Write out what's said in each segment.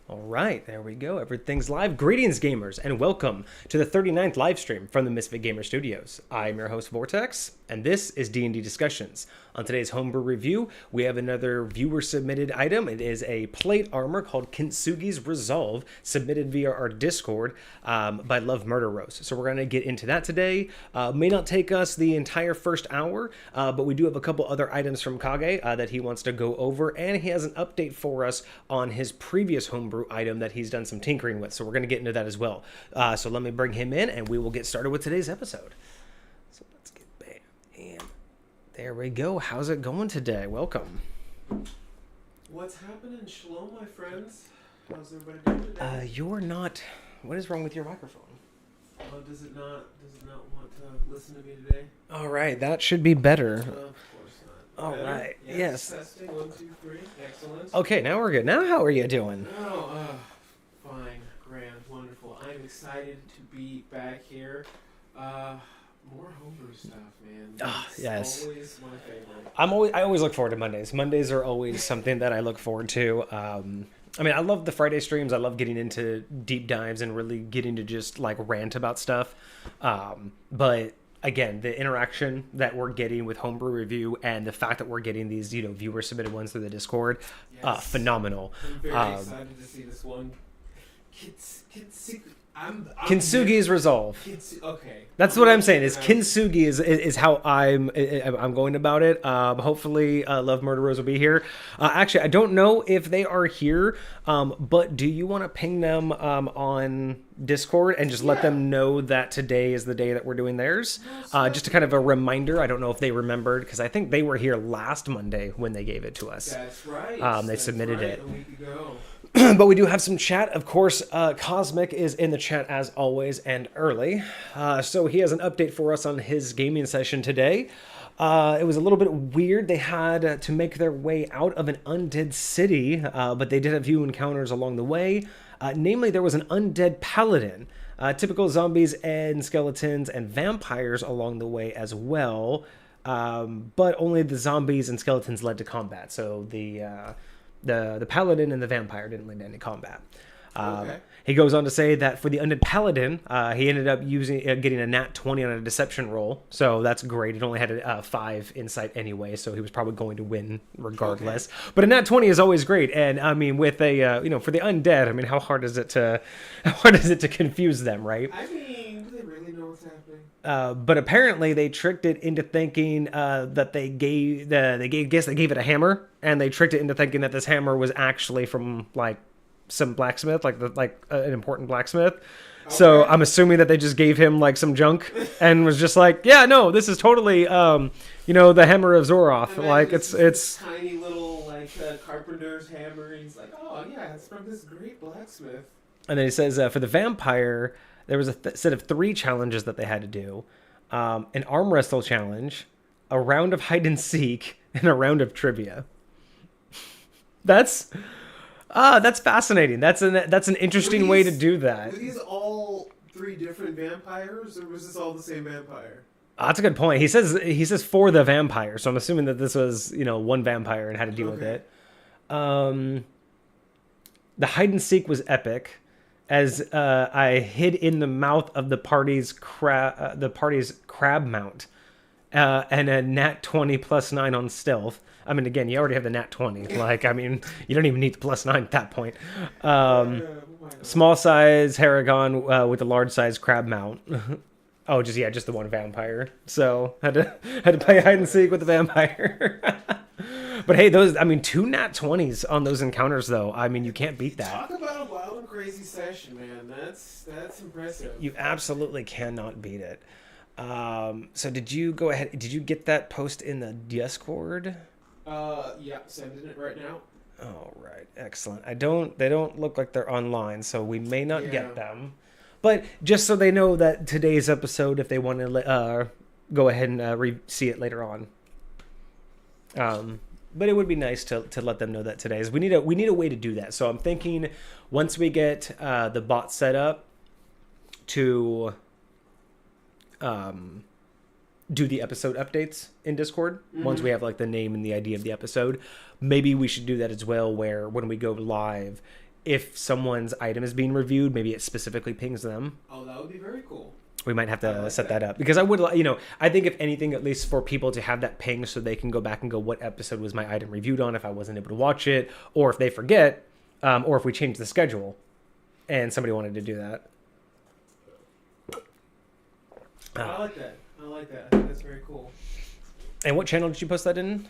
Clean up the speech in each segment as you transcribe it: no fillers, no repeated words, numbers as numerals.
All right, there we go. Everything's live. Greetings, gamers, and welcome to the 39th live stream from the Misfit Gamer Studios. I'm your host, Vortex, and this is D&D Discussions. On today's homebrew review, we have another viewer-submitted item. It is a plate armor called Kintsugi's Resolve, submitted via our Discord by LoveMurderRose. So we're going to get into that today. May not take us the entire first hour, but we do have a couple other items from Kage that he wants to go over, and he has an update for us on his previous homebrew item that he's done some tinkering with. So we're going to get into that as well. So let me bring him in, and we will get started with today's episode. So let's get bam, and there we go. How's it going today? Welcome. What's happening? Shalom, my friends. How's everybody doing today? You're not... What is wrong with your microphone? Does it not want to listen to me today? All right, that should be better. Of course not. All Better? right, yes. Testing, 1, 2, 3. Excellent. Okay, now we're good. Now how are you doing? Oh, fine, grand, wonderful. I'm excited to be back here. More homebrew stuff, man. It's yes. always my favorite. I always look forward to Mondays. Mondays are always something that I look forward to. I mean, I love the Friday streams. I love getting into deep dives and really getting to just like rant about stuff. But again, the interaction that we're getting with homebrew review and the fact that we're getting these, viewer submitted ones through the Discord, Yes. Phenomenal. I'm very excited to see this one. Kintsugi's Resolve. Okay. That's what I'm saying. Is Kintsugi is how I'm going about it. Hopefully, LoveMurderRose will be here. Actually, I don't know if they are here. But do you want to ping them on Discord and just let them know that today is the day that we're doing theirs? Just a kind of a reminder. I don't know if they remembered because I think they were here last Monday when they gave it to us. That's right. They submitted it a week ago. But we do have some chat. Of course, Cosmic is in the chat as always and early. So he has an update for us on his gaming session today. It was a little bit weird. They had to make their way out of an undead city, but they did have a few encounters along the way. Namely, there was an undead paladin, typical zombies and skeletons and vampires along the way as well. But only the zombies and skeletons led to combat. So the paladin and the vampire didn't lead to any combat. Okay. He goes on to say that for the undead paladin, he ended up getting a nat 20 on a deception roll, so that's great. It only had a 5 insight anyway, so he was probably going to win regardless. Okay. But a nat 20 is always great, and I mean, with a for the undead, I mean, how hard is it to confuse them, right? I mean, do they really know what's happening? But apparently they tricked it into thinking that they gave it a hammer, and they tricked it into thinking that this hammer was actually from like some blacksmith, like an important blacksmith. Okay. So I'm assuming that they just gave him like some junk and was just like, yeah, no, this is totally the hammer of Zoroth. Like it's tiny little like carpenter's hammer. He's like, oh yeah, it's from this great blacksmith. And then he says for the vampire, there was a set of 3 challenges that they had to do: an arm wrestle challenge, a round of hide and seek, and a round of trivia. That's fascinating. That's an interesting way to do that. Were these all 3 different vampires, or was this all the same vampire? That's a good point. He says for the vampire, so I'm assuming that this was one vampire and had to deal with it. The hide and seek was epic, as I hid in the mouth of the party's crab mount, and a nat 20 plus 9 on stealth. I mean, again, you already have the nat 20. Like, I mean, you don't even need the plus 9 at that point. Small size Haragon with a large size crab mount. Oh, just the one vampire. So had to play hide and seek with the vampire. But hey, 2 nat 20s on those encounters, though. I mean, you can't beat that. Talk about a wild and crazy session, man. That's impressive. You absolutely cannot beat it. So did you go ahead? Did you get that post in the Discord? Yeah, sending it right now. All right, excellent. They don't look like they're online, so we may not get them. But just so they know that today's episode, if they want to go ahead and see it later on. But it would be nice to let them know that today is we need a way to do that. So I'm thinking once we get the bot set up to do the episode updates in Discord. Mm-hmm. Once we have like the name and the ID of the episode, maybe we should do that as well, where when we go live, if someone's item is being reviewed, maybe it specifically pings them. Oh, that would be very cool. We might have to like set that. that up, because I would, I think if anything, at least for people to have that ping so they can go back and go, what episode was my item reviewed on if I wasn't able to watch it, or if they forget, or if we change the schedule and somebody wanted to do that. I like that. I think that's very cool. And what channel did you post that in?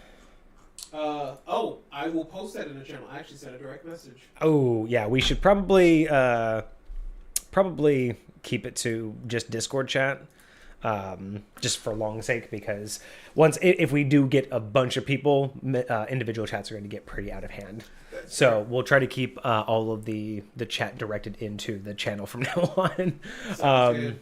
I will post that in the channel. I actually sent a direct message. Oh, yeah, we should probably keep it to just Discord chat, just for long sake, because if we do get a bunch of people, individual chats are going to get pretty out of hand. So we'll try to keep all of the chat directed into the channel from now on. Sounds good.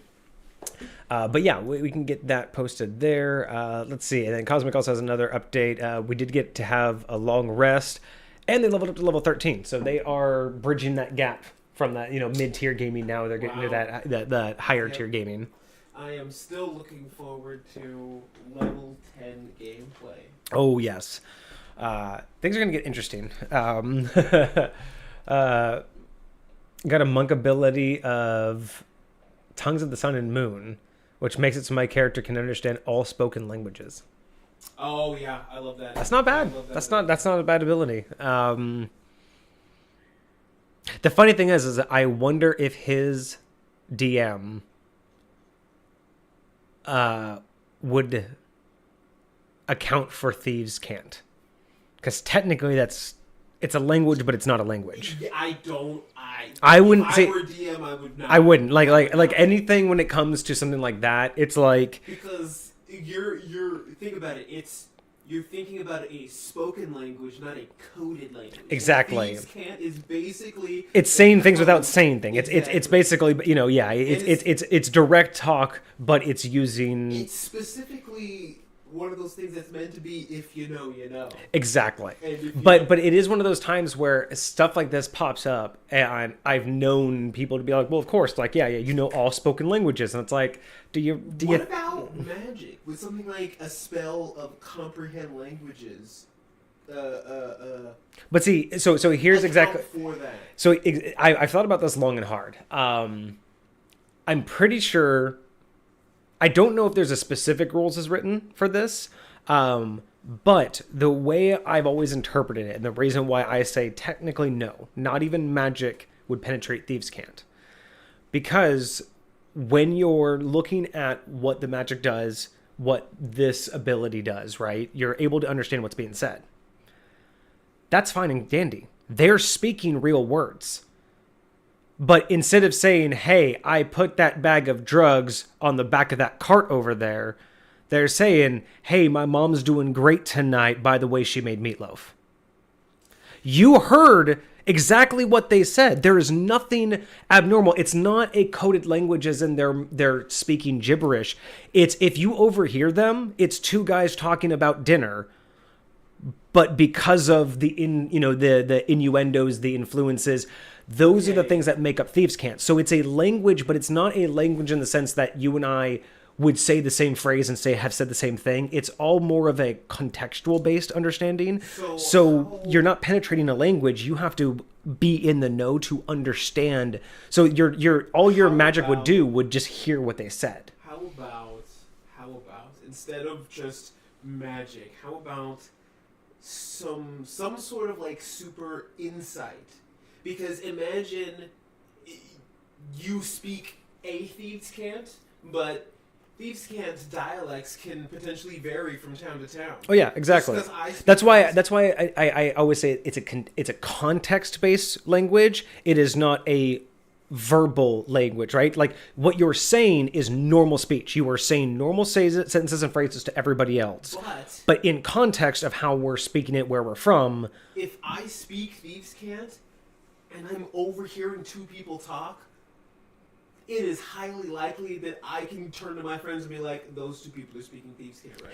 But yeah, we can get that posted there. Let's see. And then Cosmic also has another update. We did get to have a long rest, and they leveled up to level 13. So they are bridging that gap from that, mid-tier gaming. Now they're getting to that higher tier gaming. I am still looking forward to level 10 gameplay. Oh, yes. Things are going to get interesting. Got a monk ability of Tongues of the Sun and Moon, which makes it so my character can understand all spoken languages. Oh yeah, I love that. That's not bad. That's not a bad ability. The funny thing is that I wonder if his DM would account for Thieves Can't, because technically it's a language, but it's not a language. I wouldn't say. If I were DM, I would not. I wouldn't like anything when it comes to something like that. It's like, because you're think about it. You're thinking about a spoken language, not a coded language. Exactly. Thieves Can't is basically it's saying things without saying things. Exactly. It's basically, it's direct talk, but it's using. It's specifically one of those things that's meant to be if you know, you know. Exactly. And But it is one of those times where stuff like this pops up, and I've known people to be like, well, of course, like, yeah, you know all spoken languages, and it's like, what about magic with something like a spell of comprehend languages? But see, so here's exactly for that. So I've thought about this long and hard. I'm pretty sure. I don't know if there's a specific rules as written for this, but the way I've always interpreted it, and the reason why I say technically no, not even magic would penetrate Thieves Can't, because when you're looking at what the magic does, what this ability does, right, you're able to understand what's being said. That's fine and dandy. They're speaking real words. But instead of saying, hey, I put that bag of drugs on the back of that cart over there, they're saying, hey, my mom's doing great tonight by the way she made meatloaf. You heard exactly what they said. There is nothing abnormal. It's not a coded language as in they're speaking gibberish. It's, if you overhear them, it's two guys talking about dinner. But because of the innuendos, the influences, those are the things that make up Thieves Can't. So it's a language, but it's not a language in the sense that you and I would say the same phrase and have said the same thing. It's all more of a contextual based understanding. So you're not penetrating a language. You have to be in the know to understand. So your magic would do would just hear what they said. How about instead of just magic, how about some sort of like super insight? Because imagine you speak a Thieves Can't, but Thieves Cant's dialects can potentially vary from town to town. Oh yeah, exactly. That's why I always say it's a context-based language. It is not a verbal language, right? Like what you're saying is normal speech. You are saying normal sentences and phrases to everybody else. But in context of how we're speaking it, where we're from. If I speak Thieves Can't, and I'm overhearing two people talk, it is highly likely that I can turn to my friends and be like, those two people are speaking Thieves Can't right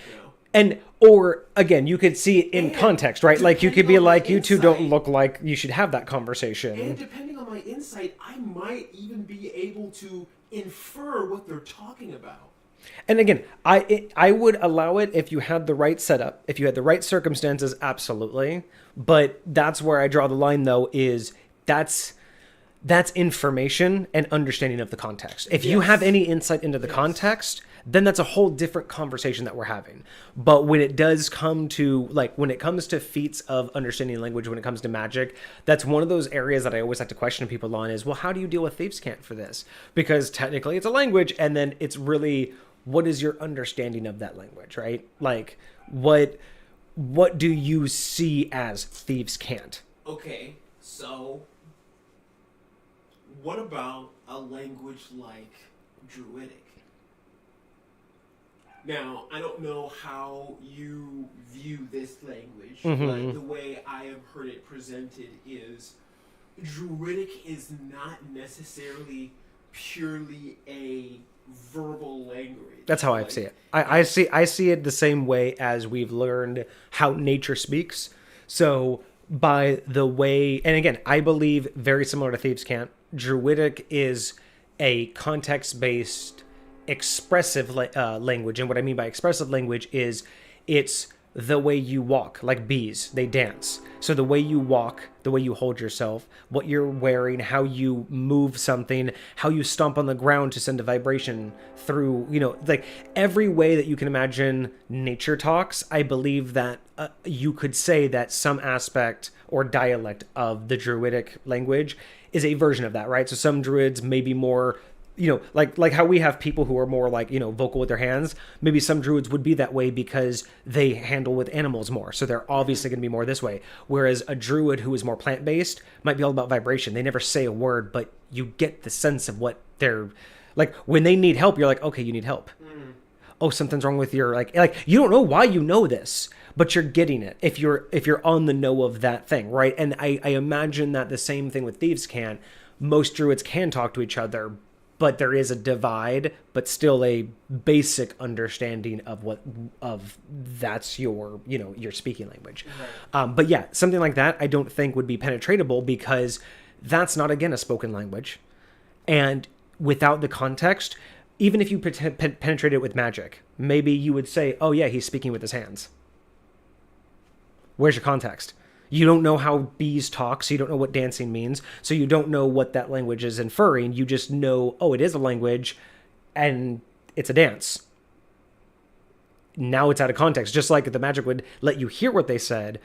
now. Or again, you could see it in context, right? Like you could be like, you two don't look like you should have that conversation. And depending on my insight, I might even be able to infer what they're talking about. And again, I would allow it if you had the right setup, if you had the right circumstances, absolutely. But that's where I draw the line, though, is that's information and understanding of the context. If you Yes. have any insight into the context, then that's a whole different conversation that we're having. But when it does come to, like, when it comes to feats of understanding language, when it comes to magic, that's one of those areas that I always have to question people on is, well, how do you deal with thieves' cant for this? Because technically it's a language, and then it's really, what is your understanding of that language, right? Like, what do you see as thieves' cant? Okay, so what about a language like Druidic? Now, I don't know how you view this language, but the way I have heard it presented is Druidic is not necessarily purely a verbal language. That's how I see it. I see it the same way as we've learned how nature speaks. So by the way, and again, I believe very similar to Thieves' Cant, Druidic is a context-based expressive language. And what I mean by expressive language is it's the way you walk, like bees, they dance. So the way you walk, the way you hold yourself, what you're wearing, how you move something, how you stomp on the ground to send a vibration through, like every way that you can imagine nature talks, I believe that you could say that some aspect or dialect of the Druidic language is a version of that, right? So some Druids may be more, like how we have people who are more like, vocal with their hands. Maybe some Druids would be that way because they handle with animals more. So they're obviously going to be more this way. Whereas a Druid who is more plant-based might be all about vibration. They never say a word, but you get the sense of what they're like. When they need help, you're like, okay, you need help. Oh, something's wrong with your, like, you don't know why you know this, but you're getting it if you're on the know of that thing, right? And I imagine that the same thing with Thieves can. Most Druids can talk to each other, but there is a divide, but still a basic understanding of that's your, your speaking language. Right. But yeah, something like that I don't think would be penetratable because that's not, again, a spoken language. And without the context, even if you penetrate it with magic, maybe you would say, oh yeah, he's speaking with his hands. Where's your context? You don't know how bees talk, so you don't know what dancing means, so you don't know what that language is inferring. You just know, oh, it is a language, and it's a dance. Now it's out of context, just like the magic would let you hear what they said,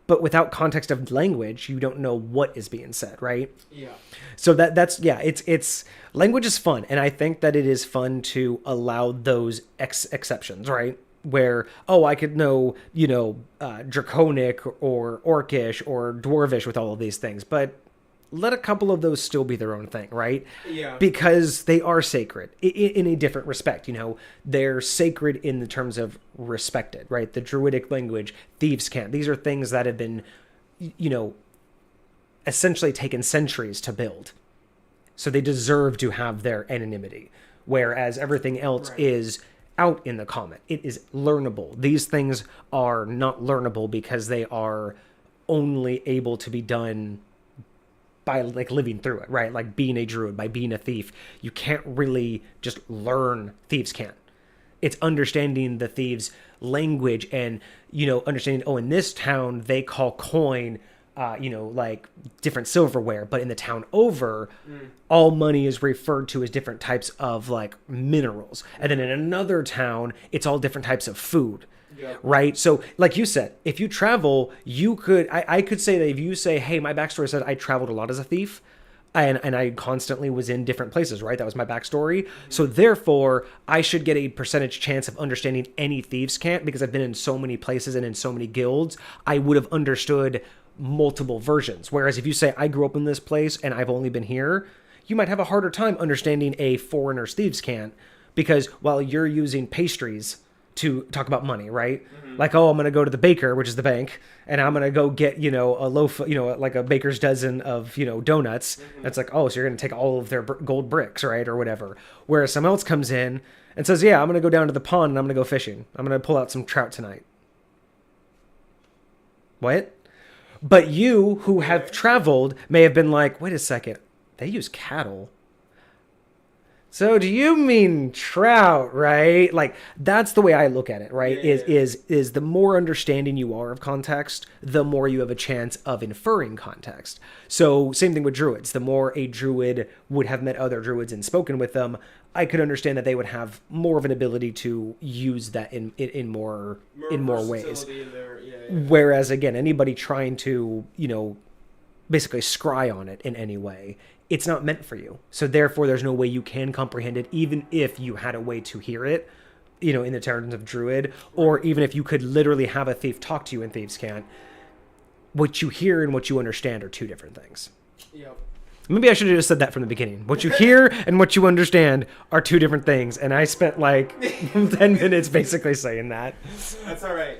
but without context of language, you don't know what is being said, right? Yeah. So that's it's language is fun, and I think that it is fun to allow those exceptions, right? Where, oh, I could know, Draconic or Orcish or Dwarvish with all of these things, but let a couple of those still be their own thing, right? Yeah. Because they are sacred in a different respect, They're sacred in the terms of respected, right? The Druidic language, Thieves' Cant, these are things that have been, essentially taken centuries to build. So they deserve to have their anonymity, whereas everything else is out in the common. It is learnable. These things are not learnable because they are only able to be done by like living through it, right? Like being a druid, by being a thief. You can't really just learn Thieves' Cant. It's understanding the thieves' language and, understanding, oh, in this town they call coin like different silverware, but in the town over, all money is referred to as different types of like minerals. And then in another town, it's all different types of food. Yep. Right? So like you said, if you travel, I could say that if you say, hey, my backstory said I traveled a lot as a thief and I constantly was in different places, right? That was my backstory. Mm-hmm. So therefore, I should get a percentage chance of understanding any Thieves' Cant because I've been in so many places and in so many guilds. I would have understood multiple versions. Whereas if you say I grew up in this place and I've only been here, you might have a harder time understanding a foreigner's Thieves' Cant because while you're using pastries to talk about money, right? Mm-hmm. Like, oh, I'm going to go to the baker, which is the bank, and I'm going to go get, a loaf, like a baker's dozen of, donuts. Mm-hmm. That's like, oh, so you're going to take all of their gold bricks, right? Or whatever. Whereas someone else comes in and says, yeah, I'm going to go down to the pond and I'm going to go fishing. I'm going to pull out some trout tonight. What? But you who have traveled may have been like, wait a second, they use cattle. So do you mean trout, right? Like that's the way I look at it, right? Yeah. Is the more understanding you are of context, the more you have a chance of inferring context. So same thing with druids. The more a druid would have met other druids and spoken with them, I could understand that they would have more of an ability to use that in more ways. versatility in there. Yeah. Whereas again, anybody trying to, basically scry on it in any way, it's not meant for you. So therefore, there's no way you can comprehend it, even if you had a way to hear it, in the terms of druid, or even if you could literally have a thief talk to you in Thieves' Cant. What you hear and what you understand are two different things. Yep. Maybe I should have just said that from the beginning. What you hear and what you understand are two different things. And I spent like 10 minutes basically saying that. That's all right.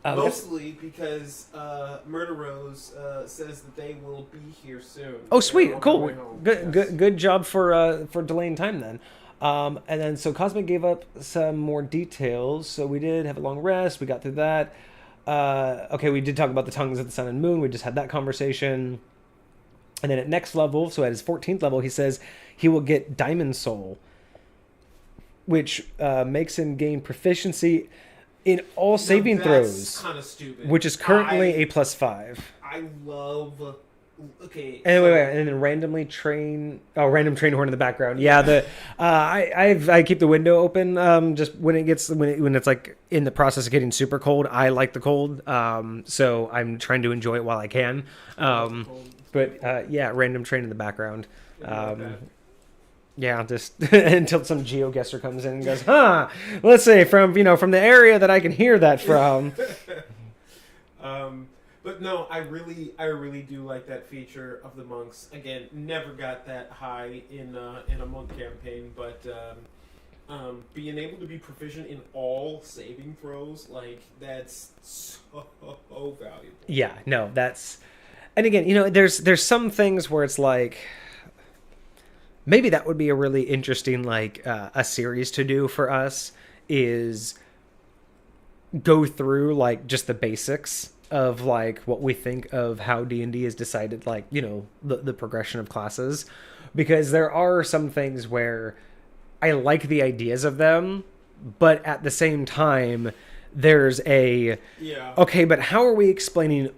Mostly because MurderRose says that they will be here soon. Oh, sweet. Cool. Yes. Good job for delaying time then. And then so Cosmic gave up some more details. So we did have a long rest. We got through that. Okay, we did talk about the tongues of the sun and moon. We just had that conversation. And then at next level, so at his 14th level, he says he will get Diamond Soul, which makes him gain proficiency in all saving throws, kind of stupid. which is currently a +5. I love. Okay. And wait, and then randomly train. Oh, random train horn in the background. Yeah, I keep the window open. Just when it's like in the process of getting super cold. I like the cold. So I'm trying to enjoy it while I can. But yeah, random train in the background. Yeah, just until some GeoGuessr comes in and goes, let's say from the area that I can hear that from. But no, I really do like that feature of the monks. Again, never got that high in a monk campaign, but being able to be proficient in all saving throws, like that's so valuable. Yeah, no, that's, and again, there's some things where it's like, maybe that would be a really interesting, like, a series to do for us, is go through, like, just the basics of, like, what we think of how D&D has decided, like, the progression of classes. Because there are some things where I like the ideas of them, but at the same time, there's okay, but how are we explaining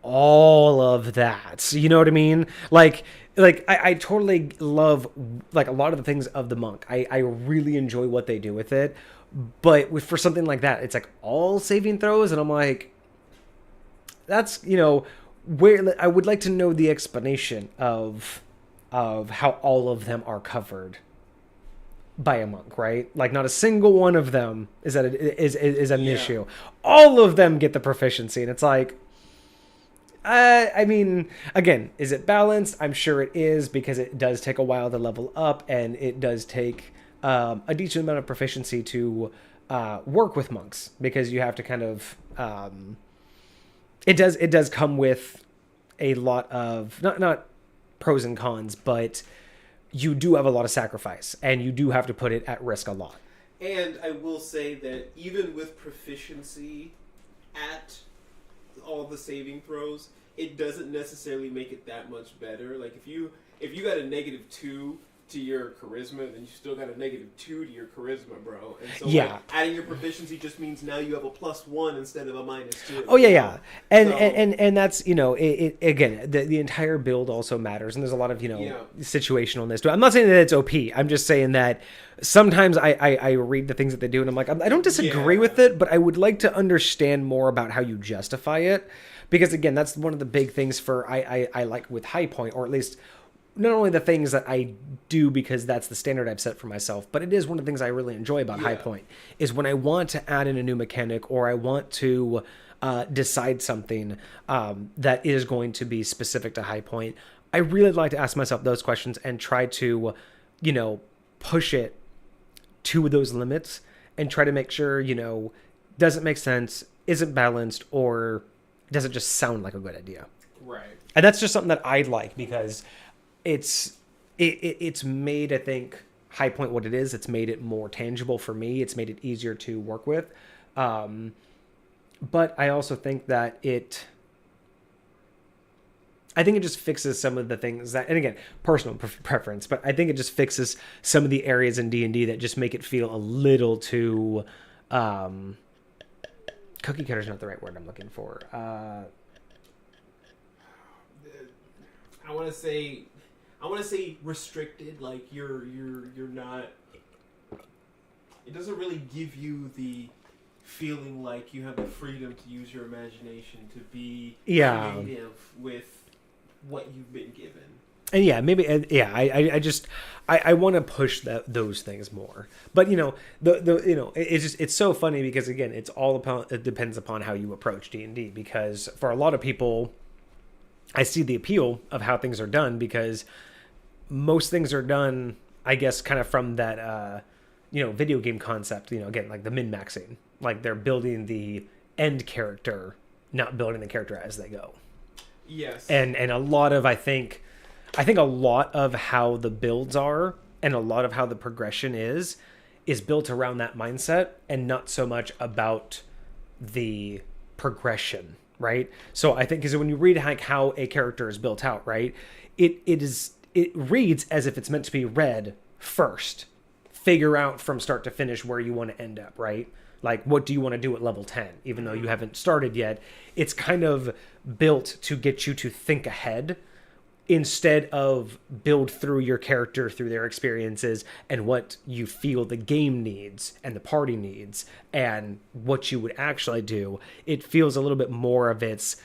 all of that? You know what I mean? Like I totally love, like, a lot of the things of the monk. I really enjoy what they do with it, but for something like that, it's like all saving throws, and I'm like, that's where I would like to know the explanation of how all of them are covered by a monk, right? Like, not a single one of them is an issue. All of them get the proficiency, and it's like, I mean, again, is it balanced? I'm sure it is, because it does take a while to level up, and it does take a decent amount of proficiency to work with monks, because you have to kind of it does come with a lot of not pros and cons, but you do have a lot of sacrifice, and you do have to put it at risk a lot. And I will say that even with proficiency at all the saving throws, it doesn't necessarily make it that much better. Like, if you got a -2 to your charisma, then you still got a -2 to your charisma, bro. And so like, adding your proficiency just means now you have a +1 instead of a -2. Oh yeah. And that's, it again, the entire build also matters, and there's a lot of situationalness to it. I'm not saying that it's OP. I'm just saying that sometimes I read the things that they do, and I'm like, I don't disagree with it, but I would like to understand more about how you justify it, because again, that's one of the big things for I like with High Point, or at least not only the things that I do because that's the standard I've set for myself, but it is one of the things I really enjoy about High Point, is when I want to add in a new mechanic, or I want to decide something that is going to be specific to High Point. I really like to ask myself those questions and try to, push it to those limits, and try to make sure, does it make sense, isn't balanced, or does it just sound like a good idea? Right. And that's just something that I like, because it's made, I think, High Point what it is. It's made it more tangible for me. It's made it easier to work with. But I also think that I think it just fixes some of the things that, and again, personal preference, but I think it just fixes some of the areas in D&D that just make it feel a little too, cookie cutter is not the right word I'm looking for. I want to say restricted. Like you're not. It doesn't really give you the feeling like you have the freedom to use your imagination to be creative with what you've been given. And yeah, maybe, I want to push those things more. But it's so funny because again, it depends upon how you approach D&D, because for a lot of people, I see the appeal of how things are done, because most things are done, I guess, kind of from that, video game concept, again, like the min-maxing, like they're building the end character, not building the character as they go. Yes. And a lot of, I think a lot of how the builds are and a lot of how the progression is built around that mindset and not so much about the progression, right? So I think because when you read like how a character is built out, right, it reads as if it's meant to be read first. Figure out from start to finish where you want to end up, right? Like, what do you want to do at level 10? Even though you haven't started yet, it's kind of built to get you to think ahead instead of build through your character, through their experiences and what you feel the game needs and the party needs and what you would actually do. It feels a little bit more of it's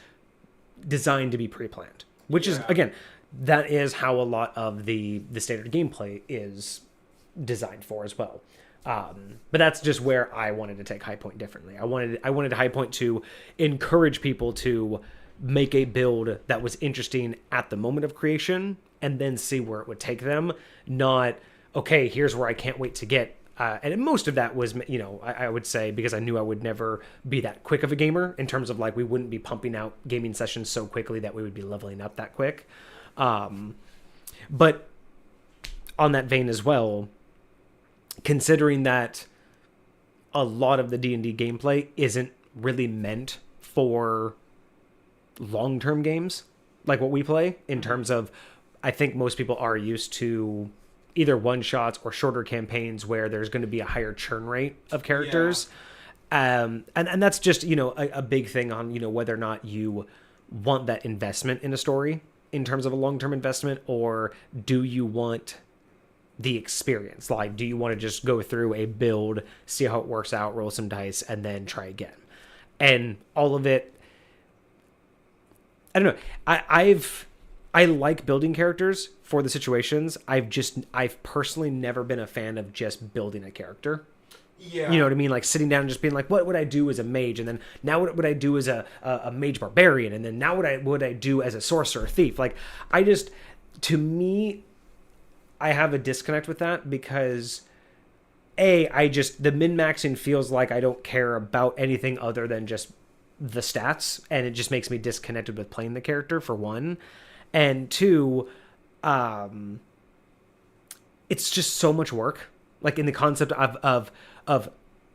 designed to be pre-planned, which is, again, that is how a lot of the standard gameplay is designed for as well. But that's just where I wanted to take High Point differently. I wanted High Point to encourage people to make a build that was interesting at the moment of creation and then see where it would take them. Not, okay, here's where I can't wait to get. And most of that was, I would say, because I knew I would never be that quick of a gamer in terms of like, we wouldn't be pumping out gaming sessions so quickly that we would be leveling up that quick. But on that vein as well, considering that a lot of the D&D gameplay isn't really meant for long-term games like what we play, in terms of, I think most people are used to either one-shots or shorter campaigns where there's going to be a higher churn rate of characters. And that's just, a big thing on, whether or not you want that investment in a story in terms of a long-term investment, or do you want the experience? Like, do you want to just go through a build, see how it works out, roll some dice, and then try again? And all of it, I don't know. I like building characters for the situations. I've personally never been a fan of just building a character. Yeah. You know what I mean? Like sitting down and just being like, what would I do as a mage? And then now what would I do as a mage barbarian? And then now what would I do as a sorcerer thief? Like, to me, I have a disconnect with that, because the min-maxing feels like I don't care about anything other than just the stats, and it just makes me disconnected with playing the character, for one. And two, it's just so much work, like in the concept of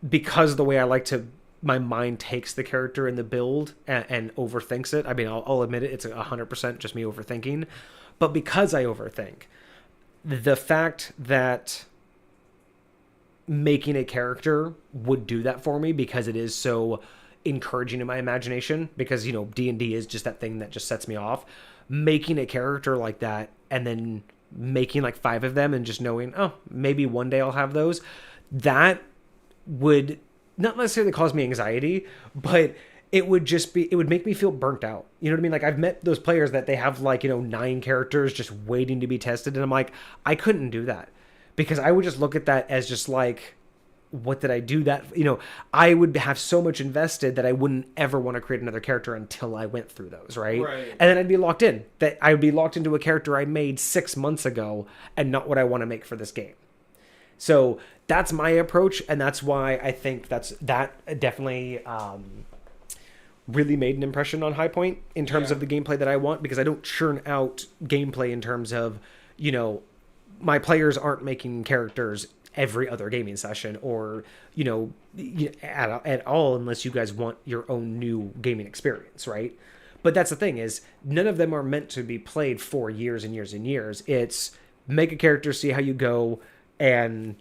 because the way I like to, my mind takes the character in the build and overthinks it. I mean, I'll admit it, it's 100% just me overthinking, but because I overthink, the fact that making a character would do that for me, because it is so encouraging in my imagination, because D&D is just that thing that just sets me off. Making a character like that and then making like 5 of them and just knowing, oh, maybe one day I'll have those, that would not necessarily cause me anxiety, but it would make me feel burnt out. You know what I mean? Like, I've met those players that they have like 9 characters just waiting to be tested, and I'm like, I couldn't do that, because I would just look at that as just like, what did I do that? I would have so much invested that I wouldn't ever want to create another character until I went through those, right? And then I'd be locked in. That I would be locked into a character I made 6 months ago and not what I want to make for this game. So that's my approach, and that's why I think that definitely really made an impression on High Point in terms of the gameplay that I want, because I don't churn out gameplay in terms of, my players aren't making characters every other gaming session, or at all, unless you guys want your own new gaming experience, right? But that's the thing is, none of them are meant to be played for years and years and years. It's make a character, see how you go, and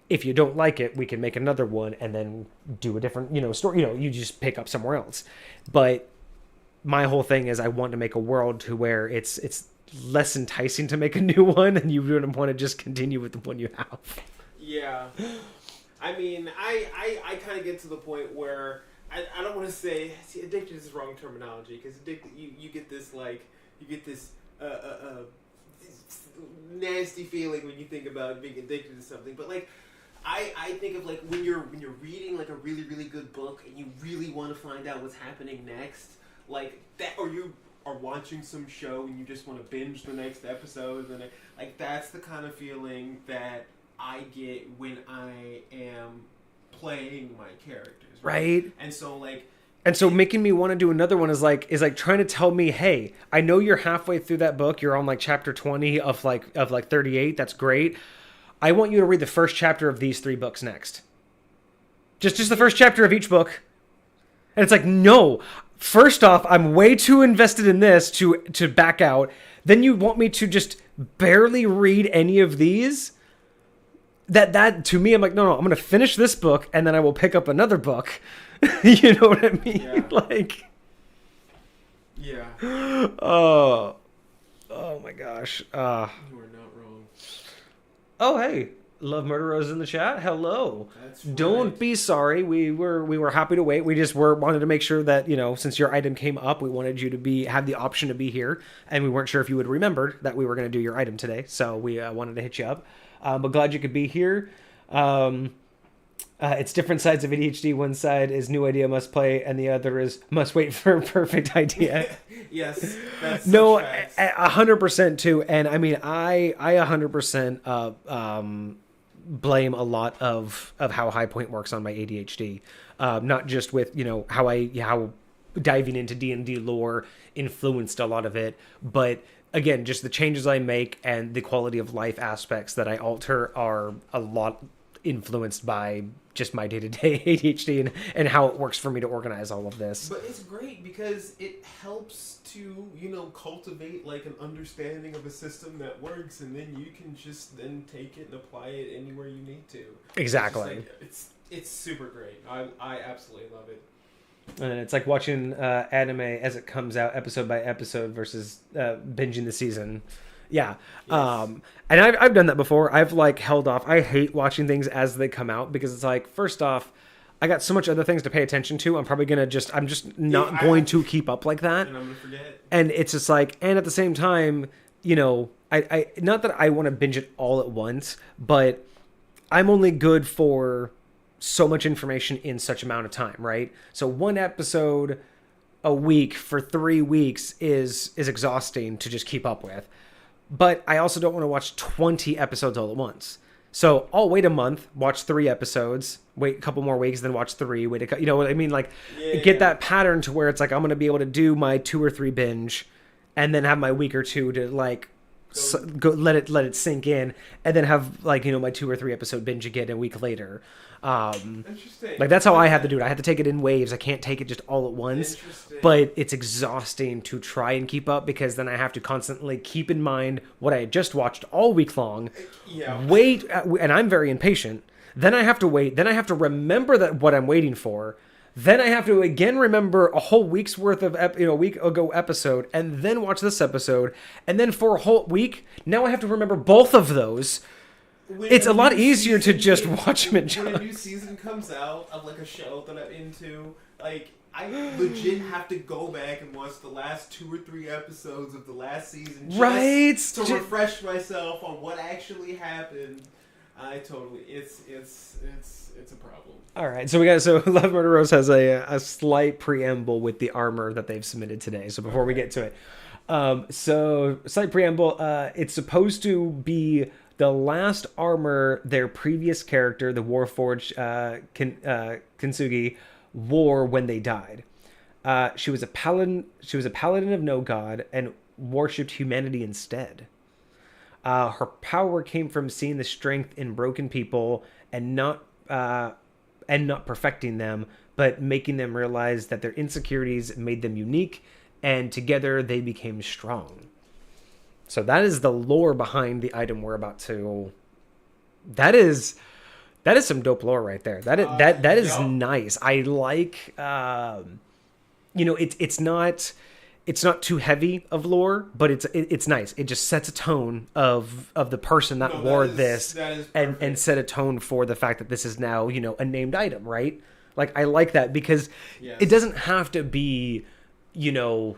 if you don't like it, we can make another one and then do a different, story. You just pick up somewhere else. But my whole thing is I want to make a world to where it's less enticing to make a new one, and you wouldn't want to just continue with the one you have. Yeah. I mean, I kind of get to the point where I don't want to say, addicted is the wrong terminology, because addicted, you get this nasty feeling when you think about being addicted to something. But like, I think of like when you're reading like a really, really good book and you really want to find out what's happening next, like that, or you are watching some show and you just want to binge the next episode, and like that's the kind of feeling that I get when I am playing my characters, right? And so making me want to do another one is like trying to tell me, hey, I know you're halfway through that book, you're on like chapter 20 of 38. That's great. I want you to read the first chapter of these 3 books next. Just the first chapter of each book. And it's like, no. First off, I'm way too invested in this to back out. Then you want me to just barely read any of these? That to me, I'm like, no, I'm going to finish this book and then I will pick up another book. You know what I mean? Yeah. Like, yeah. Oh my gosh. You are not wrong. Oh, hey. LoveMurderRose in the chat. Hello. That's right. Don't be sorry. We were happy to wait. We just wanted to make sure that, since your item came up, we wanted you to have the option to be here, and we weren't sure if you would remember that we were going to do your item today. So we wanted to hit you up. But glad you could be here. It's different sides of ADHD. One side is new idea must play, and the other is must wait for a perfect idea. Yes, that's no, facts. 100% too. And I mean, I 100% blame a lot of how High Point works on my ADHD. Not just with how diving into D&D lore influenced a lot of it, but again, just the changes I make and the quality of life aspects that I alter are a lot influenced by just my day-to-day ADHD and how it works for me to organize all of this. But it's great because it helps to, cultivate like an understanding of a system that works, and then you can just then take it and apply it anywhere you need to. Exactly. It's super great. I absolutely love it. And it's like watching anime as it comes out episode by episode versus binging the season. Yeah. Yes. And I've done that before. I've held off. I hate watching things as they come out because it's like, first off, I got so much other things to pay attention to. I'm probably going to I'm just not going to keep up like that. And I'm going to forget. And it's just like, and at the same time, I not that I want to binge it all at once, but I'm only good for so much information in such amount of time, right? So one episode a week for 3 weeks is exhausting to just keep up with. But I also don't want to watch 20 episodes all at once. So I'll wait a month, watch 3 episodes, wait a couple more weeks, then watch 3, you know what I mean? Get that pattern to where it's like I'm going to be able to do my 2 or 3 binge and then have my week or 2 to go let it sink in, and then have my 2 or 3 episode binge again a week later. Interesting. That's how I have to do it. I have to take it in waves. I can't take it just all at once. But it's exhausting to try and keep up because then I have to constantly keep in mind what I had just watched all week long. Yeah. Wait, and I'm very impatient. Then I have to wait. Then I have to remember what I'm waiting for. Then I have to again remember a whole week's worth of week ago episode, and then watch this episode, and then for a whole week now I have to remember both of those. It's a lot easier to just watch them in chunks. When a new season comes out of a show that I'm into, I legit have to go back and watch the last 2 or 3 episodes of the last season just to refresh myself on what actually happened. It's a problem. All right, so LoveMurderRose has a slight preamble with the armor that they've submitted today. So before we get to it, so slight preamble. It's supposed to be the last armor their previous character, the Warforged Kintsugi, wore when they died. She was a paladin. She was a paladin of no god and worshipped humanity instead. Her power came from seeing the strength in broken people and not and not perfecting them, but making them realize that their insecurities made them unique, and together they became strong. So that is the lore behind the item we're about to. That is some dope lore right there. That is nice. I like. It's not too heavy of lore, but it's nice. It just sets a tone of the person that wore this, and set a tone for the fact that this is now, a named item, right? Like, I like that because it doesn't have to be, an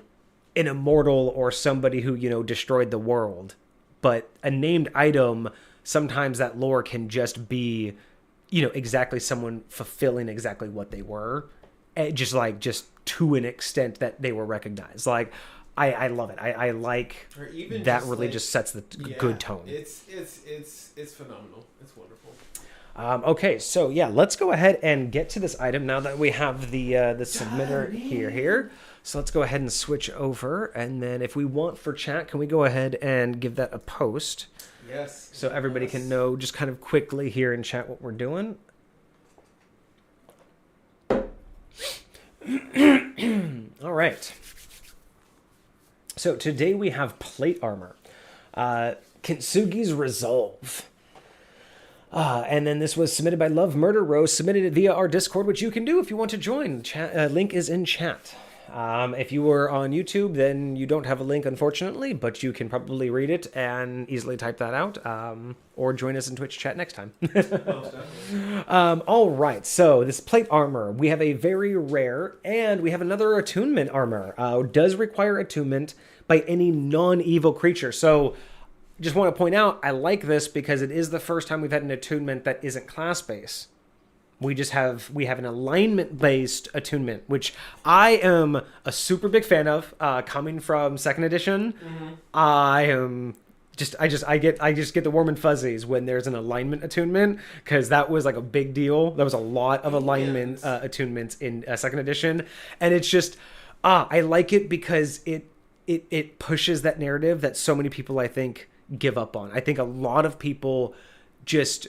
immortal or somebody who, destroyed the world, but a named item, sometimes that lore can just be, exactly someone fulfilling exactly what they were, and just to an extent that they were recognized. Like, I love it. I like that. Really just sets the good tone. It's phenomenal. It's wonderful. Okay, so let's go ahead and get to this item now that we have the submitter here. So let's go ahead and switch over, and then if we want for chat, can we go ahead and give that a post? Yes. So everybody can know just kind of quickly here in chat what we're doing. All right. So today we have plate armor. Kintsugi's Resolve. And then this was submitted by LoveMurderRose, submitted it via our Discord, which you can do if you want to join. Link is in chat. If you were on YouTube, then you don't have a link, unfortunately, but you can probably read it and easily type that out, or join us in Twitch chat next time. All right, so this plate armor, we have a very rare, and we have another attunement armor. Does require attunement by any non-evil creature. So just want to point out, I like this because it is the first time we've had an attunement that isn't class-based. We have an alignment-based attunement, which I am a super big fan of. Coming from second edition, I just get the warm and fuzzies when there's an alignment attunement, because that was like a big deal. There was a lot of alignment attunements in second edition, and it's just I like it because it pushes that narrative that so many people, I think, give up on. I think a lot of people just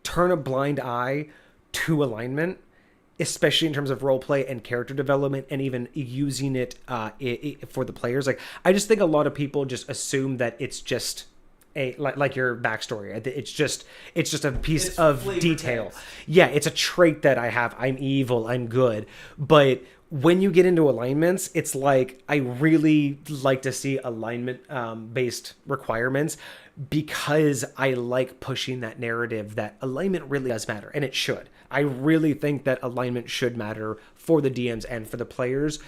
turn a blind eye to alignment, especially in terms of roleplay and character development, and even using it for the players. Like, I just think a lot of people just assume that it's just like your backstory. It's just a piece of detail. Text. Yeah, it's a trait that I have. I'm evil. I'm good. But when you get into alignments, it's like, I really like to see alignment based requirements, because I like pushing that narrative that alignment really does matter, and it should. I really think that alignment should matter for the DMs and for the players,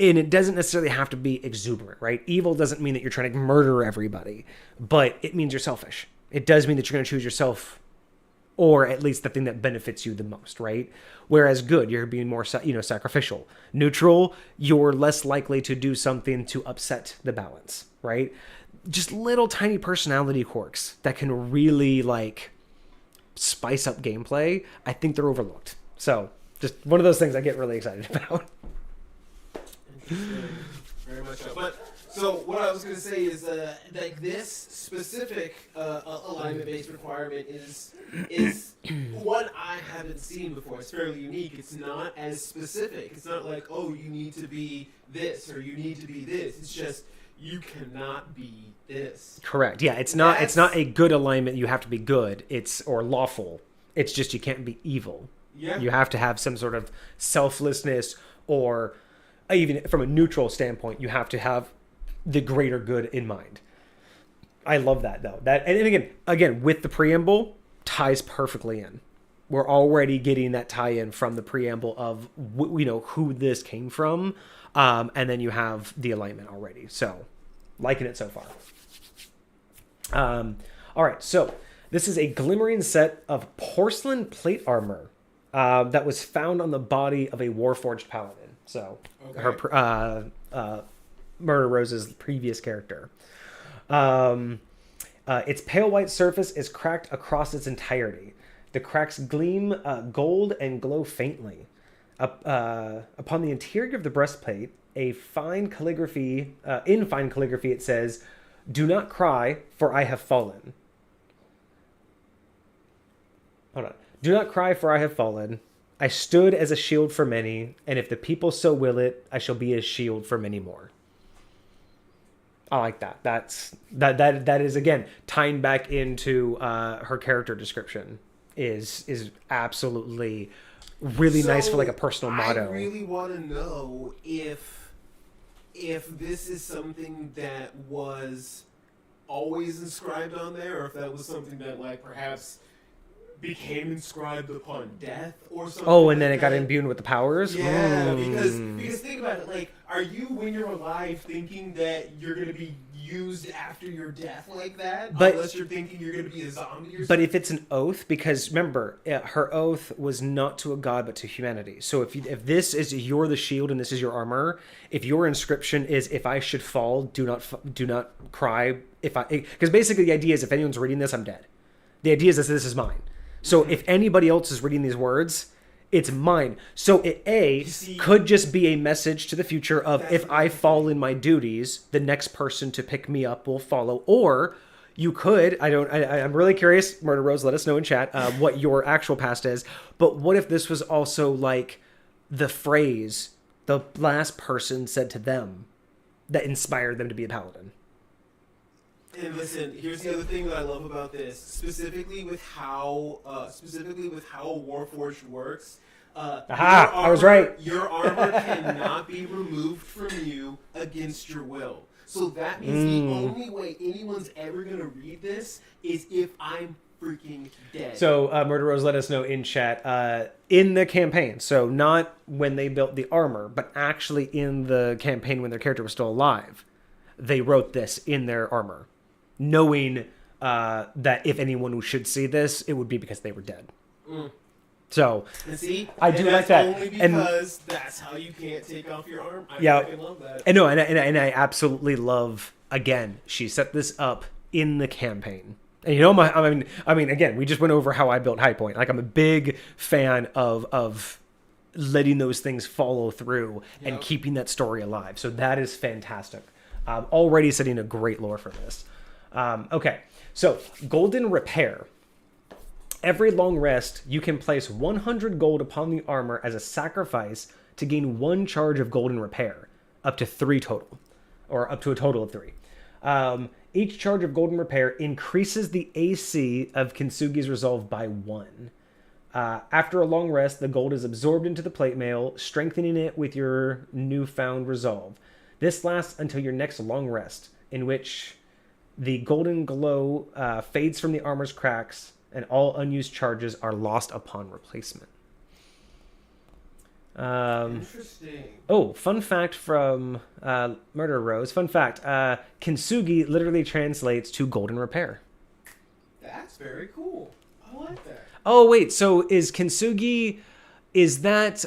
and it doesn't necessarily have to be exuberant, right? Evil doesn't mean that you're trying to murder everybody, but it means you're selfish. It does mean that you're going to choose yourself, or at least the thing that benefits you the most, right? Whereas good, you're being more, sacrificial. Neutral, you're less likely to do something to upset the balance, right? Just little tiny personality quirks that can really spice up gameplay. I think they're overlooked. So just one of those things I get really excited about. Very much so. But so what I was going to say is this specific alignment-based requirement is one I haven't seen before. It's fairly unique. It's not as specific. It's not like, oh, you need to be this or you need to be this. It's just, you cannot be this. Correct. Yeah, it's not a good alignment. You have to be good. Or lawful. It's just you can't be evil. Yeah. You have to have some sort of selflessness, or even from a neutral standpoint, you have to have the greater good in mind. I love that, though. And again, with the preamble, ties perfectly in. We're already getting that tie-in from the preamble of who this came from, and then you have the alignment already. So, liking it so far. All right, so this is a glimmering set of porcelain plate armor that was found on the body of a Warforged paladin. So, her Murder Rose's previous character. Its pale white surface is cracked across its entirety. The cracks gleam gold and glow faintly. Upon the interior of the breastplate, in fine calligraphy, it says, "Do not cry, for I have fallen." Hold on. Do not cry, for I have fallen. I stood as a shield for many, and if the people so will it, I shall be a shield for many more. I like that. That is again tying back into her character description is absolutely really nice for like a personal motto. I really want to know if this is something that was always inscribed on there, or if that was something that like perhaps became inscribed upon death or something. Oh, and then it got imbued with the powers? Yeah, because think about it, like, are you, when you're alive, thinking that you're going to be used after your death like that? But, unless you're thinking you're going to be a zombie or something? But if it's an oath, because remember, her oath was not to a god, but to humanity. So if this is, you're the shield and this is your armor, if your inscription is, if I should fall, do not cry. Because basically the idea is, if anyone's reading this, I'm dead. The idea is that this is mine. So if anybody else is reading these words, it's mine. So it could just be a message to the future of, if I fall in my duties, the next person to pick me up will follow. Or you could, I'm really curious, Murder Rose, let us know in chat what your actual past is. But what if this was also like the phrase the last person said to them that inspired them to be a paladin? And listen, here's the other thing that I love about this, specifically with how Warforged works. I was right. Your armor cannot be removed from you against your will. So that means the only way anyone's ever gonna read this is if I'm freaking dead. So Murder Rose let us know in chat in the campaign. So not when they built the armor, but actually in the campaign when their character was still alive, they wrote this in their armor, knowing that if anyone should see this, it would be because they were dead. So and see, I do like that, only because that's how you can't take off your arm. I fucking love that. And no, and I absolutely love. Again, she set this up in the campaign, and you know, I mean, again, we just went over how I built High Point. Like, I'm a big fan of letting those things follow through and keeping that story alive. So that is fantastic. Already setting a great lore for this. Okay, so Golden Repair. Every long rest, you can place 100 gold upon the armor as a sacrifice to gain 1 charge of Golden Repair, up to 3 total, or up to a total of 3. Each charge of Golden Repair increases the AC of Kintsugi's Resolve by 1. After a long rest, the gold is absorbed into the plate mail, strengthening it with your newfound resolve. This lasts until your next long rest, in which the golden glow fades from the armor's cracks, and all unused charges are lost upon replacement. Interesting. Oh, fun fact from Murder Rose. Fun fact, Kintsugi literally translates to Golden Repair. That's very cool. I like that. Oh, wait, so is Kintsugi, is that,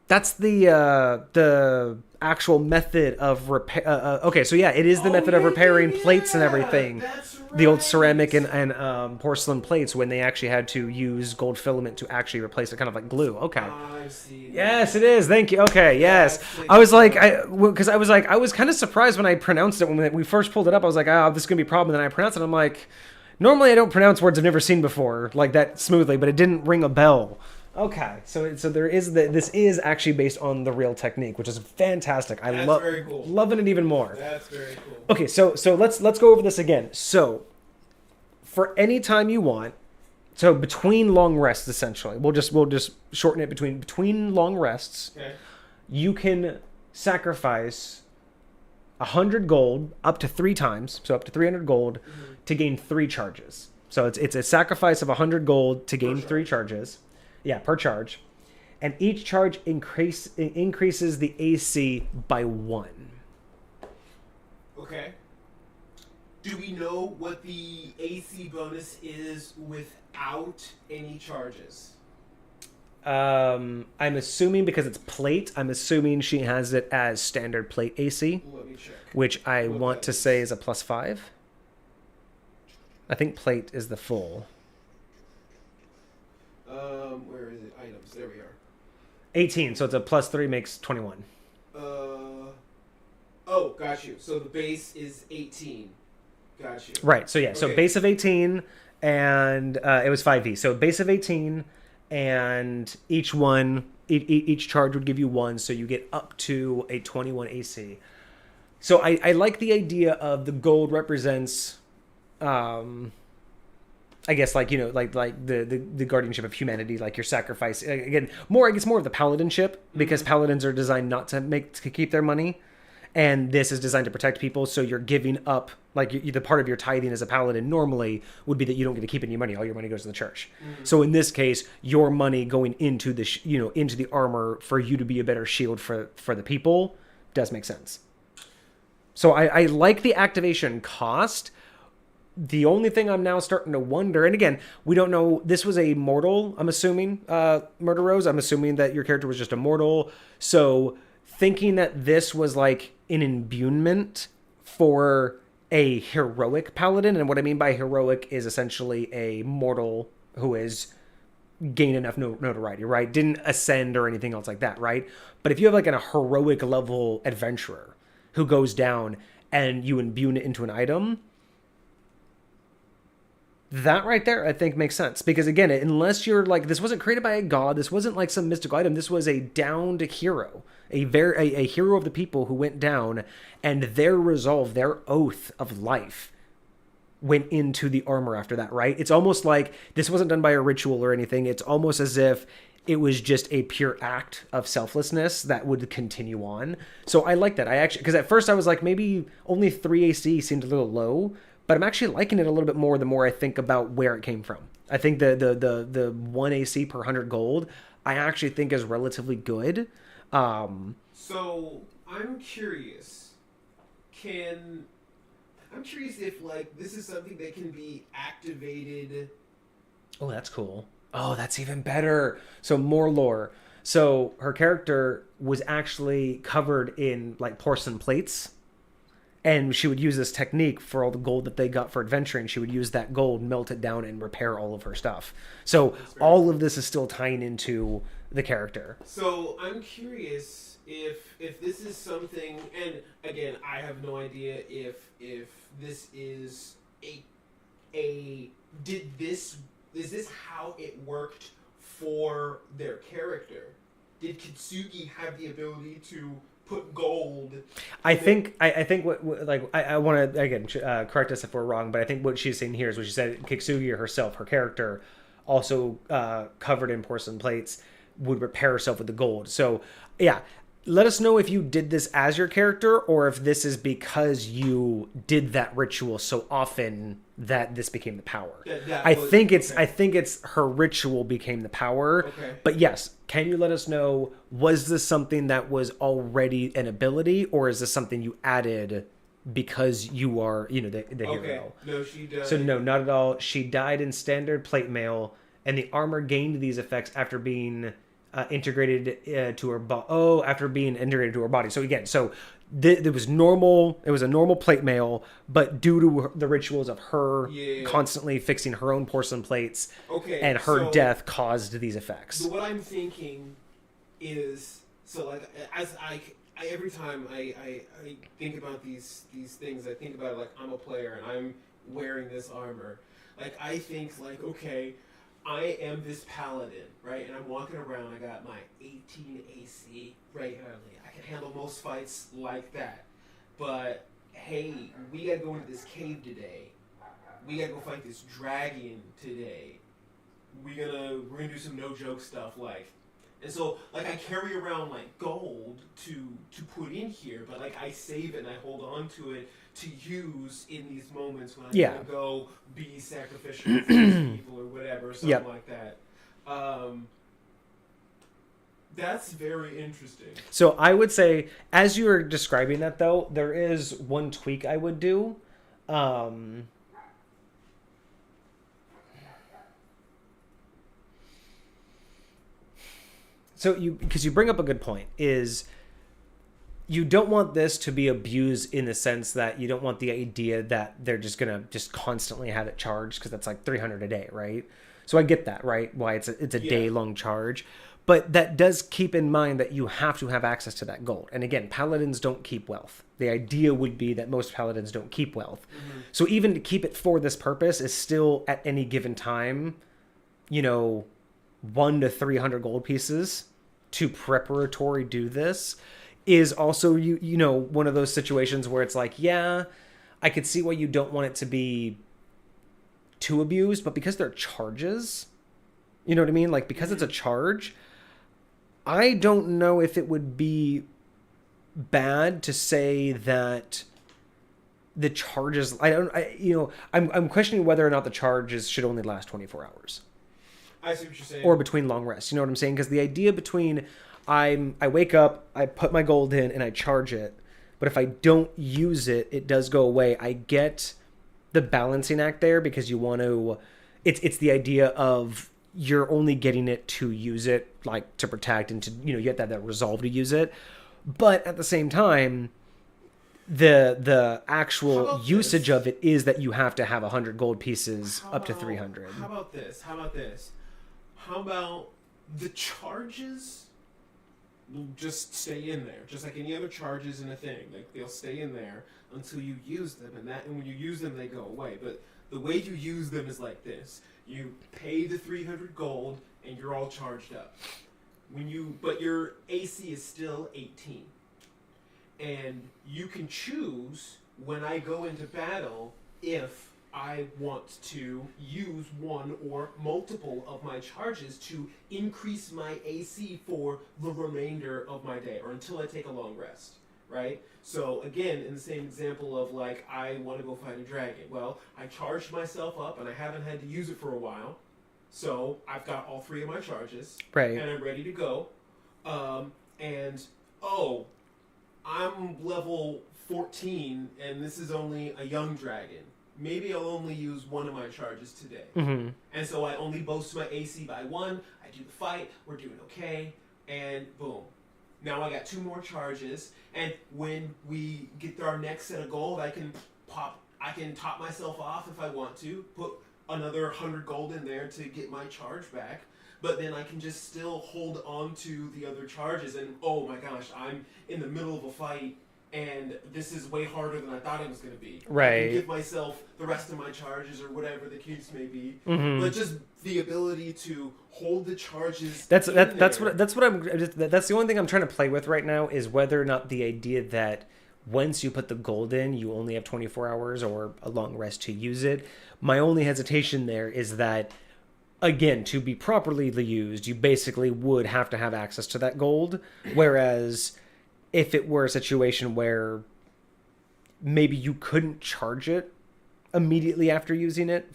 that's the actual method of repair. Okay, so yeah, it is the method of repairing plates and everything. That's right. The old ceramic and porcelain plates, when they actually had to use gold filament to actually replace it, kind of like glue. Okay. I see. Yes, it is. Thank you. Okay, yes. I was like, I was kind of surprised when I pronounced it when we first pulled it up. I was like, this is gonna be a problem. And then I pronounced it. I'm like, normally I don't pronounce words I've never seen before like that smoothly, but it didn't ring a bell. Okay, so there is this is actually based on the real technique, which is fantastic. I love very cool. Loving it even more. That's very cool. Okay, so let's go over this again. So for any time you want, so between long rests, essentially, we'll just shorten it between long rests. Okay. You can sacrifice 100 gold up to 3 times, so up to 300 gold to gain 3 charges. So it's a sacrifice of 100 gold to gain 3 charges. Yeah, per charge. And each charge increases the AC by 1. Okay. Do we know what the AC bonus is without any charges? I'm assuming because it's plate, I'm assuming she has it as standard plate AC. Let me check. Which I want to say is a +5. I think plate is the full. Where is it? Items. There we are. 18, so it's a +3 makes 21. Oh, got you. So the base is 18. Got you. Right, so yeah, so Okay. base of 18, and it was 5e. So base of 18, and each charge would give you 1, so you get up to a 21 AC. So I like the idea of the gold represents, I guess, like, like the guardianship of humanity, like your sacrifice. Again, I guess more of the paladinship, because paladins are designed not to keep their money, and this is designed to protect people. So you're giving up, like, the part of your tithing as a paladin normally would be that you don't get to keep any money. All your money goes to the church. So in this case, your money going into the into the armor for you to be a better shield for the people does make sense. So I like the activation cost. The only thing I'm now starting to wonder, and again, we don't know, this was a mortal, I'm assuming, Murder Rose. I'm assuming that your character was just a mortal. So thinking that this was like an imbuement for a heroic paladin, and what I mean by heroic is essentially a mortal who is gained enough notoriety, right? Didn't ascend or anything else like that, right? But if you have like a heroic level adventurer who goes down and you imbue it into an item, that right there, I think, makes sense. Because again, unless you're like, this wasn't created by a god, this wasn't like some mystical item, this was a downed hero, a hero of the people who went down, and their resolve, their oath of life went into the armor after that, right? It's almost like this wasn't done by a ritual or anything. It's almost as if it was just a pure act of selflessness that would continue on. So I like that. I actually, because at first I was like, maybe only 3 AC seemed a little low, but I'm actually liking it a little bit more the more I think about where it came from. I think the 1 AC per 100 gold, I actually think is relatively good. So I'm curious. I'm curious if, like, this is something that can be activated. Oh, that's cool. Oh, that's even better. So more lore. So her character was actually covered in like porcelain plates. And she would use this technique for all the gold that they got for adventuring. She would use that gold, melt it down, and repair all of her stuff. So all of this is still tying into the character. So I'm curious if this is something, and again, I have no idea if this is is this how it worked for their character? Did Kintsugi have the ability to put gold? I think what like I want to again correct us if we're wrong, but I think what she's saying here is what she said. Kintsugi herself, her character, also covered in porcelain plates, would repair herself with the gold. So yeah, let us know if you did this as your character or if this is because you did that ritual so often that this became the power. I think it's her ritual became the power. Okay. But yes, can you let us know, was this something that was already an ability, or is this something you added because you are, the hero? No, she died. So no, not at all. She died in standard plate mail, and the armor gained these effects after being integrated to her body. Oh, after being integrated to her body. So again, it was normal. It was a normal plate mail, but due to the rituals of her constantly fixing her own porcelain plates, and her death caused these effects. So what I'm thinking is, so like as I every time I think about these things, I think about it like I'm a player and I'm wearing this armor. Like I think like, okay, I am this paladin, right? And I'm walking around. I got my 18 AC regularly. I can handle most fights like that. But hey, we gotta go into this cave today. We gotta go fight this dragon today. We're gonna do some no joke stuff, like. And so like I carry around like gold to put in here, but like I save it and I hold on to it to use in these moments when I'm gonna go be sacrificial for these people or whatever, something like that. That's very interesting. So I would say, as you were describing that though, there is one tweak I would do. So because you bring up a good point, is you don't want this to be abused in the sense that you don't want the idea that they're just going to just constantly have it charged, because that's like 300 a day, right? So I get that, right? Why it's a day-long charge. But that does keep in mind that you have to have access to that gold. And again, paladins don't keep wealth. The idea would be that most paladins don't keep wealth. Mm-hmm. So even to keep it for this purpose is still at any given time, 1 to 300 gold pieces to preparatory do this is also, one of those situations where it's like, yeah, I could see why you don't want it to be too abused, but because they're charges, you know what I mean? Like, because it's a charge, I don't know if it would be bad to say that the charges, I'm questioning whether or not the charges should only last 24 hours. I see what you're saying. Or between long rests, you know what I'm saying? Because the idea between I wake up, I put my gold in, and I charge it, but if I don't use it, it does go away. I get the balancing act there because you want to, it's the idea of you're only getting it to use it, like to protect and to, you have to have that resolve to use it. But at the same time, the actual usage of it is that you have to have 100 gold pieces up to 300. How about this? How about the charges will just stay in there, just like any other charges in a thing. Like, they'll stay in there until you use them, and when you use them, they go away. But the way you use them is like this: you pay the 300 gold, and you're all charged up. But your AC is still 18, and you can choose when I go into battle if I want to use one or multiple of my charges to increase my AC for the remainder of my day, or until I take a long rest, right? So again, in the same example of like, I want to go fight a dragon. Well, I charged myself up and I haven't had to use it for a while. So I've got all 3 of my charges, right, and I'm ready to go. I'm level 14 and this is only a young dragon. Maybe I'll only use 1 of my charges today. Mm-hmm. And so I only boost my AC by 1. I do the fight. We're doing okay. And boom. Now I got 2 more charges. And when we get our next set of gold, I can top myself off if I want to. Put another 100 gold in there to get my charge back. But then I can just still hold on to the other charges. And oh my gosh, I'm in the middle of a fight. And this is way harder than I thought it was going to be. Right. I can give myself the rest of my charges or whatever the case may be. Mm-hmm. But just the ability to hold the charges. That's the only thing I'm trying to play with right now is whether or not the idea that once you put the gold in, you only have 24 hours or a long rest to use it. My only hesitation there is that, again, to be properly used, you basically would have to have access to that gold, whereas if it were a situation where maybe you couldn't charge it immediately after using it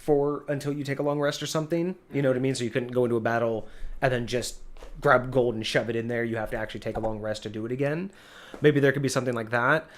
until you take a long rest or something, you know what I mean? So you couldn't go into a battle and then just grab gold and shove it in there. You have to actually take a long rest to do it again. Maybe there could be something like that.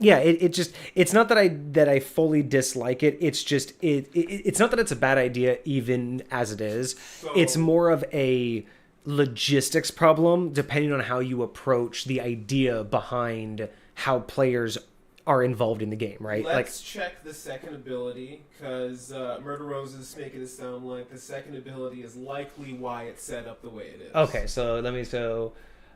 It's not that I fully dislike it. It's just it's not that it's a bad idea even as it is. It's more of a logistics problem depending on how you approach the idea behind how players are involved in the game, right? Let's check the second ability, because MurderRose is making it sound like the second ability is likely why it's set up the way it is. Okay,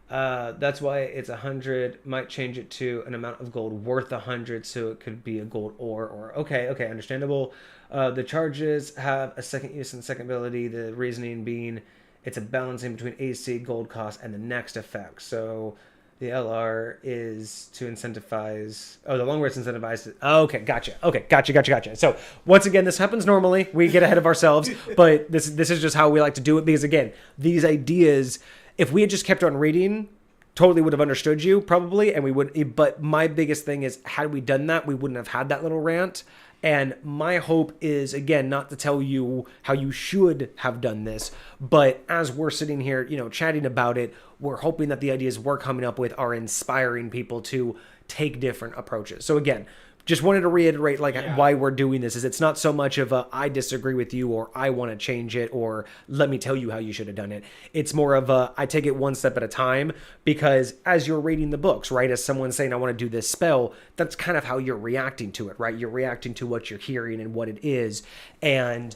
that's why it's 100. Might change it to an amount of gold worth 100, so it could be a gold ore. Or okay, understandable. The charges have a second use and second ability. The reasoning being it's a balancing between AC, gold cost, and the next effect. So the LR is to incentivize. Oh, the long rest incentivizes. Okay, gotcha. So once again, this happens normally. We get ahead of ourselves, but this is just how we like to do it. Because again, these ideas, if we had just kept on reading, totally would have understood you probably, and we would. But my biggest thing is, had we done that, we wouldn't have had that little rant. And my hope is, again, not to tell you how you should have done this, but as we're sitting here, chatting about it, we're hoping that the ideas we're coming up with are inspiring people to take different approaches. So again, just wanted to reiterate why we're doing this is it's not so much of a I disagree with you or I want to change it or let me tell you how you should have done it. It's more of a I take it one step at a time, because as you're reading the books, right, as someone's saying I want to do this spell, that's kind of how you're reacting to it, right? You're reacting to what you're hearing and what it is. And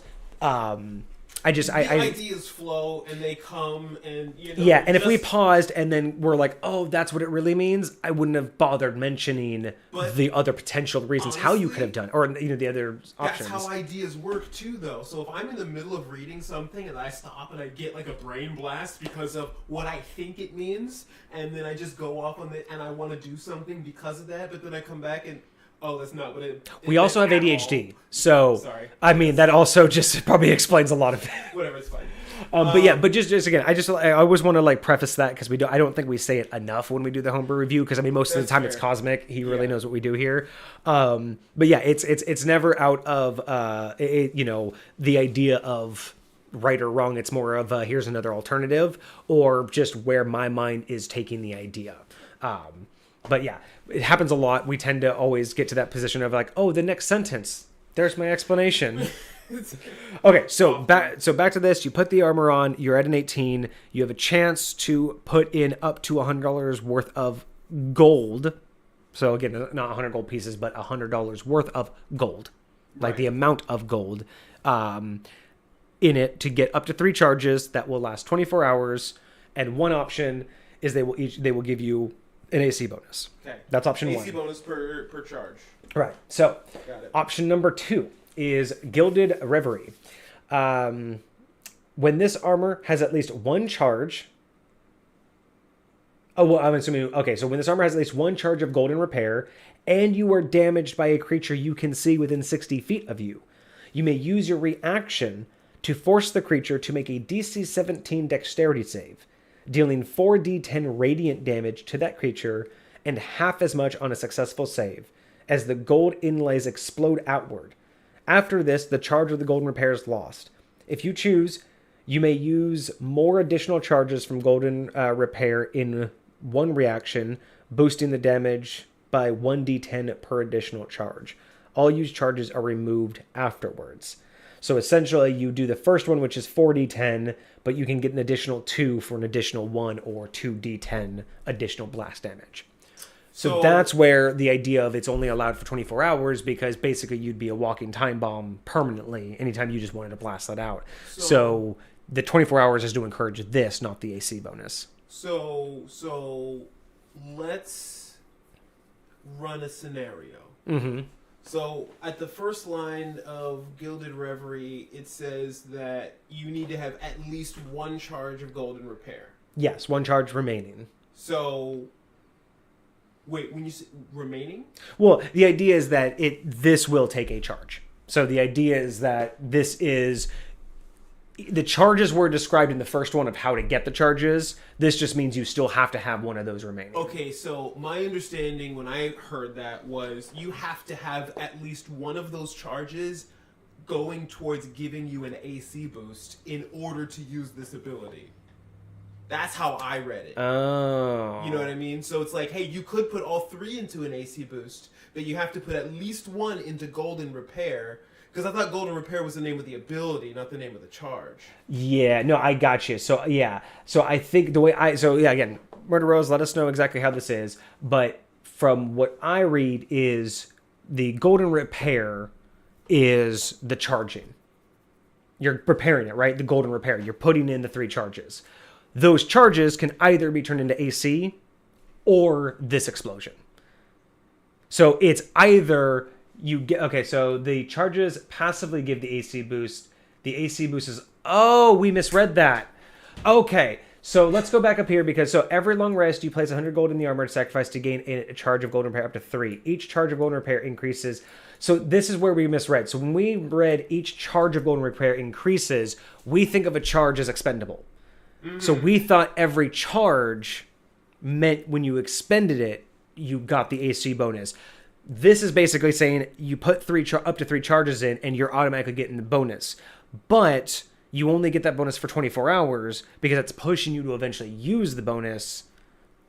ideas flow and they come and Yeah, and if we paused and then we're like, oh, that's what it really means, I wouldn't have bothered mentioning the other potential reasons how you could have done, or the other options. That's how ideas work too, though. So if I'm in the middle of reading something and I stop and I get like a brain blast because of what I think it means, and then I just go off on it and I want to do something because of that, but then I come back and that's not what it. We also have ADHD, so sorry. I mean that also just probably explains a lot of it. Whatever, it's fine. But just again, I always want to like preface that because I don't think we say it enough when we do the homebrew review, because I mean most of the time it's Cosmic. He really knows what we do here. But yeah, it's never out of the idea of right or wrong. It's more of here's another alternative, or just where my mind is taking the idea. But yeah, it happens a lot. We tend to always get to that position of like, oh, the next sentence, there's my explanation. Okay, so back to this. You put the armor on. You're at an 18. You have a chance to put in up to $100 worth of gold. So again, not 100 gold pieces, but $100 worth of gold, like the amount of gold in it, to get up to 3 charges that will last 24 hours. And one option is they will give you an AC bonus. Okay. That's option 1. AC bonus per charge. Right. So option number 2 is Gilded Reverie. When this armor has at least 1 charge. Oh, well, I'm assuming. Okay, so when this armor has at least 1 charge of golden repair, and you are damaged by a creature you can see within 60 feet of you, you may use your reaction to force the creature to make a DC 17 dexterity save, dealing 4d10 radiant damage to that creature and half as much on a successful save, as the gold inlays explode outward. After this, the charge of the golden repair is lost. If you choose, you may use more additional charges from golden repair in one reaction, boosting the damage by 1d10 per additional charge. All used charges are removed afterwards. So essentially, you do the first one, which is 4d10, but you can get an additional 2 for an additional 1 or 2d10 additional blast damage. So that's where the idea of it's only allowed for 24 hours, because basically you'd be a walking time bomb permanently anytime you just wanted to blast that out. So the 24 hours is to encourage this, not the AC bonus. So let's run a scenario. Mm-hmm. So at the first line of Gilded Reverie, it says that you need to have at least 1 charge of golden repair. Yes, 1 charge remaining. So, wait, when you say remaining? Well, the idea is that this will take a charge. So the idea is that this is... The charges were described in the first one of how to get the charges. This just means you still have to have one of those remaining. Okay, so my understanding when I heard that was you have to have at least one of those charges going towards giving you an AC boost in order to use this ability. That's how I read it. Oh. You know what I mean? So it's like, hey, you could put all 3 into an AC boost, but you have to put at least 1 into golden repair. Because I thought golden repair was the name of the ability, not the name of the charge. Yeah, no, I got you. So, yeah. So, I think the way again, MurderRose, let us know exactly how this is. But from what I read is the golden repair is the charging. You're preparing it, right? The golden repair. You're putting in the 3 charges. Those charges can either be turned into AC or this explosion. So, it's either... so the charges passively give the AC boost. The AC boost is... Oh, we misread that. Okay, so let's go back up here, because every long rest, you place 100 gold in the armor to sacrifice to gain a charge of golden repair up to 3. Each charge of golden repair increases... So this is where we misread. So when we read each charge of golden repair increases, we think of a charge as expendable. Mm-hmm. So we thought every charge meant when you expended it, you got the AC bonus. This is basically saying you put up to 3 charges in and you're automatically getting the bonus. But you only get that bonus for 24 hours because it's pushing you to eventually use the bonus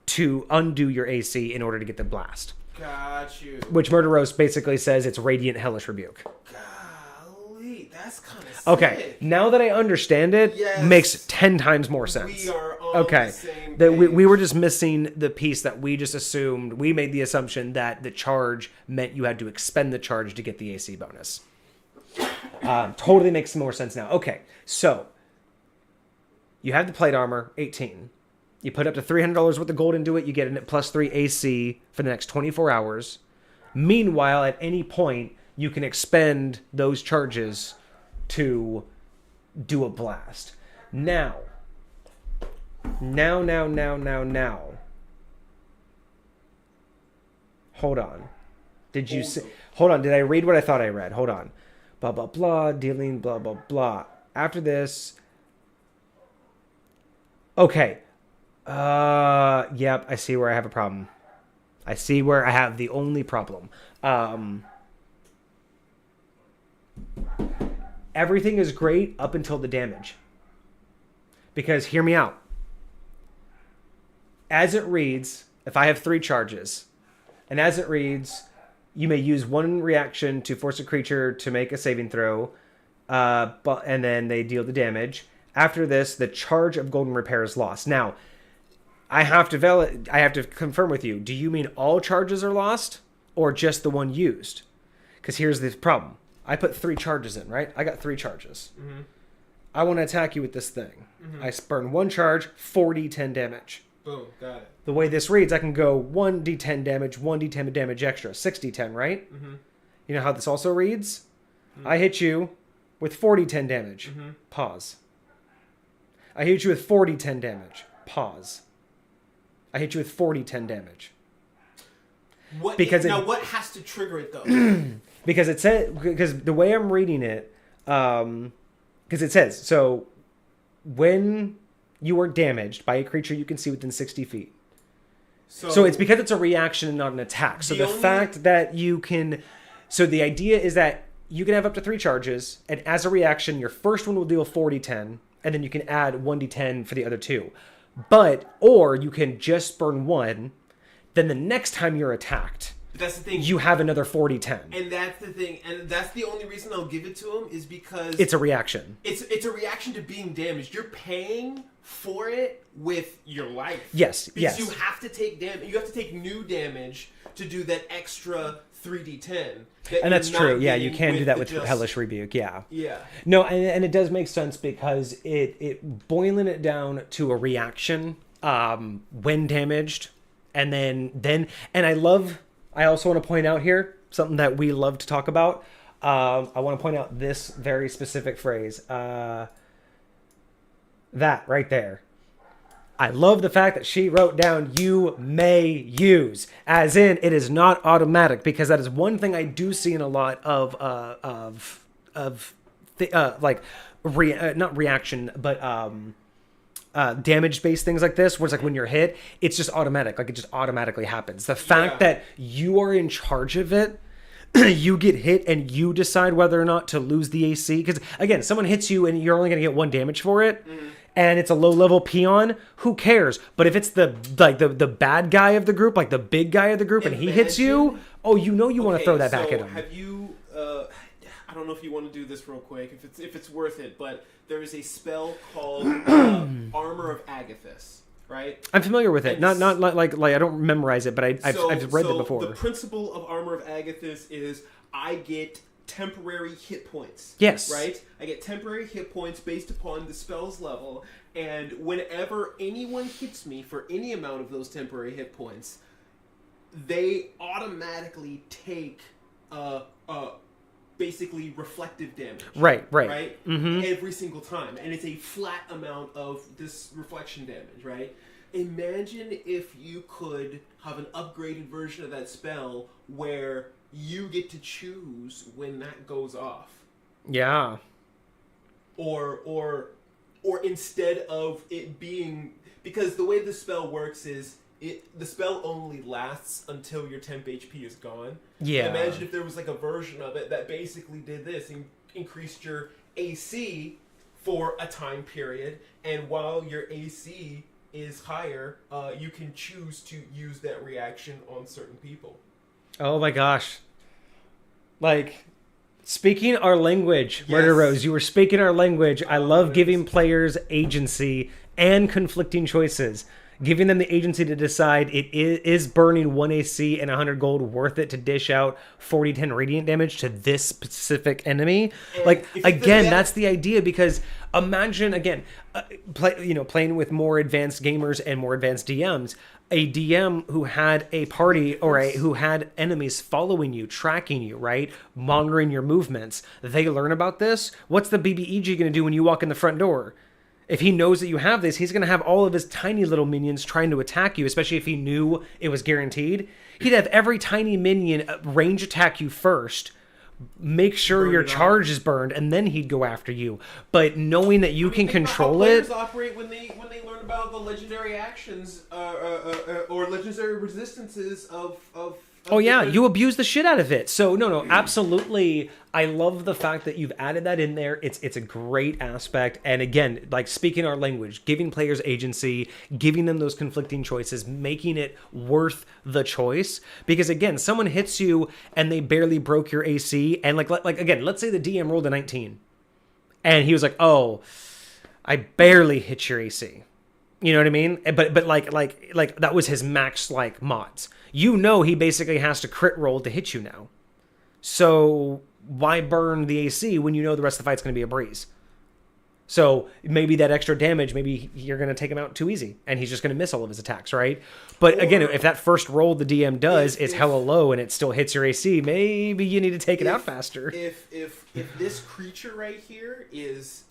to undo your AC in order to get the blast. Got you. Which MurderRose basically says it's Radiant Hellish Rebuke. Golly, that's kind of sick. Okay, now that I understand it, makes 10 times more sense. We are on the same page. We were just missing the piece that we just assumed. We made the assumption that the charge meant you had to expend the charge to get the AC bonus. Totally makes more sense now. Okay, so you have the plate armor, 18. You put up to $300 worth of gold into it. You get it plus 3 AC for the next 24 hours. Meanwhile, at any point, you can expend those charges to do a blast. Now. Hold on. Did you say... Hold on. Did I read what I thought I read? Hold on. Blah, blah, blah. Dealing, blah, blah, blah. After this... Okay. Yep. I see where I have a problem. I see where I have the only problem. Everything is great up until the damage. Because, hear me out. As it reads, if I have 3 charges, and as it reads, you may use 1 reaction to force a creature to make a saving throw, and then they deal the damage. After this, the charge of golden repair is lost. Now, I have to confirm with you. Do you mean all charges are lost, or just the one used? Because here's the problem. I put 3 charges in, right? I got 3 charges. Mm-hmm. I want to attack you with this thing. Mm-hmm. I burn 1 charge, 4d10 damage. Boom, got it. The way this reads, I can go 1d10 damage, 1d10 damage extra, 6d10, right? Mm-hmm. You know how this also reads? Mm-hmm. I hit you with 4d10 damage. Mm-hmm. Pause. I hit you with 4d10 damage. Pause. I hit you with 4d10 damage. What has to trigger it though? Because the way I'm reading it, because it says, so when you are damaged by a creature you can see within 60 feet. So it's because it's a reaction and not an attack. So the fact that you can... So the idea is that you can have up to 3 charges, and as a reaction, your first one will deal 4d10, and then you can add 1d10 for the other 2. Or you can just burn 1, then the next time you're attacked... But that's the thing. You have another 40-10. And that's the thing. And that's the only reason I'll give it to him is because... It's a reaction. It's a reaction to being damaged. You're paying for it with your life. Yes, because you have to take damage. You have to take new damage to do that extra 3d10. And that's true. Yeah, you can do that with Hellish Rebuke. Yeah. Yeah. No, and it does make sense because it boiling it down to a reaction when damaged, and then I also want to point out here something that we love to talk about. I want to point out this very specific phrase. That right there. I love the fact that she wrote down "you may use," as in it is not automatic, because that is one thing I do see in a lot of not reaction, but damage-based things like this, where it's like when you're hit, it's just automatic. Like it just automatically happens. The fact that you are in charge of it, you get hit and you decide whether or not to lose the AC. Because again, someone hits you and you're only going to get 1 damage for it, and it's a low-level peon, who cares? But if it's the bad guy of the group, like the big guy of the group, and he hits you, you want to throw that back at him. Have you... I don't know if you want to do this real quick, if it's worth it, but there is a spell called Armor of Agathis, right? I'm familiar with it. Not like I don't memorize it, but I've read it before. The principle of Armor of Agathis is I get temporary hit points. Yes. Right? I get temporary hit points based upon the spell's level, and whenever anyone hits me for any amount of those temporary hit points, they automatically take basically reflective damage. Right? Mm-hmm. Every single time. And it's a flat amount of this reflection damage, right? Imagine if you could have an upgraded version of that spell where you get to choose when that goes off. Yeah. Or instead of it being... Because the way the spell works is the spell only lasts until your temp HP is gone. Yeah. Imagine if there was like a version of it that basically did this and increased your AC for a time period, and while your AC is higher, you can choose to use that reaction on certain people. Oh my gosh. Like, speaking our language, yes. MurderRose, you were speaking our language. I love giving players agency and conflicting choices. giving them the agency to decide is burning 1 AC and 100 gold worth it to dish out 40-10 radiant damage to this specific enemy. And like, if you again, think that's the idea, because imagine, again, playing with more advanced gamers and more advanced DMs. A DM who had a party who had enemies following you, tracking you, right? Monitoring your movements. They learn about this. What's the BBEG going to do when you walk in the front door? If he knows that you have this, he's going to have all of his tiny little minions trying to attack you, especially if he knew it was guaranteed. He'd have every tiny minion range attack you first, make sure your charge is burned, and then he'd go after you. But knowing that you can control it... Players operate when they learn about the legendary actions or legendary resistances of Oh yeah, you abuse the shit out of it. So no, absolutely. I love the fact that you've added that in there. It's a great aspect. And again, like, speaking our language, giving players agency, giving them those conflicting choices, making it worth the choice. Because again, someone hits you and they barely broke your AC, and like again, let's say the DM rolled a 19 and he was like, "Oh, I barely hit your AC." You know what I mean? But like that was his max like mods. You know, he basically has to crit roll to hit you now. So why burn the AC when you know the rest of the fight's going to be a breeze? So maybe that extra damage, maybe you're going to take him out too easy, and he's just going to miss all of his attacks, right? But again, if that first roll the DM does is hella low and it still hits your AC, maybe you need to take it out faster. If this creature right here is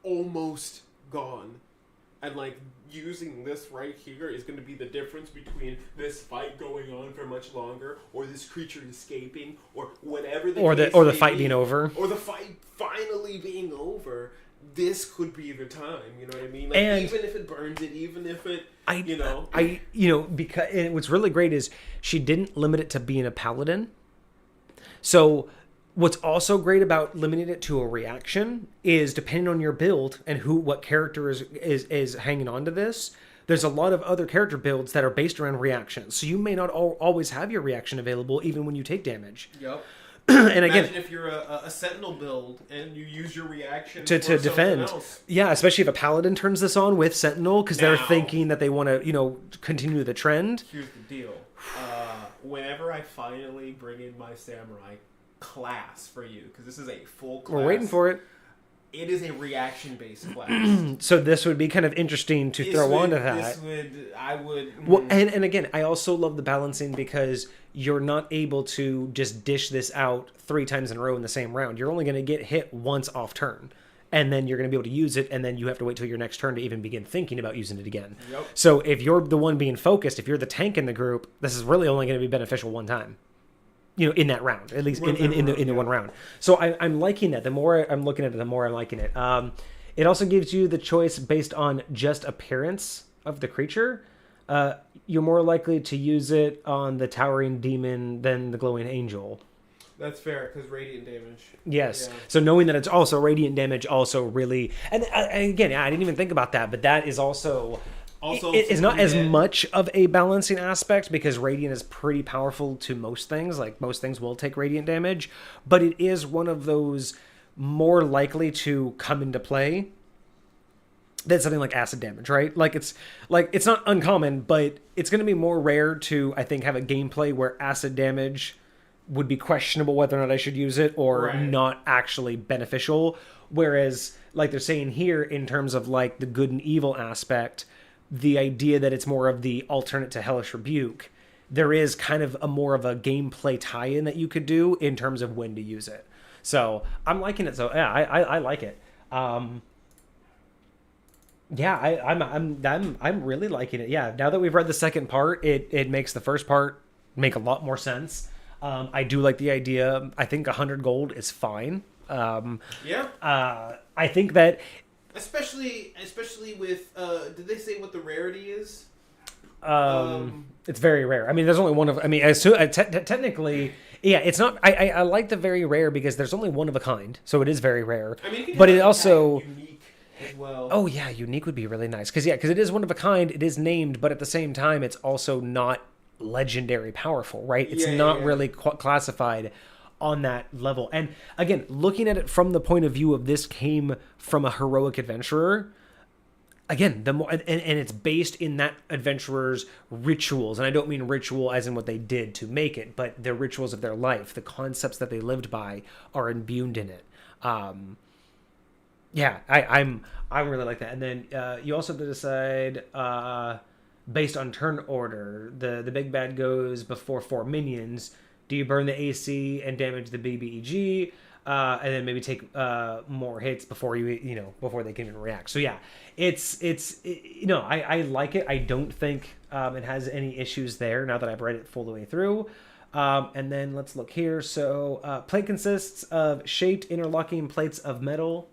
almost gone, and like using this right here is going to be the difference between this fight going on for much longer, or this creature escaping, or whatever the fight being over, or the fight finally being over. This could be the time, you know what I mean? Like, and even if it burns it, even if it, because and what's really great is she didn't limit it to being a paladin. So what's also great about limiting it to a reaction is, depending on your build and what character is hanging on to this, there's a lot of other character builds that are based around reactions. So you may not always have your reaction available even when you take damage. Yep. And again, imagine if you're a sentinel build and you use your reaction to defend. Else. Yeah, especially if a paladin turns this on with sentinel, because they're thinking that they want to, continue the trend. Here's the deal. Whenever I finally bring in my samurai class for you, because this is a full class. We're waiting for it. It is a reaction-based class. So this would be kind of interesting to throw onto that. I would. Well, and again, I also love the balancing, because you're not able to just dish this out 3 times in a row in the same round. You're only going to get hit once off turn, and then you're going to be able to use it, and then you have to wait till your next turn to even begin thinking about using it again. Yep. So if you're the one being focused, if you're the tank in the group, this is really only going to be beneficial one time. In that round, at least in the one round. So I'm liking that. The more I'm looking at it, the more I'm liking it. It also gives you the choice based on just appearance of the creature. You're more likely to use it on the towering demon than the glowing angel. That's fair, because radiant damage. Yes. Yeah. So knowing that it's also radiant damage also really... And again, I didn't even think about that, but that is also... It is not as much of a balancing aspect, because radiant is pretty powerful to most things. Like, most things will take radiant damage, but it is one of those more likely to come into play than something like acid damage, right? It's not uncommon, but it's going to be more rare to, I think, have a gameplay where acid damage would be questionable whether or not I should use it, or not actually beneficial. Whereas, like they're saying here, in terms of like the good and evil aspect, the idea that it's more of the alternate to Hellish Rebuke, there is kind of more of a gameplay tie-in that you could do in terms of when to use it. So I'm liking it. So yeah, I like it. I'm really liking it. Yeah. Now that we've read the second part, it makes the first part make a lot more sense. I do like the idea. I think 100 gold is fine. I think that. Especially with, did they say what the rarity is? It's very rare. I mean, there's only one of, technically, yeah, it's not, I like the very rare, because there's only one of a kind, so it is very rare. I mean, but it also... unique as well. Oh yeah, unique would be really nice, because it is one of a kind, it is named, but at the same time, it's also not legendary powerful, right? It's not really classified on that level. And again, looking at it from the point of view of this came from a heroic adventurer, again, the more, and it's based in that adventurer's rituals, and I don't mean ritual as in what they did to make it, but the rituals of their life, the concepts that they lived by, are imbued in it. Yeah, I really like that. And then you also have to decide based on turn order. The big bad goes before 4 minions. Do you burn the AC and damage the BBEG? And then maybe take more hits before before they can even react. So yeah, I like it. I don't think it has any issues there now that I've read it full the way through. And then let's look here. So plate consists of shaped interlocking plates of metal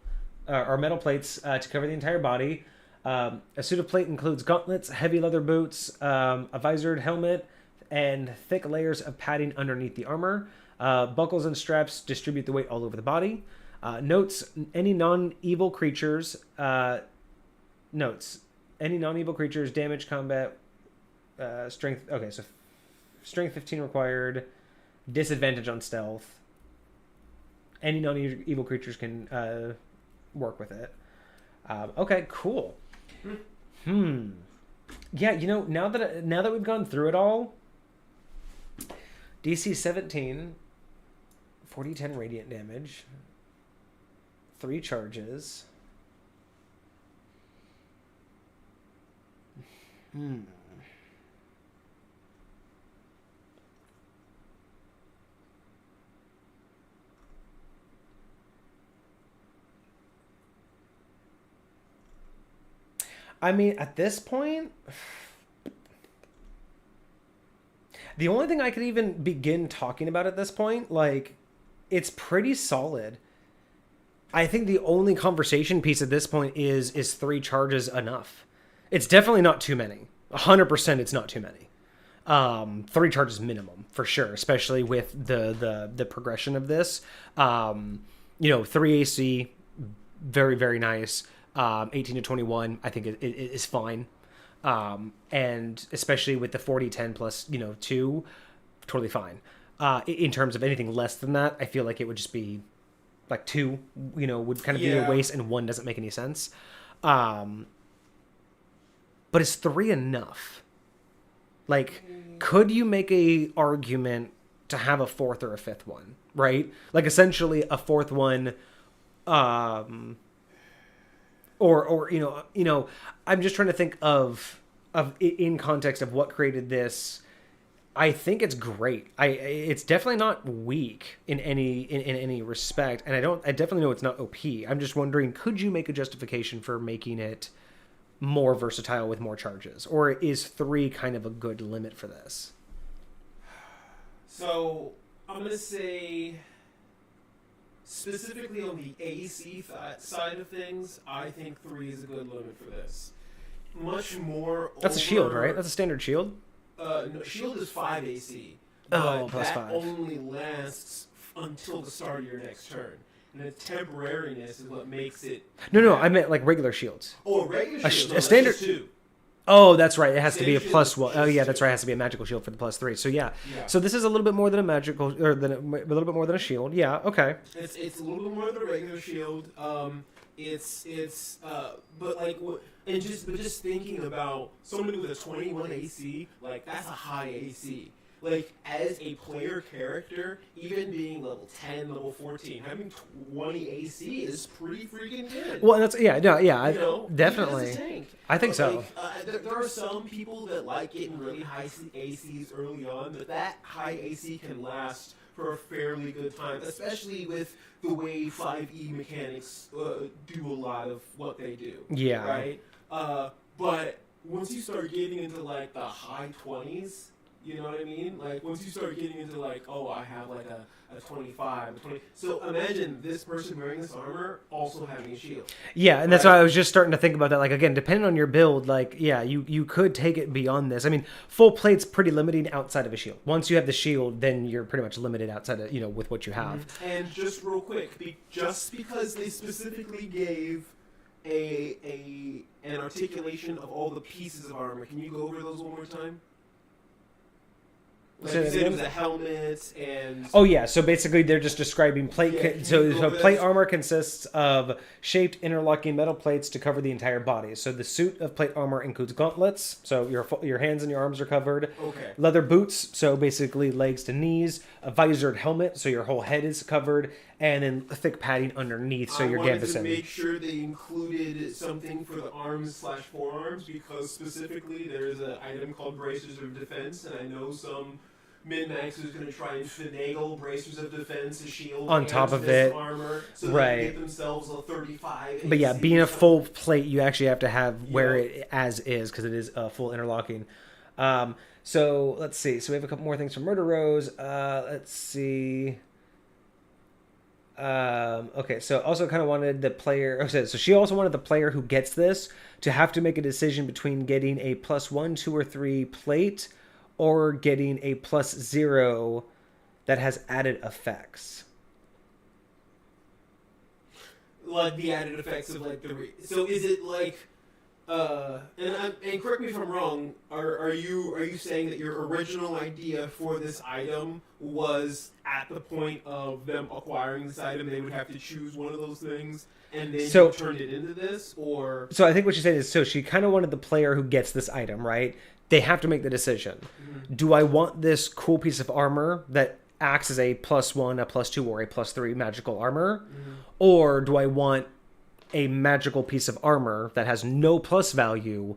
or metal plates to cover the entire body. A suit of plate includes gauntlets, heavy leather boots, a visored helmet, and thick layers of padding underneath the armor. Buckles and straps distribute the weight all over the body. Notes, any non-evil creatures damage combat strength. Okay, so strength 15 required, disadvantage on stealth. Any non-evil creatures can work with it. Okay, cool. Yeah, now that we've gone through it all, DC 17, 40-10 radiant damage, 3 charges. I mean, at this point, the only thing I could even begin talking about at this point, like, it's pretty solid. I think the only conversation piece at this point is 3 charges enough? It's definitely not too many. 100% it's not too many. 3 charges minimum, for sure, especially with the progression of this. 3 AC, very, very nice. 18 to 21, I think it is fine. And especially with the 40-10 plus, 2, totally fine. In terms of anything less than that, I feel like it would just be like 2, would kind of be a waste, and 1 doesn't make any sense. But is 3 enough? Like, could you make a argument to have a 4th or a 5th one, right? Like, essentially a 4th one, or I'm just trying to think of in context of what created this. I think it's great. It's definitely not weak in any respect, and I definitely know it's not OP. I'm just wondering, could you make a justification for making it more versatile with more charges, or is 3 kind of a good limit for this? So I'm gonna say, specifically on the AC side of things, I think 3 is a good limit for this. Much more. That's a shield, right? That's a standard shield. No, shield is 5 AC. Oh, but plus that 5. only lasts until the start of your next turn. And its temporariness is what makes it. No, I meant like regular shields. Oh, regular shield. A standard. 2. Oh, that's right. It has to be a Standard plus shield one. Oh, yeah, that's 2. right. It has to be a magical shield for the plus 3. So yeah. Yeah. So this is a little bit more than a magical, or a little bit more than a shield. Yeah. Okay. It's a little bit more than a regular shield. But like just thinking about somebody with a 21 AC, like that's a high AC. Like as a player character, even being level 10, level 14, having 20 AC is pretty freaking good. Well, that's definitely. Even as a tank. I think so. There are some people that like getting really high ACs early on, but that high AC can last for a fairly good time, especially with the way 5e mechanics do a lot of what they do. Yeah. Right? But once you start getting into like the high 20s, you know what I mean? Like once you start getting into like, oh, I have like a 25, a 20. So imagine this person wearing this armor also having a shield. Yeah, and that's why I was just starting to think about that. Like, again, depending on your build, like, yeah, you could take it beyond this. I mean, full plate's pretty limiting outside of a shield. Once you have the shield, then you're pretty much limited outside of, with what you have. And just real quick, just because they specifically gave an articulation of all the pieces of armor, can you go over those one more time? Like you said, it was a helmet and... Oh yeah, so basically they're just describing plate. Yeah, So plate armor consists of shaped interlocking metal plates to cover the entire body. So the suit of plate armor includes gauntlets, so your hands and your arms are covered. Okay. Leather boots, so basically legs to knees. A visored helmet, so your whole head is covered, and then thick padding underneath, so you're gambusing. I wanted to make sure they included something for the arms/forearms because specifically there is an item called Bracers of Defense, and I know some min-max is going to try and finagle Bracers of Defense, a shield, on top of it, armor, so right? They can get themselves a 35. But yeah, being a full plate, you actually have to have wear it as is because it is full interlocking. So let's see. So we have a couple more things from MurderRose. Let's see. Okay, so also kind of wanted the player. So she also wanted the player who gets this to have to make a decision between getting a +1, 2, or 3 plate, or getting a +0 that has added effects. Like the added effects of like so is it like and correct me if I'm wrong, are you saying that your original idea for this item was at the point of them acquiring this item they would have to choose one of those things and then you turned it into this, or... So I think what she said is, so she kind of wanted the player who gets this item, right? They have to make the decision. Mm-hmm. Do I want this cool piece of armor that acts as a +1, a +2, or a +3 magical armor? Mm-hmm. Or do I want a magical piece of armor that has no plus value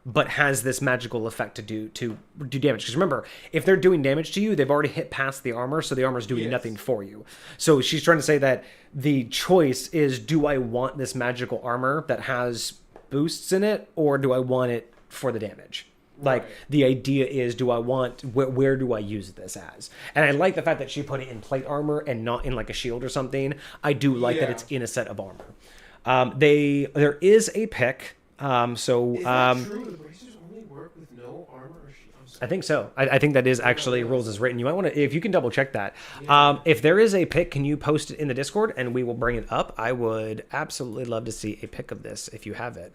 but has this magical effect to do damage? Because remember, if they're doing damage to you, they've already hit past the armor, so the armor's doing nothing for you. So she's trying to say that the choice is, do I want this magical armor that has boosts in it, or do I want it for the damage? Like, the idea is, do I want, where do I use this as? And I like the fact that she put it in plate armor and not in like a shield or something. I do like that it's in a set of armor. There is a pick. Is that true? The bracers only work with no armor or shield? I think so. I think that is actually rules as written. You might want to, if you can double check that. Yeah. If there is a pick, can you post it in the Discord and we will bring it up? I would absolutely love to see a pick of this if you have it.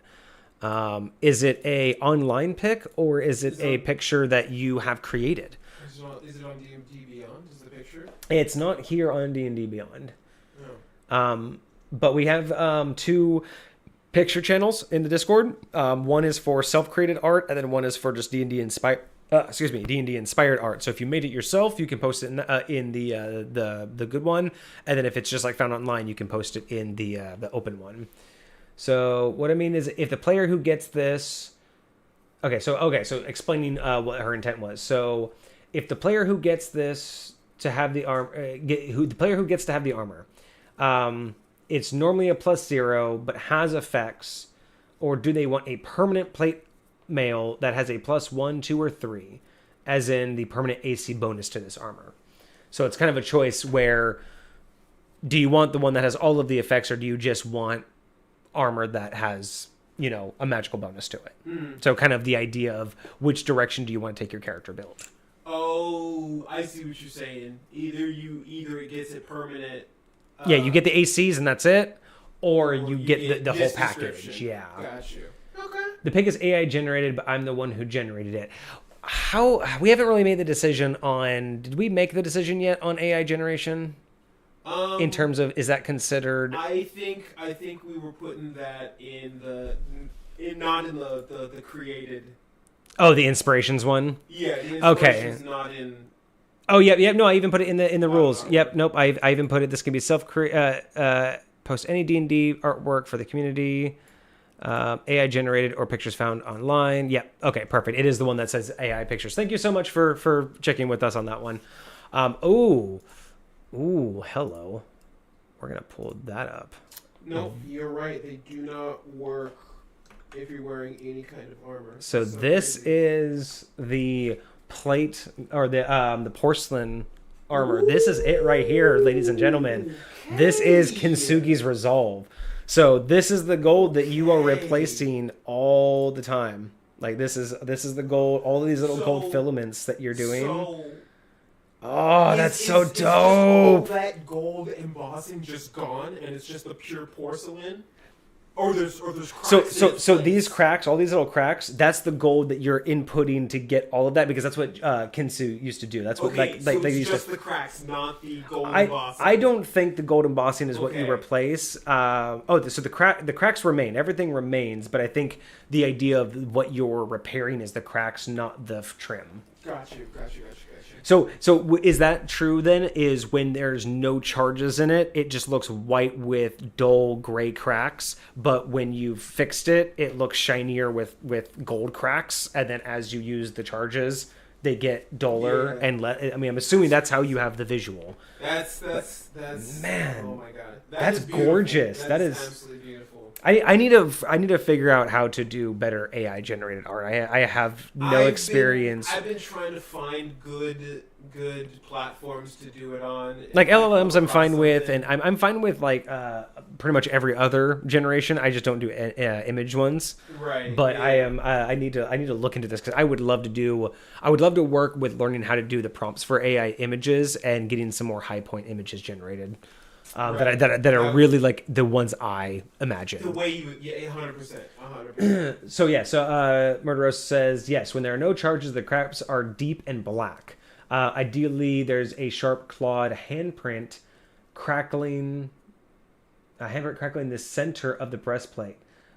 Is it a online pick or is it a picture that you have created? Is it on D&D Beyond? Is the picture? It's not here on D&D Beyond. No. But we have 2 picture channels in the Discord. One is for self-created art, and then one is for just D&D inspired. D&D inspired art. So if you made it yourself, you can post it in the good one, and then if it's just like found online, you can post it in the open one. So what I mean is, if the player who gets this, so explaining what her intent was. So if the player who gets this to have the armor, it's normally a +0, but has effects, or do they want a permanent plate mail that has a +1, 2, or 3, as in the permanent AC bonus to this armor? So it's kind of a choice where, do you want the one that has all of the effects, or do you just want armor that has, a magical bonus to it? Mm. So kind of the idea of which direction do you want to take your character build? Oh, I see what you're saying. Either it gets it permanent. You get the ACs and that's it, or you get the whole package. Yeah. Got you. Okay. The pick is AI generated, but I'm the one who generated it. We haven't really made the decision on. Did we make the decision yet on AI generation? In terms of, is that considered? I think we were putting that not in the created. Oh, the inspirations one. Yeah. The inspirations not in. Oh yeah. No, I even put it in the rules. Yep. Nope. I even put it. This can be post any D&D artwork for the community, AI generated or pictures found online. Yep. Okay. Perfect. It is the one that says AI pictures. Thank you so much for checking with us on that one. Ooh, hello. We're gonna pull that up. No, you're right. They do not work if you're wearing any kind of armor. So this is the plate, or the porcelain armor. Ooh. This is it right here, ladies and gentlemen. Okay. This is Kintsugi's Resolve. So this is the gold that you are replacing all the time. Like this is the gold. All of these little gold filaments that you're doing. That's so dope. All that gold embossing just gone, and it's just the pure porcelain. Or there's cracks So these cracks, all these little cracks, that's the gold that you're inputting to get all of that, because that's what Kintsugi used to do. That's what so they it's used just to. the cracks, not the gold embossing. I don't think the gold embossing is what you Okay. replace. So the cracks remain. Everything remains, but I think the idea of what you're repairing is the cracks, not the trim. Got you. So is that true then? Is when there's no charges in it, it just looks white with dull gray cracks, but when you've fixed it, it looks shinier with gold cracks, and then as you use the charges, they get duller and I mean, I'm assuming that's how you have the visual. That's Man, oh my god. that's is beautiful. gorgeous. That is absolutely beautiful. I need to figure out how to do better AI generated art. I have no experience. I've been trying to find good platforms to do it on. Like LLMs, I'm fine with, and I'm fine with like pretty much every other generation. I just don't do image ones. Right. But yeah. I need to look into this, because I would love to work with learning how to do the prompts for AI images and getting some more high point images generated. Right. that are really like the ones I imagine. The way you, 100%. So MurderRose says, yes, when there are no charges, the cracks are deep and black. Ideally, there's a sharp clawed handprint crackling the center of the breastplate,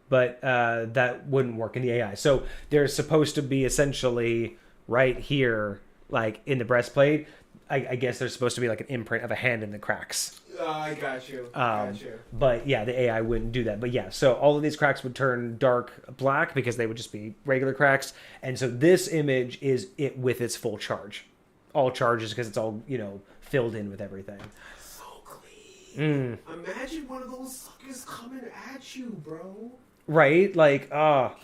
but that wouldn't work in the AI. So there's supposed to be essentially right here, like in the breastplate, I guess there's supposed to be like an imprint of a hand in the cracks. I got you. But yeah, the AI wouldn't do that. But yeah, so all of these cracks would turn dark black because they would just be regular cracks. And so this image is it with its full charge. All charges, because it's all, filled in with everything. So clean. Imagine one of those suckers coming at you, bro. Right? Like, Get out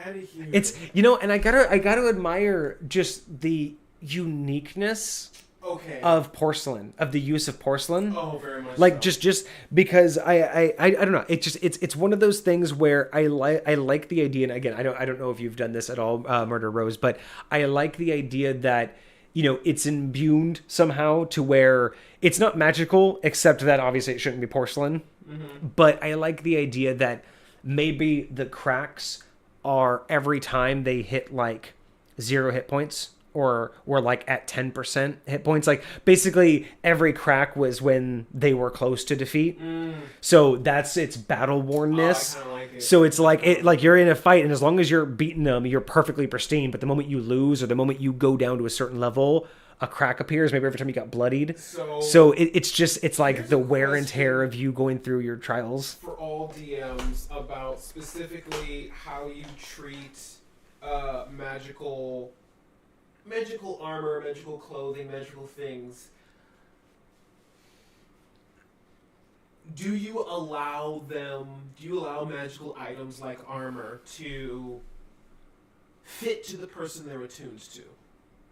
of here. It's, and I gotta admire just the uniqueness of porcelain, of the use of porcelain. Oh, very much. Like so. just because I don't know. It's one of those things where I like the idea, and again, I don't know if you've done this at all, MurderRose, but I like the idea that it's imbued somehow to where it's not magical, except that obviously it shouldn't be porcelain. Mm-hmm. But I like the idea that maybe the cracks are every time they hit like 0 hit points, or like at 10% hit points. Like basically every crack was when they were close to defeat. So that's its battle wornness. I kinda like it. So it's like you're in a fight, and as long as you're beating them, you're perfectly pristine. But the moment you lose, or the moment you go down to a certain level, a crack appears. Maybe every time you got bloodied. So it's like the wear and tear of you going through your trials. For all DMs, about specifically how you treat magical armor, magical clothing, magical things. Do you allow magical items like armor to fit to the person they're attuned to?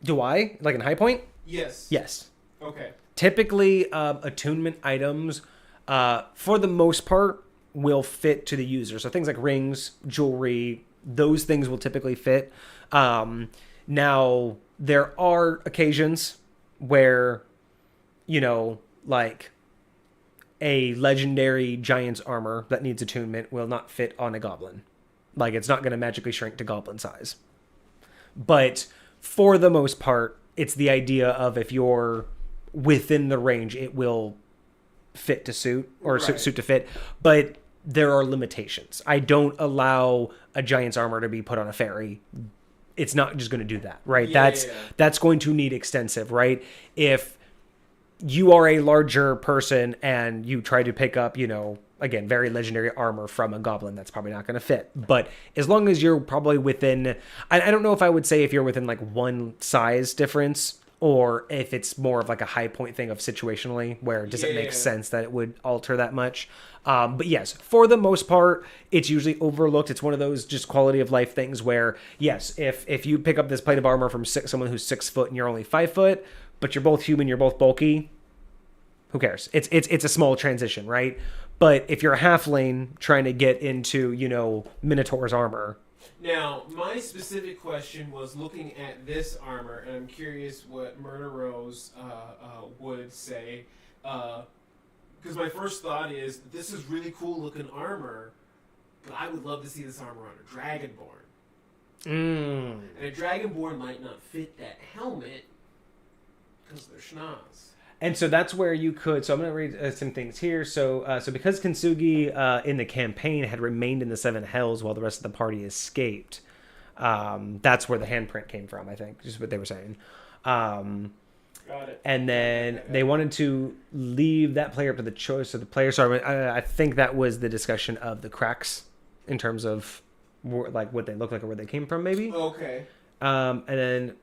Do I? Like in High Point? Yes. Yes. Okay. Typically, attunement items, for the most part, will fit to the user. So things like rings, jewelry, those things will typically fit. Now, there are occasions where, like a legendary giant's armor that needs attunement will not fit on a goblin. Like, it's not going to magically shrink to goblin size. But for the most part, it's the idea of if you're within the range, it will fit to suit, or Right. suit to fit. But there are limitations. I don't allow a giant's armor to be put on a fairy. It's not just going to do that, right? Yeah, That's going to need extensive, right? If you are a larger person and you try to pick up, again, very legendary armor from a goblin, that's probably not going to fit. But as long as you're probably within, I don't know if I would say if you're within like one size difference, or if it's more of like a High Point thing of situationally, where does it make sense that it would alter that much? But yes, for the most part, it's usually overlooked. It's one of those just quality of life things where, yes, if you pick up this plate of armor from someone who's 6 foot and you're only 5 foot, but you're both human, you're both bulky, who cares? It's a small transition, right? But if you're a halfling trying to get into, Minotaur's armor. Now, my specific question was looking at this armor, and I'm curious what MurderRose would say. Because my first thought is, this is really cool looking armor, but I would love to see this armor on a Dragonborn. Mm. And a Dragonborn might not fit that helmet because they're schnoz. And so that's where you could. So I'm going to read some things here. So because Kintsugi in the campaign had remained in the Seven Hells while the rest of the party escaped, that's where the handprint came from. I think, just what they were saying. Got it. And then they wanted to leave that player up to the choice of the player. So I think that was the discussion of the cracks in terms of like what they look like or where they came from, maybe. Okay. And then.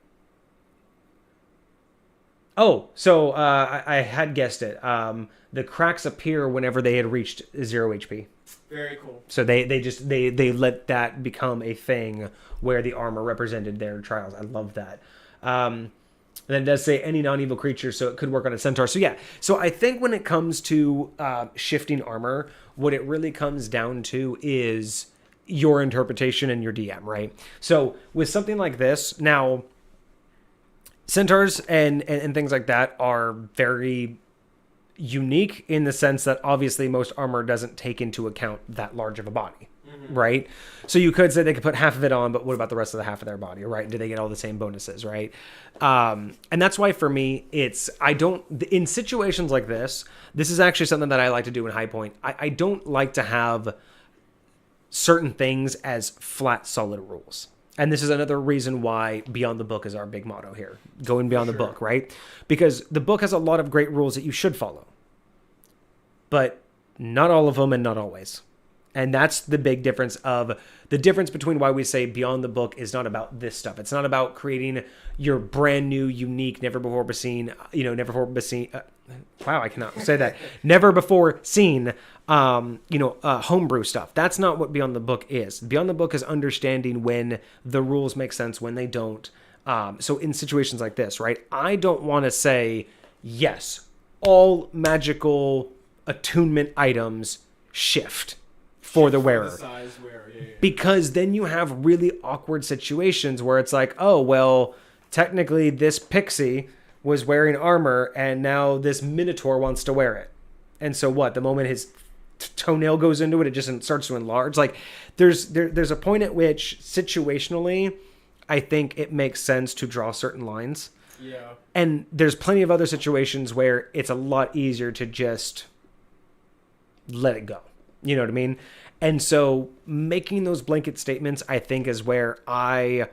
Oh, so I had guessed it. The cracks appear whenever they had reached 0 HP. Very cool. So they let that become a thing where the armor represented their trials. I love that. And then it does say any non-evil creature, so it could work on a centaur. So yeah. So I think when it comes to shifting armor, what it really comes down to is your interpretation and your DM, right? So with something like this, now. Centaurs and things like that are very unique in the sense that obviously most armor doesn't take into account that large of a body, right? So you could say they could put half of it on, but what about the rest of the half of their body, right? Do they get all the same bonuses, right? And that's why for me, in situations like this is actually something that I like to do in High Point. I don't like to have certain things as flat, solid rules. And this is another reason why Beyond the Book is our big motto here. Going beyond the book, right? Because the book has a lot of great rules that you should follow. But not all of them and not always. And that's the big difference between why we say Beyond the Book is not about this stuff. It's not about creating your brand new, unique, never before seen, wow, I cannot say that. Never before seen, homebrew stuff. That's not what Beyond the Book is. Beyond the Book is understanding when the rules make sense, when they don't. So in situations like this, right, I don't want to say, yes, all magical attunement items shift for the wearer. Because then you have really awkward situations where it's like, oh, well, technically this pixie was wearing armor and now this minotaur wants to wear it. And so what? The moment his toenail goes into it, it just starts to enlarge. Like there's a point at which situationally, I think it makes sense to draw certain lines. Yeah. And there's plenty of other situations where it's a lot easier to just let it go. You know what I mean? And so making those blanket statements, I think, is where I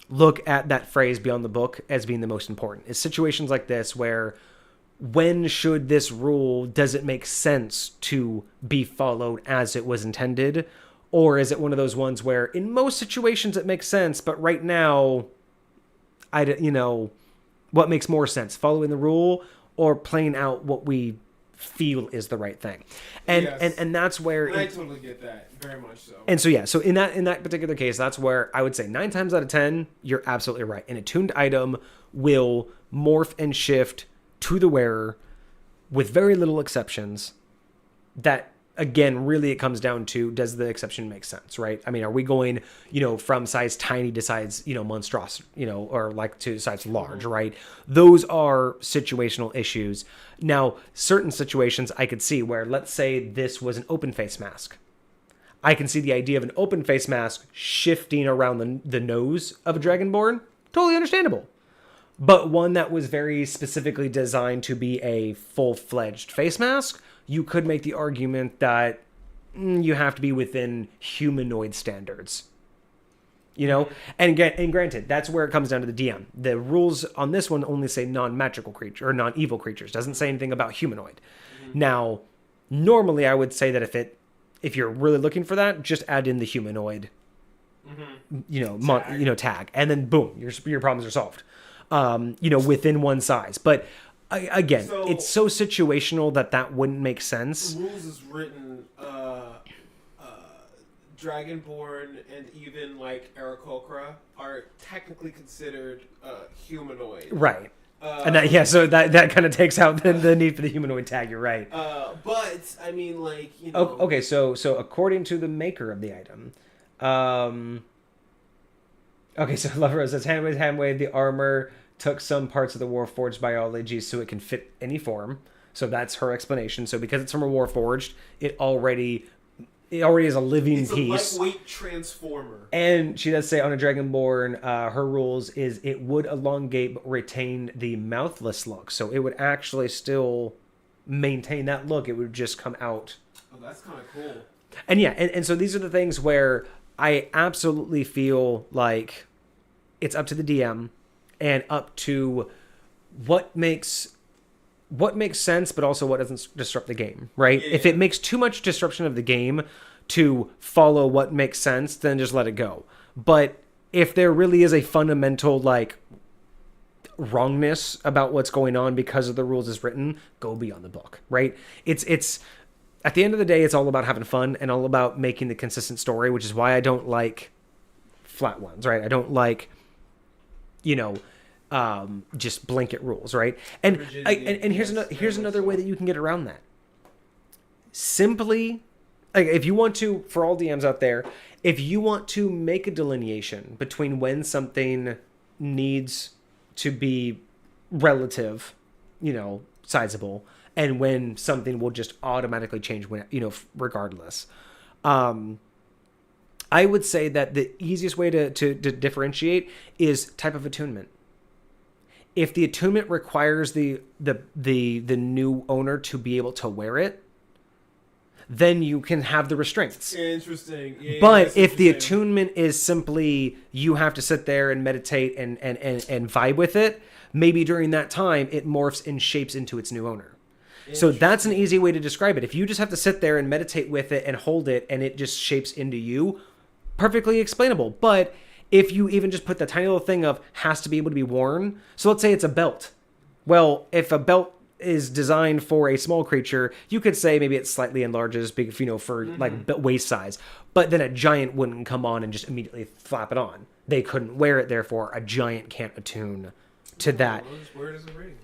look at that phrase Beyond the Book as being the most important. Is situations like this where when should this rule, does it make sense to be followed as it was intended? Or is it one of those ones where in most situations it makes sense, but right now, what makes more sense? Following the rule or playing out what we feel is the right thing? And yes. and that's where I totally get that, very much so. And so yeah, so in that particular case, that's where I would say 9 times out of 10, you're absolutely right. An attuned item will morph and shift to the wearer with very little exceptions. That again, really it comes down to, does the exception make sense, right? I mean, are we going, from size tiny to size, monstrous, or like to size large, right? Those are situational issues. Now, certain situations I could see where, let's say this was an open face mask. I can see the idea of an open face mask shifting around the nose of a Dragonborn. Totally understandable. But one that was very specifically designed to be a full-fledged face mask, you could make the argument that you have to be within humanoid standards. And granted, that's where it comes down to the DM. The rules on this one only say non-magical creature or non-evil creatures. Doesn't say anything about humanoid. Mm-hmm. Now, normally I would say that if you're really looking for that, just add in the humanoid, tag, and then boom, your problems are solved. Within one size. But again, it's so situational that wouldn't make sense. The rules is written, Dragonborn and even like Aarakocra are technically considered humanoid. Right. And that kind of takes out the need for the humanoid tag. You're right. But I mean, Okay, so according to the maker of the item, okay, so LoveMurderRose says handwave. The armor took some parts of the Warforged biology so it can fit any form. So that's her explanation. So because it's from a Warforged, it already it already is a living It's piece. a lightweight transformer. And she does say on a Dragonborn, her rules is it would elongate but retain the mouthless look. So it would actually still maintain that look. It would just come out. Oh, that's kind of cool. And yeah, and so these are the things where I absolutely feel like it's up to the DM and up to what makes sense, but also what doesn't disrupt the game, right? Yeah. If it makes too much disruption of the game to follow what makes sense, then just let it go. But if there really is a fundamental like wrongness about what's going on because of the rules as written, go beyond the book, right? It's at the end of the day, it's all about having fun and all about making the consistent story, which is why I don't like flat ones, right? I don't like, just blanket rules, right? And here's another way that you can get around that. Simply, like, if you want to, for all DMs out there, if you want to make a delineation between when something needs to be relative, sizable, and when something will just automatically change when, regardless. I would say that the easiest way to differentiate is type of attunement. If the attunement requires the new owner to be able to wear it, then you can have the restraints. Interesting. Yeah, but if the attunement is simply you have to sit there and meditate and vibe with it, maybe during that time it morphs and shapes into its new owner. So that's an easy way to describe it. If you just have to sit there and meditate with it and hold it and it just shapes into you, perfectly explainable. But if you even just put the tiny little thing of has to be able to be worn, so let's say it's a belt. Well, if a belt is designed for a small creature, you could say maybe it slightly enlarges big, for like waist size. But then a giant wouldn't come on and just immediately flap it on. They couldn't wear it, therefore a giant can't attune to that. I'll just wear it as a ring.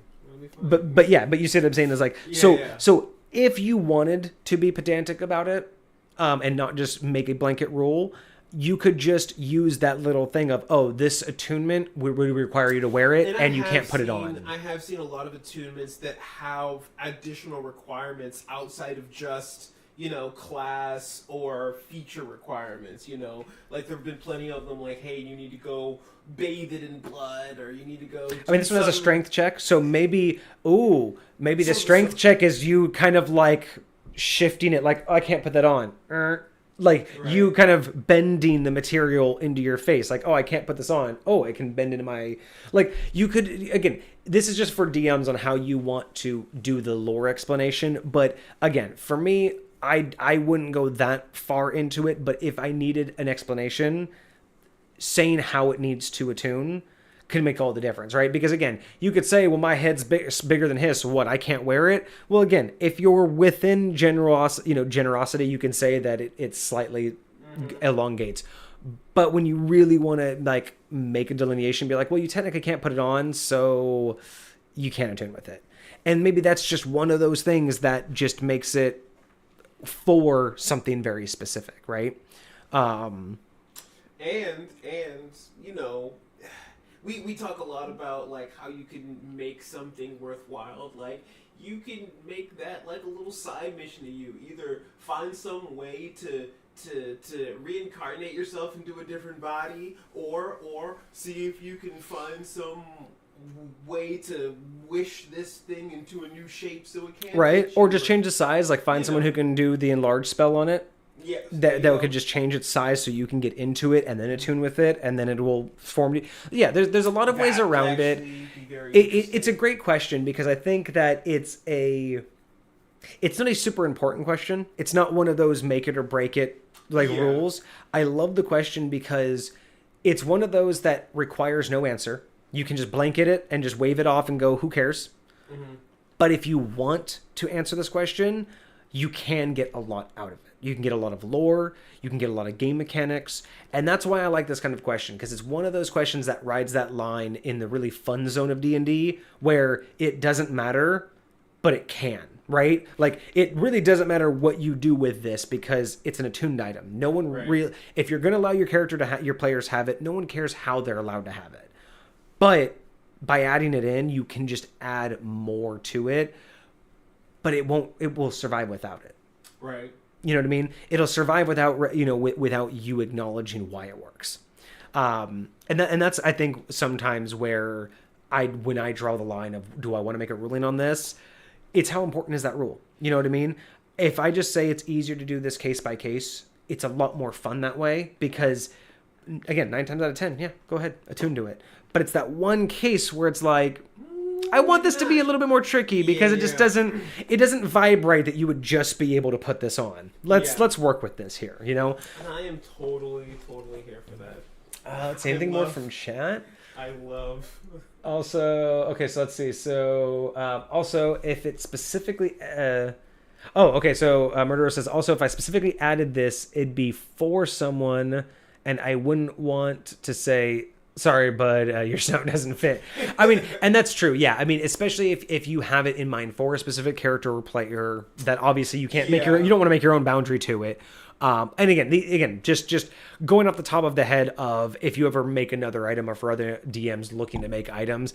But you see what I'm saying is like, so if you wanted to be pedantic about it, and not just make a blanket rule, you could just use that little thing of, oh, this attunement would require you to wear it, and you can't put it on. I have seen a lot of attunements that have additional requirements outside of just, class or feature requirements, Like, there have been plenty of them, like, hey, you need to go bathe it in blood, or you need to go... I mean, this one has a strength check, so maybe the strength check is you kind of, like, shifting it, like, oh, I can't put that on. You kind of bending the material into your face. Like, oh, I can't put this on. Oh, it can bend into my... Like, you could... Again, this is just for DMs on how you want to do the lore explanation. But, again, for me, I wouldn't go that far into it. But if I needed an explanation, saying how it needs to attune can make all the difference, right? Because, again, you could say, well, my head's bigger than his, so what, I can't wear it? Well, again, if you're within generosity, you can say that it slightly elongates. But when you really want to, like, make a delineation, be like, well, you technically can't put it on, so you can't attune with it. And maybe that's just one of those things that just makes it for something very specific, right? We talk a lot about, like, how you can make something worthwhile. Like, you can make that like a little side mission to you. Either find some way to reincarnate yourself into a different body, or see if you can find some way to wish this thing into a new shape so it can. Right, or just change the size. Like, find someone who can do the enlarge spell on it. Yeah, that could just change its size so you can get into it and then attune with it, and then it will form. Yeah, there's a lot of ways around it. It's a great question because I think that it's not a super important question. It's not one of those make it or break it rules. I love the question because it's one of those that requires no answer. You can just blanket it and just wave it off and go, who cares? Mm-hmm. But if you want to answer this question, you can get a lot out of it. You can get a lot of lore, you can get a lot of game mechanics, and that's why I like this kind of question, because it's one of those questions that rides that line in the really fun zone of D&D, where it doesn't matter, but it can, right? Like, it really doesn't matter what you do with this, because it's an attuned item. No one really... If you're going to allow your character to your players have it, no one cares how they're allowed to have it. But by adding it in, you can just add more to it, but it will survive without it. Right. You know what I mean? It'll survive without without you acknowledging why it works. And that's, I think, sometimes where when I draw the line of, do I want to make a ruling on this? It's how important is that rule? You know what I mean? If I just say it's easier to do this case by case, it's a lot more fun that way because, again, 9 times out of 10, yeah, go ahead, attune to it. But it's that one case where it's like, I want this to be a little bit more tricky because it just doesn't vibrate that you would just be able to put this on. Let's work with this here, you know? And I am totally here for that. Let's see, anything more from chat? I love... Also, okay, so let's see. So, also, if it specifically... Murderer says, also, if I specifically added this, it'd be for someone, and I wouldn't want to say, sorry, bud, your sound doesn't fit. I mean, and that's true, yeah. I mean, especially if you have it in mind for a specific character or player, that obviously you can't make you don't want to make your own boundary to it. And again, just going off the top of the head of if you ever make another item or for other DMs looking to make items,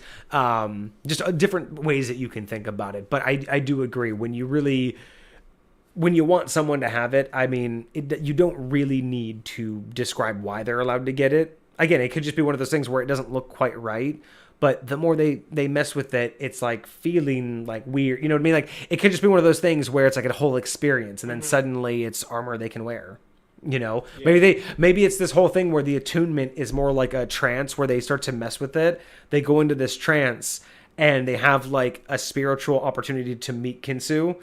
just different ways that you can think about it. But I do agree when you want someone to have it, I mean, you don't really need to describe why they're allowed to get it. Again, it could just be one of those things where it doesn't look quite right. But the more they mess with it, it's like feeling like weird. You know what I mean? Like it could just be one of those things where it's like a whole experience, and then suddenly it's armor they can wear. You know, maybe it's this whole thing where the attunement is more like a trance where they start to mess with it. They go into this trance and they have like a spiritual opportunity to meet Kintsugi.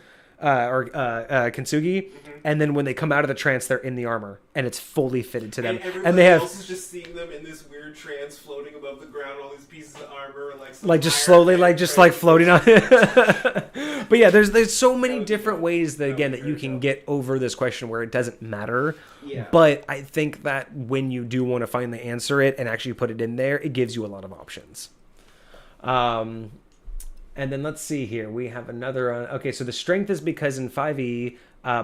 And then when they come out of the trance, they're in the armor, and it's fully fitted to them. And they else is just seeing them in this weird trance, floating above the ground, all these pieces of armor, like just slowly, like floating on. But yeah, there's so many different ways that you can get over this question where it doesn't matter. Yeah. But I think that when you do want to finally answer it and actually put it in there, it gives you a lot of options. And then let's see here. We have another... okay, so the strength is because in 5e,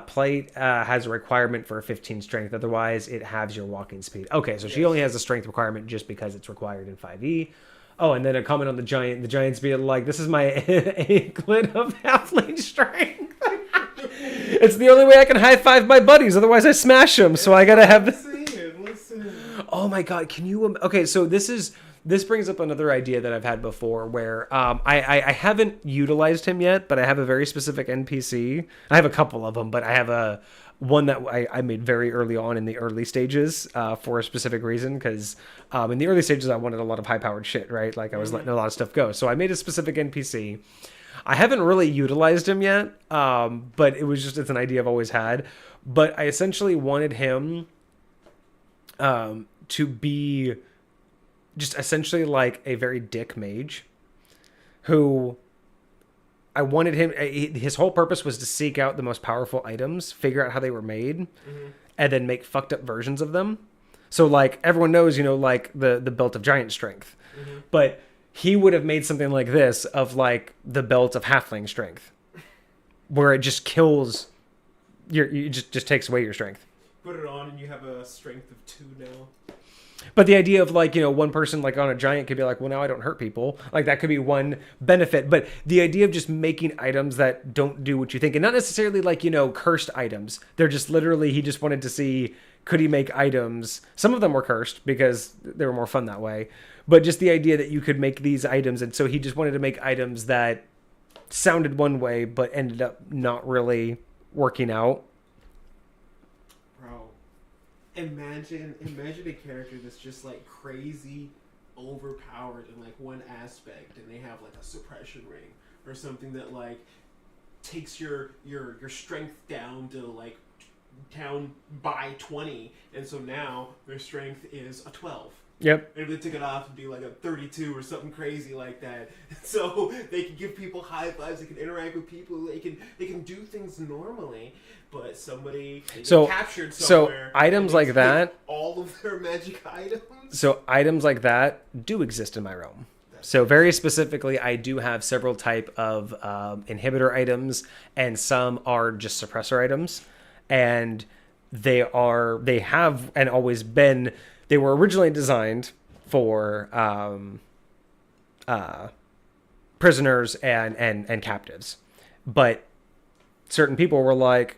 plate has a requirement for a 15 strength. Otherwise, it halves your walking speed. Okay, so she only has a strength requirement just because it's required in 5e. Oh, and then a comment on the giant. The giant's being like, this is my anklet of halfling strength. It's the only way I can high-five my buddies. Otherwise, I smash them. So I got to have... Listen. Oh, my God. Can you... Okay, so this brings up another idea that I've had before where I haven't utilized him yet, but I have a very specific NPC. I have a couple of them, but I have one that I made very early on in the early stages for a specific reason, because in the early stages I wanted a lot of high-powered shit, right? Like I was letting a lot of stuff go. So I made a specific NPC. I haven't really utilized him yet, but it's an idea I've always had. But I essentially wanted him to be... just essentially like a very dick mage who I wanted him... his whole purpose was to seek out the most powerful items, figure out how they were made, and then make fucked up versions of them. So like everyone knows, like the belt of giant strength, but he would have made something like this of like the belt of halfling strength, where it just kills it just takes away your strength. Put it on and you have a strength of 2 now. But the idea of like, one person like on a giant could be like, well, now I don't hurt people. Like that could be one benefit. But the idea of just making items that don't do what you think, and not necessarily like, cursed items. They're just literally, he just wanted to see, could he make items? Some of them were cursed because they were more fun that way. But just the idea that you could make these items. And so he just wanted to make items that sounded one way, but ended up not really working out. Imagine a character that's just like crazy overpowered in like one aspect, and they have like a suppression ring or something that like takes your strength down to like down by 20, and so now their strength is a 12. Yep. And if they took it off, it'd be like a 32 or something crazy like that. So they can give people high fives, they can interact with people, they can do things normally. But somebody captured somewhere. So items like that, all of their magic items. So items like that do exist in my realm. So very specifically, I do have several type of inhibitor items, and some are just suppressor items, and they have and always been. They were originally designed for prisoners and captives, but certain people were like,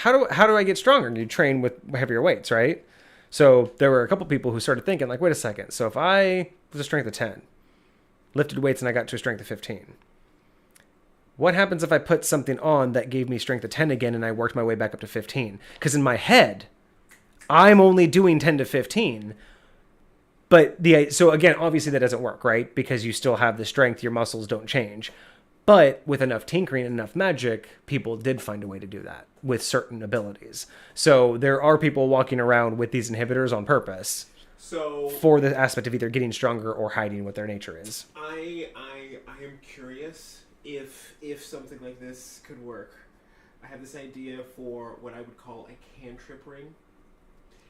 how do I get stronger? And you train with heavier weights, right? So there were a couple people who started thinking like, wait a second. So if I was a strength of 10, lifted weights and I got to a strength of 15, what happens if I put something on that gave me strength of 10 again and I worked my way back up to 15? Because in my head, I'm only doing 10 to 15. But so again, obviously that doesn't work, right? Because you still have the strength, your muscles don't change. But with enough tinkering and enough magic, people did find a way to do that with certain abilities. So there are people walking around with these inhibitors on purpose. So for the aspect of either getting stronger or hiding what their nature is. I am curious if something like this could work. I have this idea for what I would call a cantrip ring.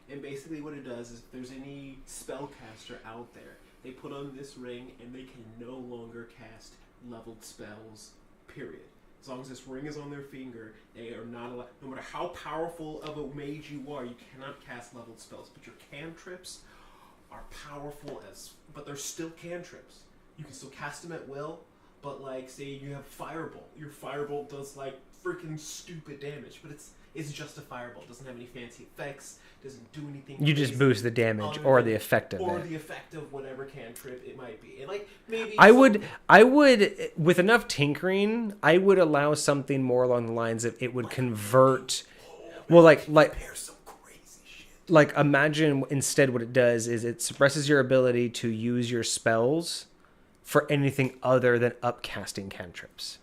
And basically what it does is if there's any spellcaster out there, they put on this ring and they can no longer cast leveled spells, period. As long as this ring is on their finger, they are not allowed, no matter how powerful of a mage you are, you cannot cast leveled spells. But your cantrips are powerful but they're still cantrips. You can still cast them at will, but like say you have Firebolt. Your Firebolt does like freaking stupid damage, but it's just a Firebolt. It doesn't have any fancy effects, doesn't do anything. You just boost the damage or the effect of it. Or the effect of whatever cantrip it might be. And like maybe I would with enough tinkering, I would allow something more along the lines of it would convert like imagine instead what it does is it suppresses your ability to use your spells for anything other than upcasting cantrips.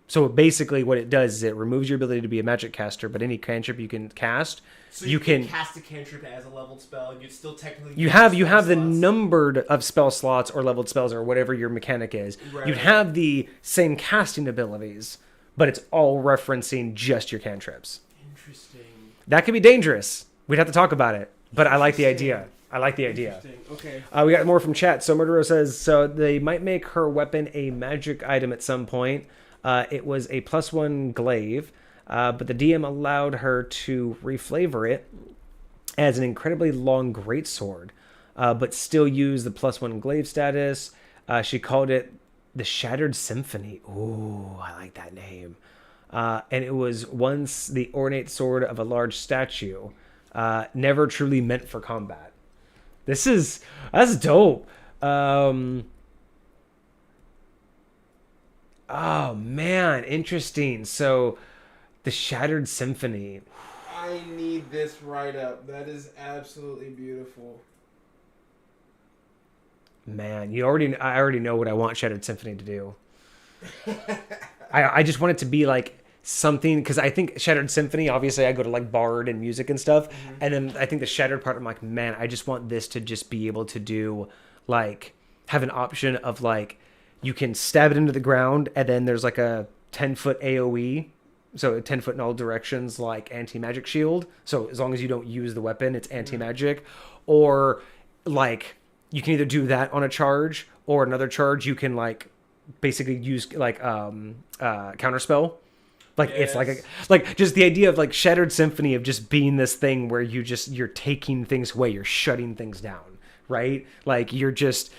So basically what it does is it removes your ability to be a magic caster, but any cantrip you can cast, so you can cast a cantrip as a leveled spell and you'd still technically you have the numbered of spell slots or leveled spells or whatever your mechanic is. Right. You'd have the same casting abilities, but it's all referencing just your cantrips. Interesting. That could be dangerous. We'd have to talk about it, but I like the idea. Okay. We got more from chat. So Murderer says, so they might make her weapon a magic item at some point. It was a +1 glaive, but the DM allowed her to reflavor it as an incredibly long greatsword, but still use the +1 glaive status. She called it the Shattered Symphony. Ooh, I like that name. And it was once the ornate sword of a large statue, never truly meant for combat. That's dope. Oh man, interesting. So the Shattered Symphony. I need this right up. That is absolutely beautiful. Man, I already know what I want Shattered Symphony to do. I just want it to be like something, because I think Shattered Symphony, obviously I go to like Bard and music and stuff, and then I think the Shattered part, I'm like, man, I just want this to just be able to do like have an option of like you can stab it into the ground and then there's like a 10-foot AoE, so 10 foot in all directions, like anti-magic shield. So as long as you don't use the weapon, it's anti-magic. Or like you can either do that on a charge, or another charge you can like basically use like counterspell. Like yes. It's like just the idea of like Shattered Symphony of just being this thing where you're taking things away, you're shutting things down, right? Like you're just.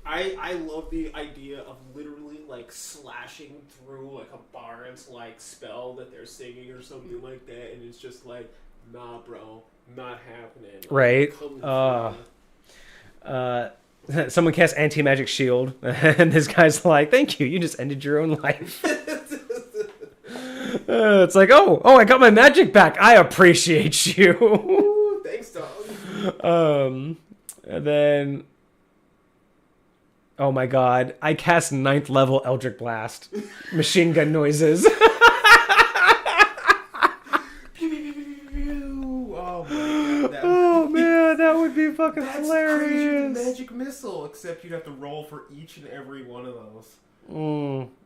I love the idea of literally like slashing through like a bard's like spell that they're singing or something like that, and it's just like, nah, bro, not happening. Right. Someone casts anti-magic shield, and this guy's like, "Thank you, you just ended your own life." It's like, oh, I got my magic back. I appreciate you. Ooh, thanks, dog. And then, oh my god, I cast 9th level Eldritch Blast. Machine gun noises. Oh man, that would be fucking that's hilarious. Crazy, the magic missile, except you'd have to roll for each and every one of those.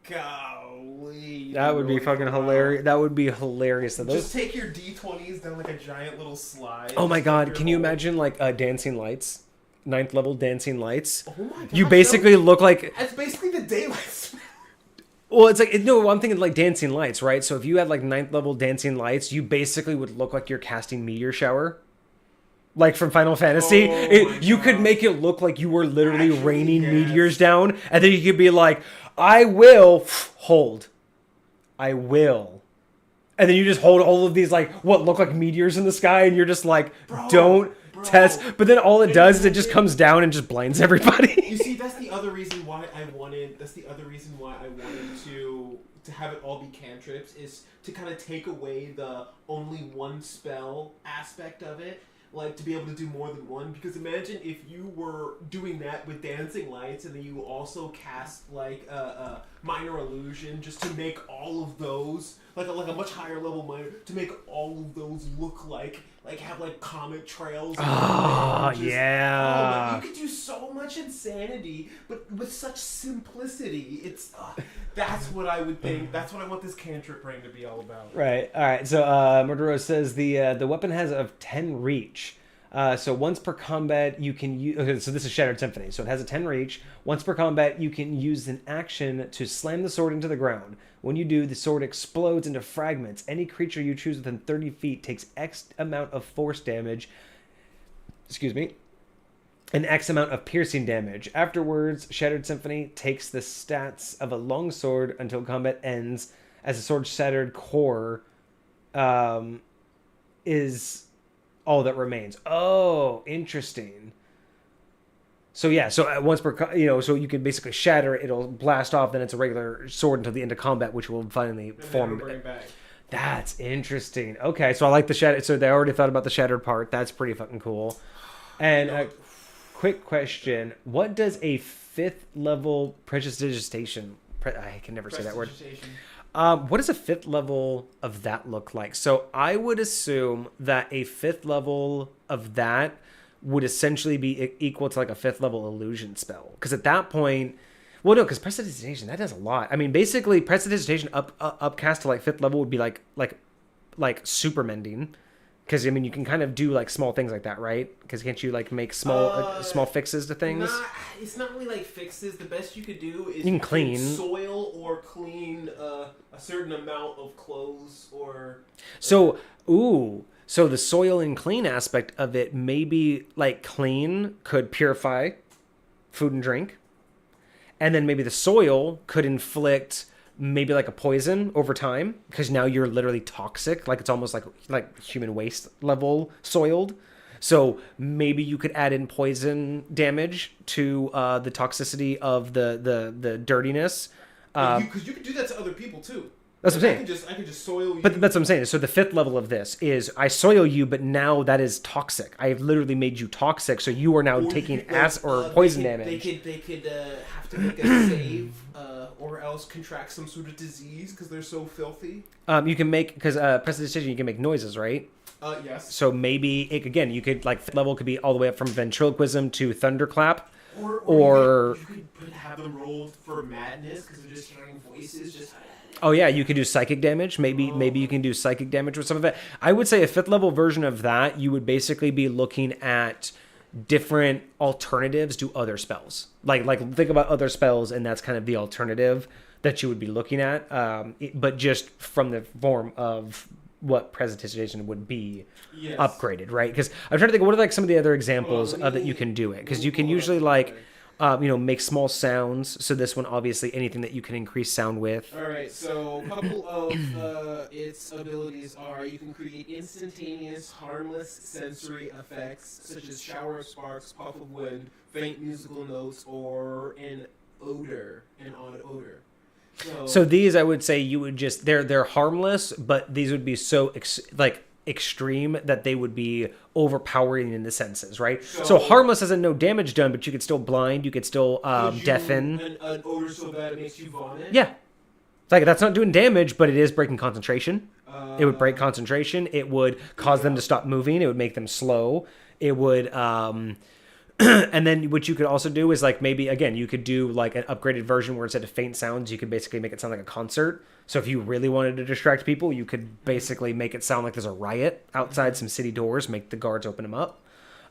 Golly. That would be fucking hilarious. That would be hilarious. Just take your D20s down like a giant little slide. Oh my god, can you imagine like dancing lights? 9th level dancing lights. Oh my god. You basically look like... That's basically the daylight. Well, it's like... No, I'm thinking like dancing lights, right? So if you had like 9th level dancing lights, you basically would look like you're casting Meteor Shower. Like from Final Fantasy. You could make it look like you were literally raining meteors down. And then you could be like, I will hold. I will And then you just hold all of these, like, what look like meteors in the sky, and you're just like, don't test. But then all it does is it just comes down and just blinds everybody. You see, that's the other reason why I wanted to have it all be cantrips, is to kind of take away the only one spell aspect of it. Like, to be able to do more than one. Because imagine if you were doing that with dancing lights, and then you also cast, like, a minor illusion, just to make all of those, like a much higher level minor, to make all of those look like have, like, comet trails. Oh, yeah. You could do so much insanity, but with such simplicity. It's, that's what I would think. That's what I want this cantrip ring to be all about. Right. All right. So, MurderRose says the weapon has a 10 reach. So once per combat, you can use... Okay, so this is Shattered Symphony. So it has a 10 reach. Once per combat, you can use an action to slam the sword into the ground. When you do, the sword explodes into fragments. Any creature you choose within 30 feet takes X amount of force damage. Excuse me. And X amount of piercing damage. Afterwards, Shattered Symphony takes the stats of a longsword until combat ends, as the sword's shattered core is all that remains. Oh, interesting. So yeah, so once per, so you can basically shatter it, it'll blast off, then it's a regular sword until the end of combat, which will finally form. Bring back. That's interesting. Okay, so I like the shattered. So they already thought about the shattered part. That's pretty fucking cool. And a quick question: what does a 5th level prestidigitation? I can never say that word. What does a 5th level of that look like? So I would assume that a 5th level of that would essentially be equal to like a 5th level illusion spell. Because at that point, well, no, because prestidigitation, that does a lot. I mean, basically, prestidigitation upcast to like 5th level would be like super mending. Because, I mean, you can kind of do, like, small things like that, right? Because can't you, like, make small fixes to things? It's not really, like, fixes. The best you could do is... You can clean. Soil or clean a certain amount of clothes or... So the soil and clean aspect of it, maybe, like, clean could purify food and drink. And then maybe the soil could inflict... maybe like a poison over time, because now you're literally toxic, like it's almost like human waste level soiled. So maybe you could add in poison damage to the toxicity of the dirtiness. Because you could do that to other people too. That's what I'm saying. I can just soil you. But that's what I'm saying. So the 5th level of this is I soil you, but now that is toxic. I have literally made you toxic, so you are now taking poison damage. They could have to make a save, or else contract some sort of disease because they're so filthy. You can make, because prestidigitation, you can make noises, right? Yes. So maybe you could, like, 5th level could be all the way up from ventriloquism to thunderclap. Or you could have them roll for madness because they're just hearing voices. Just. Oh yeah, you could do psychic damage. Maybe you can do psychic damage with some of it. I would say a 5th level version of that, you would basically be looking at different alternatives to other spells. Like think about other spells, and that's kind of the alternative that you would be looking at. But just from the form of what prestidigitation would be upgraded, right? Because I'm trying to think, what are like some of the other examples that you can do it? Because you can usually make small sounds. So this one, obviously, anything that you can increase sound with. All right. So a couple of its abilities are: you can create instantaneous, harmless sensory effects such as shower of sparks, puff of wind, faint musical notes, or an odd odor. So these, I would say, you would just they're harmless, but these would be so extreme that they would be overpowering in the senses, right? So harmless as in no damage done, but you could still blind, you could still deafen. An odor so bad it makes you vomit? Yeah. It's like, that's not doing damage, but it is breaking concentration. It would break concentration. It would cause them to stop moving. It would make them slow. It would... and then what you could also do is, like, maybe, again, you could do like an upgraded version where instead of faint sounds, you could basically make it sound like a concert. So if you really wanted to distract people, you could basically make it sound like there's a riot outside some city doors, make the guards open them up.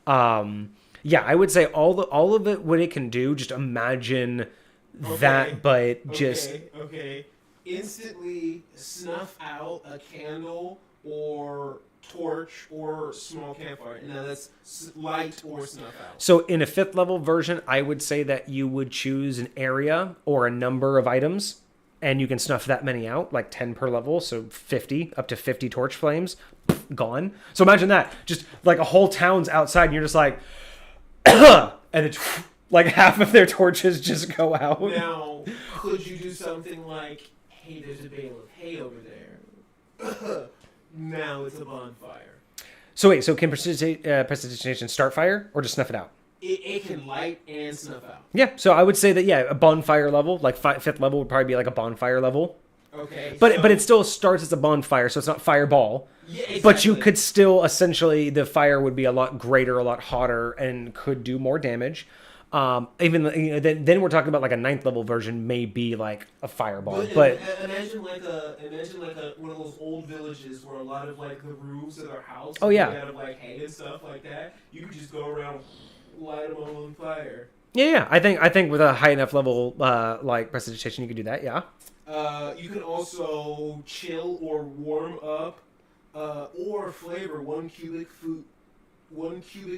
Yeah, I would say all of it, what it can do, just imagine that, but just... Okay. Instantly snuff out a candle or torch or small campfire. Now that's light or snuff out. So in a 5th level version, I would say that you would choose an area or a number of items. and you can snuff that many out, like 10 per level, so 50, up to 50 torch flames, gone. So imagine that, just like a whole town's outside, and you're just like, and it's like half of their torches just go out. Now, could you do something like, hey, there's a bale of hay over there. Now it's a bonfire. So wait, so can prestidigitation start fire or just snuff it out? It can light and snuff out. Yeah, so I would say that, yeah, a bonfire level, like fifth level would probably be like a bonfire level. Okay. But it still starts as a bonfire, so it's not fireball. Yeah, exactly. But you could still, essentially, the fire would be a lot greater, a lot hotter, and could do more damage. Even then we're talking about like a 9th level version may be like a fireball. But imagine like one of those old villages where a lot of like the roofs of their house oh yeah, made out of like hay and stuff like that. You could just go around, light them all on fire. Yeah. I think with a high enough level like prestidigitation, you could do that. Yeah. You can also chill or warm up, or flavor 1 cubic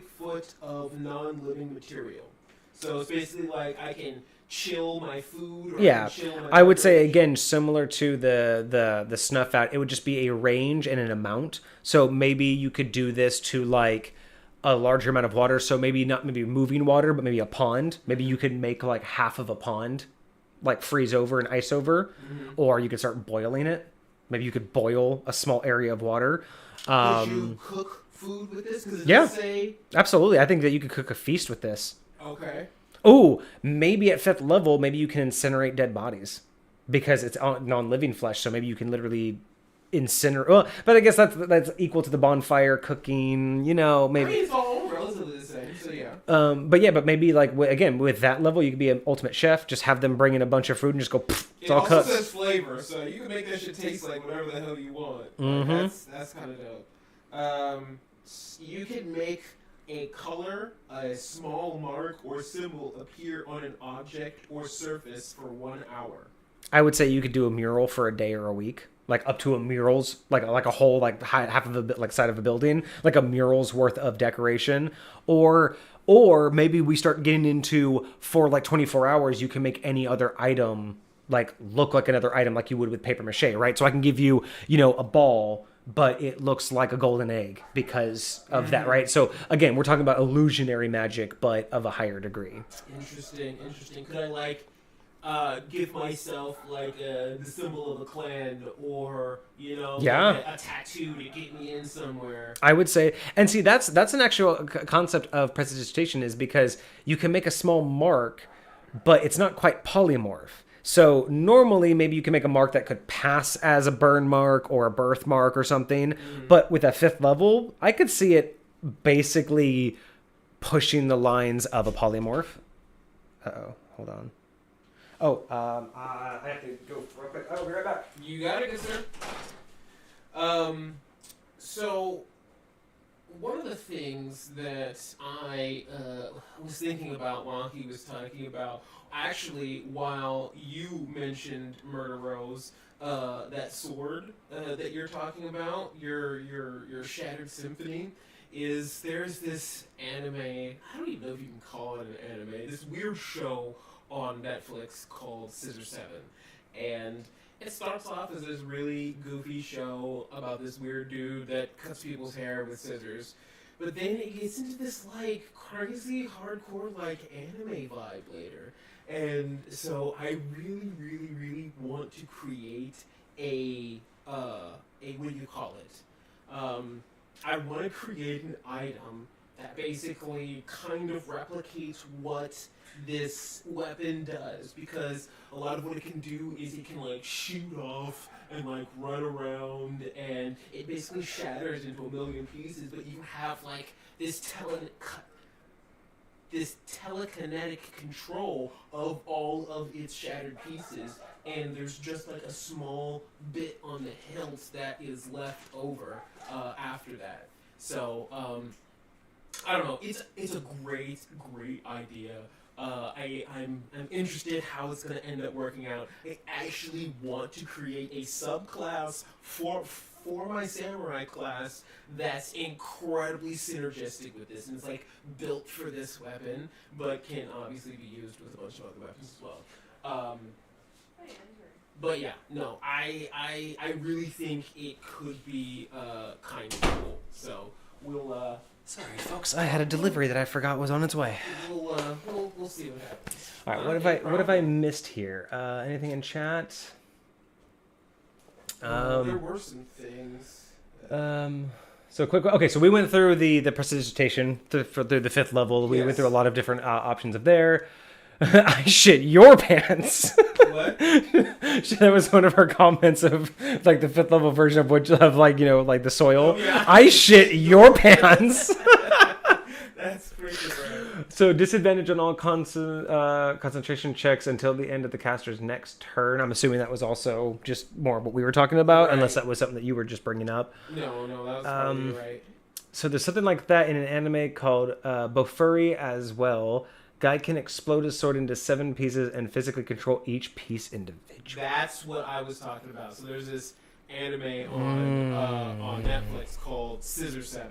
foot of non-living material. So it's basically like I can chill my food. Or Yeah, I, can chill my I would say beverage. again similar to the snuff out. It would just be a range and an amount. So maybe you could do this to like a larger amount of water. So maybe not maybe moving water, but maybe a pond. Maybe you could make like half of a pond, like freeze over and ice over, or you could start boiling it. Maybe you could boil a small area of water. Could you cook food with this? Yeah. Say... Absolutely. I think that you could cook a feast with this. Okay. Oh, maybe at 5th level, maybe you can incinerate dead bodies because it's non-living flesh. So maybe you can literally incinerate. Well, but I guess that's equal to the bonfire cooking. You know, maybe. I mean, it's all relatively the same. So yeah. But maybe like again with that level, you could be an ultimate chef. Just have them bring in a bunch of food and just go. It's all cooked. It also says flavor, so you can make that shit taste like whatever the hell you want. Mm-hmm. Like, that's kind of dope. You can make a color, a small mark or symbol appear on an object or surface for 1 hour. I would say you could do a mural for a day or a week, like up to a mural's like a whole like half of the like side of a building, like a mural's worth of decoration, or maybe we start getting into for like 24 hours you can make any other item like look like another item like you would with paper mache, right? So I can give you a ball, but it looks like a golden egg because of that, right? So again, we're talking about illusionary magic, but of a higher degree. Interesting. Could I like give myself like the symbol of a clan, or like a tattoo to get me in somewhere? I would say, and see, that's an actual concept of prestidigitation, is because you can make a small mark, but it's not quite polymorph. So normally maybe you can make a mark that could pass as a burn mark or a birthmark or something. But with a 5th level, I could see it basically pushing the lines of a polymorph. Uh-oh, hold on. Oh, I have to go real quick. I'll be right back. You got it, good sir. So one of the things that I was thinking about while he was talking about, actually, while you mentioned Murder Rose, that sword that you're talking about, your Shattered Symphony, is there's this anime, I don't even know if you can call it an anime, this weird show on Netflix called Scissor 7. And it starts off as this really goofy show about this weird dude that cuts people's hair with scissors. But then it gets into this like crazy hardcore like anime vibe later. And so I really, really, really want to create a what do you call it? I want to create an item that basically kind of replicates what this weapon does, because a lot of what it can do is it can like shoot off and like run around, and it basically shatters into a million pieces, but you have like this telekinetic control of all of its shattered pieces, and there's just like a small bit on the hilt that is left over after that. So I don't know. It's a great idea. I'm interested how it's going to end up working out. I actually want to create a subclass for my samurai class that's incredibly synergistic with this, and it's like built for this weapon, but can obviously be used with a bunch of other weapons as well. But yeah, no, I really think it could be kind of cool. So we'll Sorry, folks. I had a delivery that I forgot was on its way. we'll see what happens. All right. What have I missed here? Anything in chat? There were some things. So quick. Okay, so we went through the prestidigitation through the 5th level. We went through a lot of different options of there. I shit your pants. What? That was one of her comments of like the 5th level version of which of like like the soil. Oh, yeah. I shit your pants. That's freaking right. So disadvantage on all concentration checks until the end of the caster's next turn. I'm assuming that was also just more what we were talking about, Right. unless that was something that you were just bringing up. No, that was probably right. So there's something like that in an anime called Bofuri as well. Guy can explode his sword into 7 pieces and physically control each piece individually. That's what I was talking about. So there's this anime on Netflix called Scissor 7.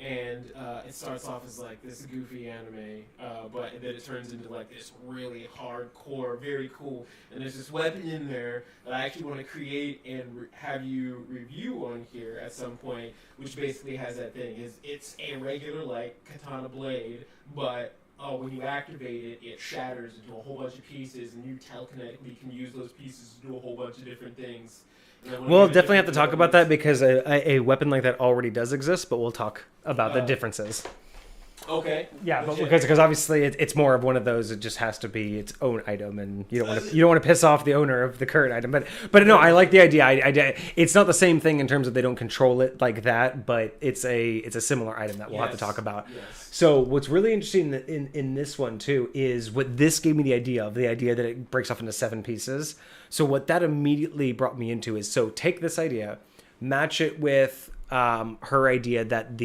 And it starts off as like this goofy anime, but then it turns into like this really hardcore, very cool. And there's this weapon in there that I actually want to create and have you review on here at some point, which basically has that thing. It's a regular like katana blade, but when you activate it, it shatters into a whole bunch of pieces, and you telekinetically can use those pieces to do a whole bunch of different things. We'll definitely have to talk about that because a weapon like that already does exist, but we'll talk about the differences. Okay. Yeah, but because obviously it's more of one of those. It just has to be its own item, and you don't want to piss off the owner of the current item. But no, I like the idea. It's not the same thing in terms of they don't control it like that, but it's a similar item that we'll have to talk about. Yes. So what's really interesting in this one too is what this gave me the idea that it breaks off into 7 pieces. So what that immediately brought me into is take this idea, match it with her idea that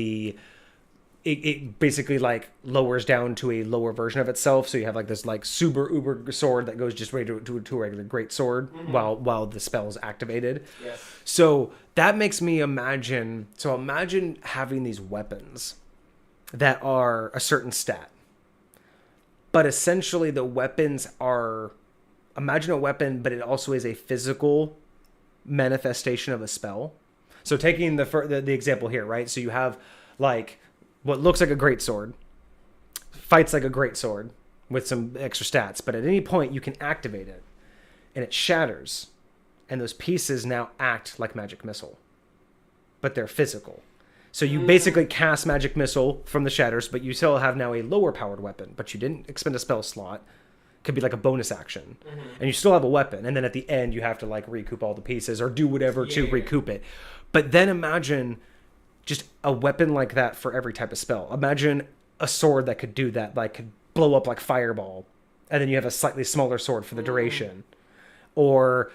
it basically like lowers down to a lower version of itself. So you have like this like super uber sword that goes just right to a regular great sword while the spell is activated. Yes. So that makes me imagine. So imagine having these weapons that are a certain stat, but essentially the weapons are. Imagine a weapon, but it also is a physical manifestation of a spell. So taking the example here, right? So you have like what looks like a great sword, fights like a great sword with some extra stats, but at any point you can activate it and it shatters, and those pieces now act like magic missile, but they're physical. So you basically cast magic missile from the shatters, but you still have now a lower powered weapon, but you didn't expend a spell slot. Could be like a bonus action, and you still have a weapon, and then at the end you have to like recoup all the pieces or do whatever to recoup it. But then imagine just a weapon like that for every type of spell. Imagine a sword that could do that, like could blow up like fireball, and then you have a slightly smaller sword for the duration, or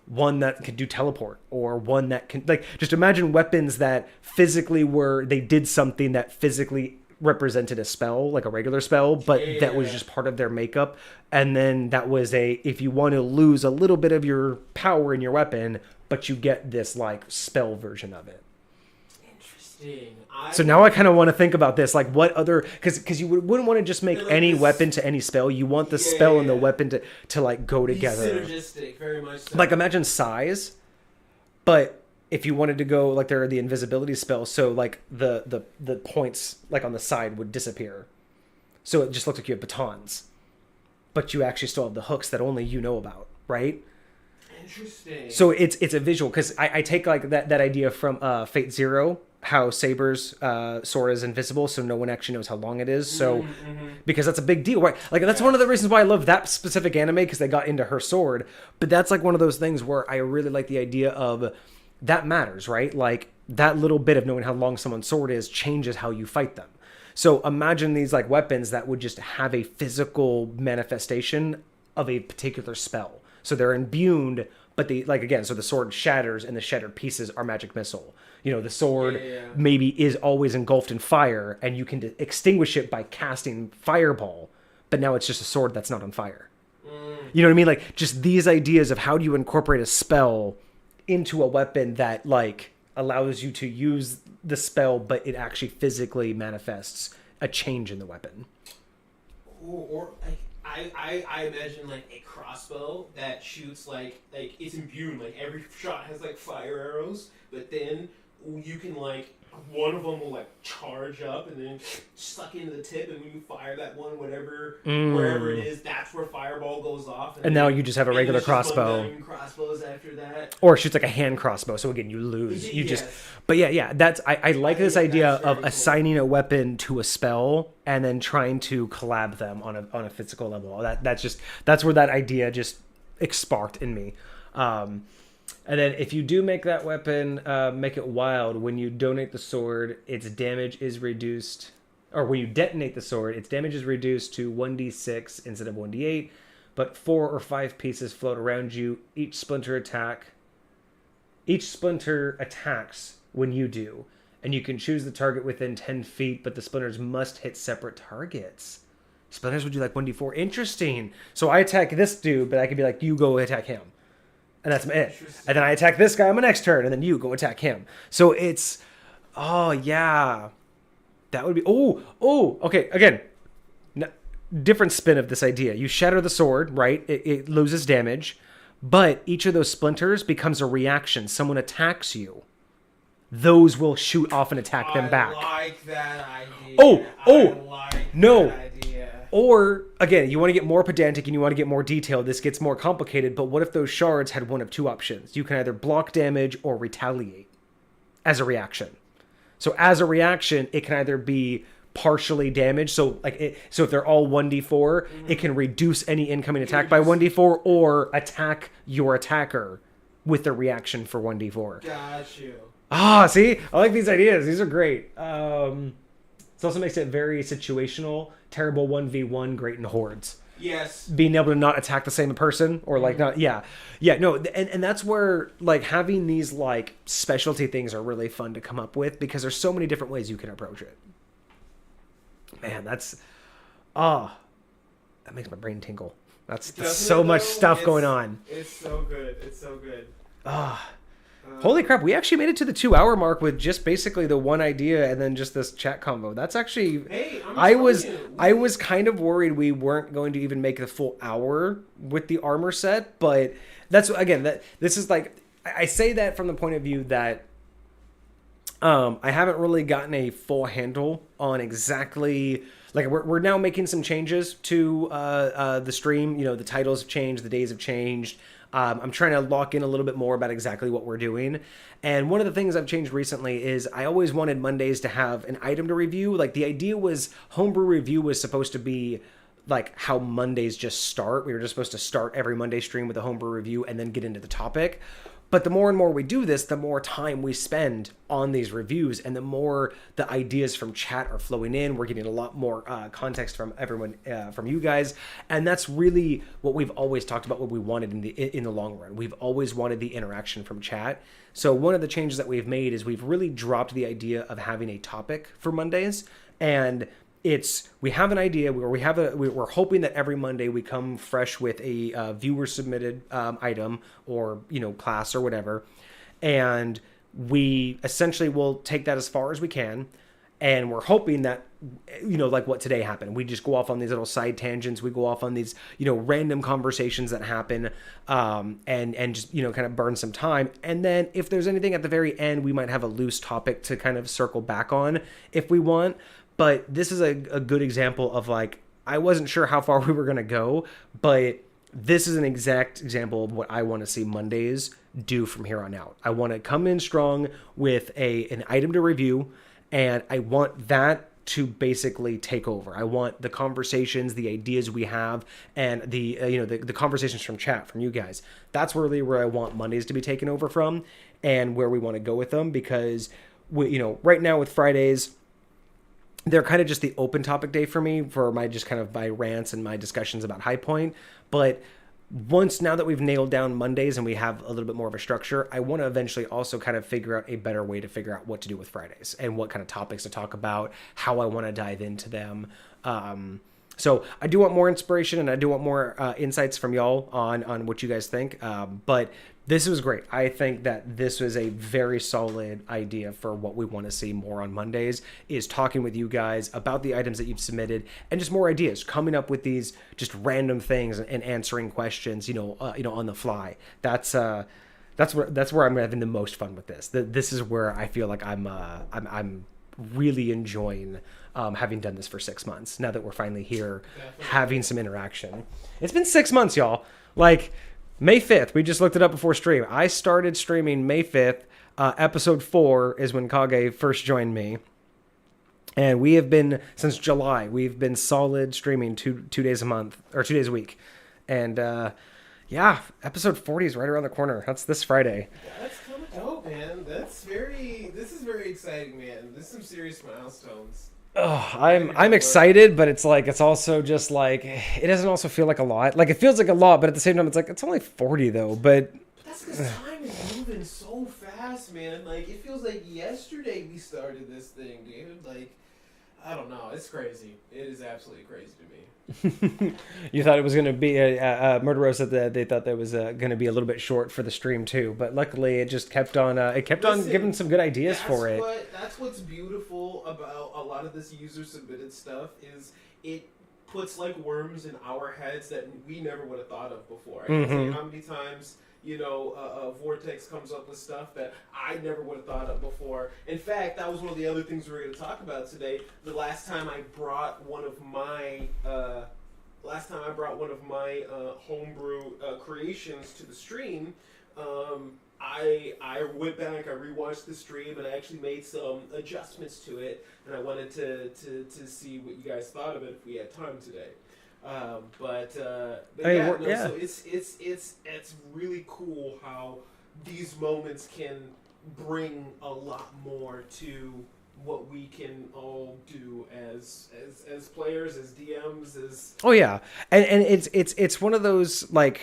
one that could do teleport, or one that can like just imagine weapons that physically they did something that physically represented a spell, like a regular spell, but that was just part of their makeup. And then that was if you want to lose a little bit of your power in your weapon, but you get this like spell version of it. Interesting. So now I kind of want to think about this, like what other, because you wouldn't want to just make any weapon to any spell. You want the spell and the weapon to like go together. Synergistic, very much so. Like imagine size, but if you wanted to go like there are the invisibility spells, so like the points like on the side would disappear, so it just looked like you have batons, but you actually still have the hooks that only you know about, right? Interesting. So it's a visual, because I take like that idea from Fate Zero, how Saber's sword is invisible, so no one actually knows how long it is. So because that's a big deal, right? Like that's one of the reasons why I love that specific anime, because they got into her sword. But that's like one of those things where I really like the idea of that matters, right? Like that little bit of knowing how long someone's sword is changes how you fight them. So imagine these like weapons that would just have a physical manifestation of a particular spell. So they're imbued, but so the sword shatters and the shattered pieces are magic missile. The sword maybe is always engulfed in fire, and you can extinguish it by casting fireball, but now it's just a sword that's not on fire. You know what I mean? Like just these ideas of how do you incorporate a spell into a weapon that like allows you to use the spell, but it actually physically manifests a change in the weapon. Or I imagine like a crossbow that shoots like it's imbued, like every shot has like fire arrows, but then you can like one of them will like charge up and then suck into the tip, and when you fire that one, wherever it is, that's where fireball goes off. And now you just have a regular crossbow. Crossbows after that, or it shoots like a hand crossbow. So again, you lose. You just. But yeah. That's I like this idea of assigning a weapon to a spell and then trying to collab them on a physical level. That's where that idea just sparked in me. And then if you do make that weapon, make it wild. When you donate the sword, its damage is reduced. Or when you detonate the sword, its damage is reduced to 1d6 instead of 1d8. But 4 or 5 pieces float around you. Each splinter attacks when you do. And you can choose the target within 10 feet, but the splinters must hit separate targets. Splinters would do like 1d4. Interesting. So I attack this dude, but I could be like, you go attack him. And that's it. And then I attack this guy on my next turn, and then you go attack him. So it's, oh yeah, that would be, okay. Again, different spin of this idea. You shatter the sword, right? It loses damage, but each of those splinters becomes a reaction. Someone attacks you. Those will shoot off and attack them back. I like that idea. No. Or, again, you want to get more pedantic and you want to get more detailed. This gets more complicated, but what if those shards had one of two options? You can either block damage or retaliate as a reaction. So as a reaction, it can either be partially damaged. So so if they're all 1d4, it can reduce any incoming attack by 1d4 or attack your attacker with the reaction for 1d4. Got you. See? I like these ideas. These are great. It also makes it very situational. Terrible 1v1, great in hordes. Yes. Being able to not attack the same person or like not, and that's where like having these like specialty things are really fun to come up with because there's so many different ways you can approach it. Man, that makes my brain tingle. That's so much stuff going on. It's so good. It's so good. Holy crap, we actually made it to the 2-hour mark with just basically the one idea and then just this chat combo. That's actually... Hey, I was kind of worried we weren't going to even make the full hour with the armor set, but that's, again, this is like... I say that from the point of view that I haven't really gotten a full handle on exactly... Like, we're now making some changes to the stream. You know, the titles have changed, the days have changed. I'm trying to lock in a little bit more about exactly what we're doing. And one of the things I've changed recently is I always wanted Mondays to have an item to review. Like, the idea was Homebrew Review was supposed to be like how Mondays just start. We were just supposed to start every Monday stream with a Homebrew Review and then get into the topic. But the more and more we do this, the more time we spend on these reviews and the more the ideas from chat are flowing in. We're getting a lot more context from everyone, from you guys. And that's really what we've always talked about, what we wanted in the long run. We've always wanted the interaction from chat. So one of the changes that we've made is we've really dropped the idea of having a topic for Mondays. And we have an idea where we're hoping that every Monday we come fresh with a viewer submitted item or, class or whatever. And we essentially will take that as far as we can. And we're hoping that, like what today happened. We just go off on these little side tangents. We go off on these, random conversations that happen and just, kind of burn some time. And then if there's anything at the very end, we might have a loose topic to kind of circle back on if we want. But this is a good example of like, I wasn't sure how far we were going to go, but this is an exact example of what I want to see Mondays do from here on out. I want to come in strong with an item to review, and I want that to basically take over. I want the conversations, the ideas we have, and the conversations from chat, from you guys. That's really where I want Mondays to be taken over from and where we want to go with them, because right now with Fridays, they're kind of just the open topic day for me for my rants and my discussions about High Point. But now that we've nailed down Mondays and we have a little bit more of a structure, I want to eventually also kind of figure out a better way to figure out what to do with Fridays and what kind of topics to talk about, how I want to dive into them. So I do want more inspiration and I do want more insights from y'all on what you guys think. But This was great. I think that this was a very solid idea for what we want to see more on Mondays, is talking with you guys about the items that you've submitted and just more ideas, coming up with these just random things and answering questions, on the fly. That's where I'm having the most fun with this. This is where I feel like I'm really enjoying having done this for 6 months. Now that we're finally here, having some interaction. It's been 6 months, y'all. Like, May 5th, we just looked it up before stream. I started streaming May 5th. Episode 4 is when Kage first joined me. And we have been, since July, we've been solid streaming two days a month, or 2 days a week. And episode 40 is right around the corner. That's this Friday. That's kind of dope, man. This is very exciting, man. This is some serious milestones. Oh, I'm excited, but it's also just like, it doesn't also feel like a lot. Like, it feels like a lot, but at the same time, it's like, it's only 40 though. But that's because time is moving so fast, man. Like, it feels like yesterday we started this thing, dude. Like, I don't know. It's crazy. It is absolutely crazy to me. You thought it was going to be MurderRose said that they thought that was going to be a little bit short for the stream too, but luckily it just kept on on giving some good ideas for it. That's what's beautiful about a lot of this user submitted stuff, is it puts like worms in our heads that we never would have thought of before. I can't say how many times Vortex comes up with stuff that I never would have thought of before. In fact, that was one of the other things we were going to talk about today. The last time I brought one of my homebrew creations to the stream, I went back, I rewatched the stream, and I actually made some adjustments to it, and I wanted to see what you guys thought of it if we had time today. So it's really cool how these moments can bring a lot more to what we can all do as players, as DMs, as and it's one of those, like,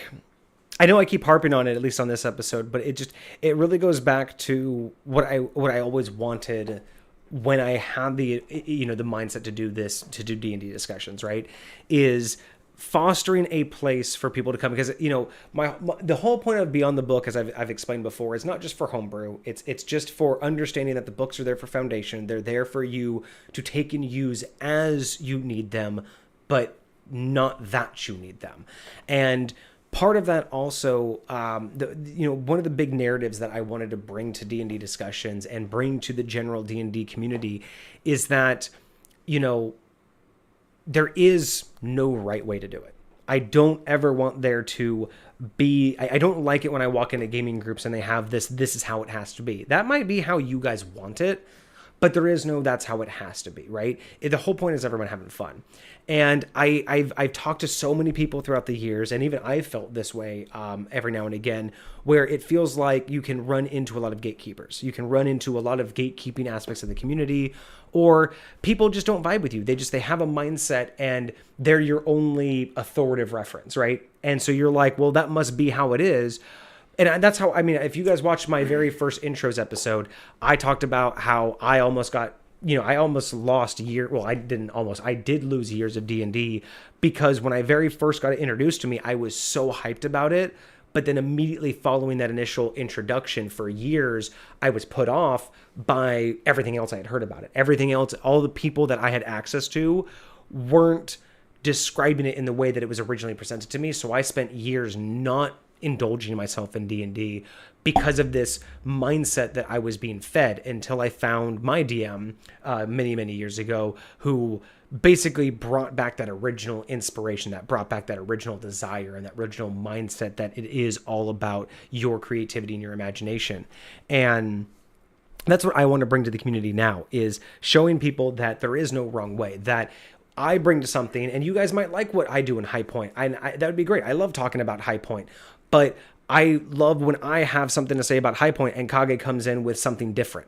I know I keep harping on it, at least on this episode, but it really goes back to what I always wanted when I had the mindset to do D&D discussions, right? Is fostering a place for people to come, because the whole point of Beyond the Book, as I've explained before, is not just for homebrew. It's just for understanding that the books are there for foundation. They're there for you to take and use as you need them, but not that you need them. And part of that also, one of the big narratives that I wanted to bring to D&D discussions and bring to the general D&D community is that, there is no right way to do it. I don't ever want there to be, I don't like it when I walk into gaming groups and they have this is how it has to be. That might be how you guys want it, but there is no that's how it has to be, right? The whole point is everyone having fun. And I've talked to so many people throughout the years, and even I've felt this way every now and again, where it feels like you can run into a lot of gatekeepers. You can run into a lot of gatekeeping aspects of the community, or people just don't vibe with you. They have a mindset and they're your only authoritative reference, right? And so you're like, well, that must be how it is. And that's how, if you guys watched my very first intros episode, I talked about how I almost lost I did lose years of D&D, because when I very first got it introduced to me, I was so hyped about it. But then immediately following that initial introduction for years, I was put off by everything else I had heard about it. Everything else, all the people that I had access to weren't describing it in the way that it was originally presented to me. So I spent years not indulging myself in D&D because of this mindset that I was being fed, until I found my DM many, many years ago, who basically brought back that original inspiration, that brought back that original desire and that original mindset that it is all about your creativity and your imagination. And that's what I want to bring to the community now, is showing people that there is no wrong way, that I bring to something, and you guys might like what I do in High Point. That would be great. I love talking about High Point, but I love when I have something to say about High Point and Kage comes in with something different.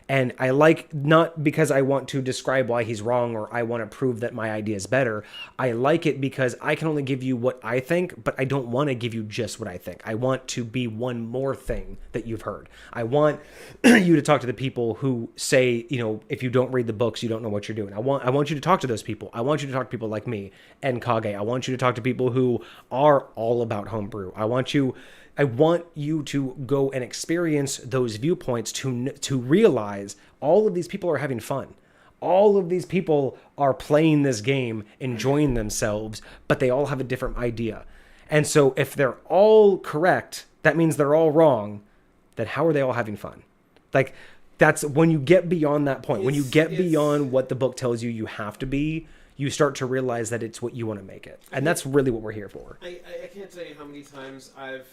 And I like, not because I want to describe why he's wrong or I want to prove that my idea is better. I like it because I can only give you what I think, but I don't want to give you just what I think. I want to be one more thing that you've heard. I want you to talk to the people who say, if you don't read the books, you don't know what you're doing. I want you to talk to those people. I want you to talk to people like me and Kage. I want you to talk to people who are all about homebrew. I want you I want you to go and experience those viewpoints to realize all of these people are having fun. All of these people are playing this game, enjoying themselves, but they all have a different idea. And so if they're all correct, that means they're all wrong. Then how are they all having fun? Like, that's when you get beyond that point. When you get beyond what the book tells you you have to be, you start to realize that it's what you want to make it. And that's really what we're here for. I can't tell you how many times I've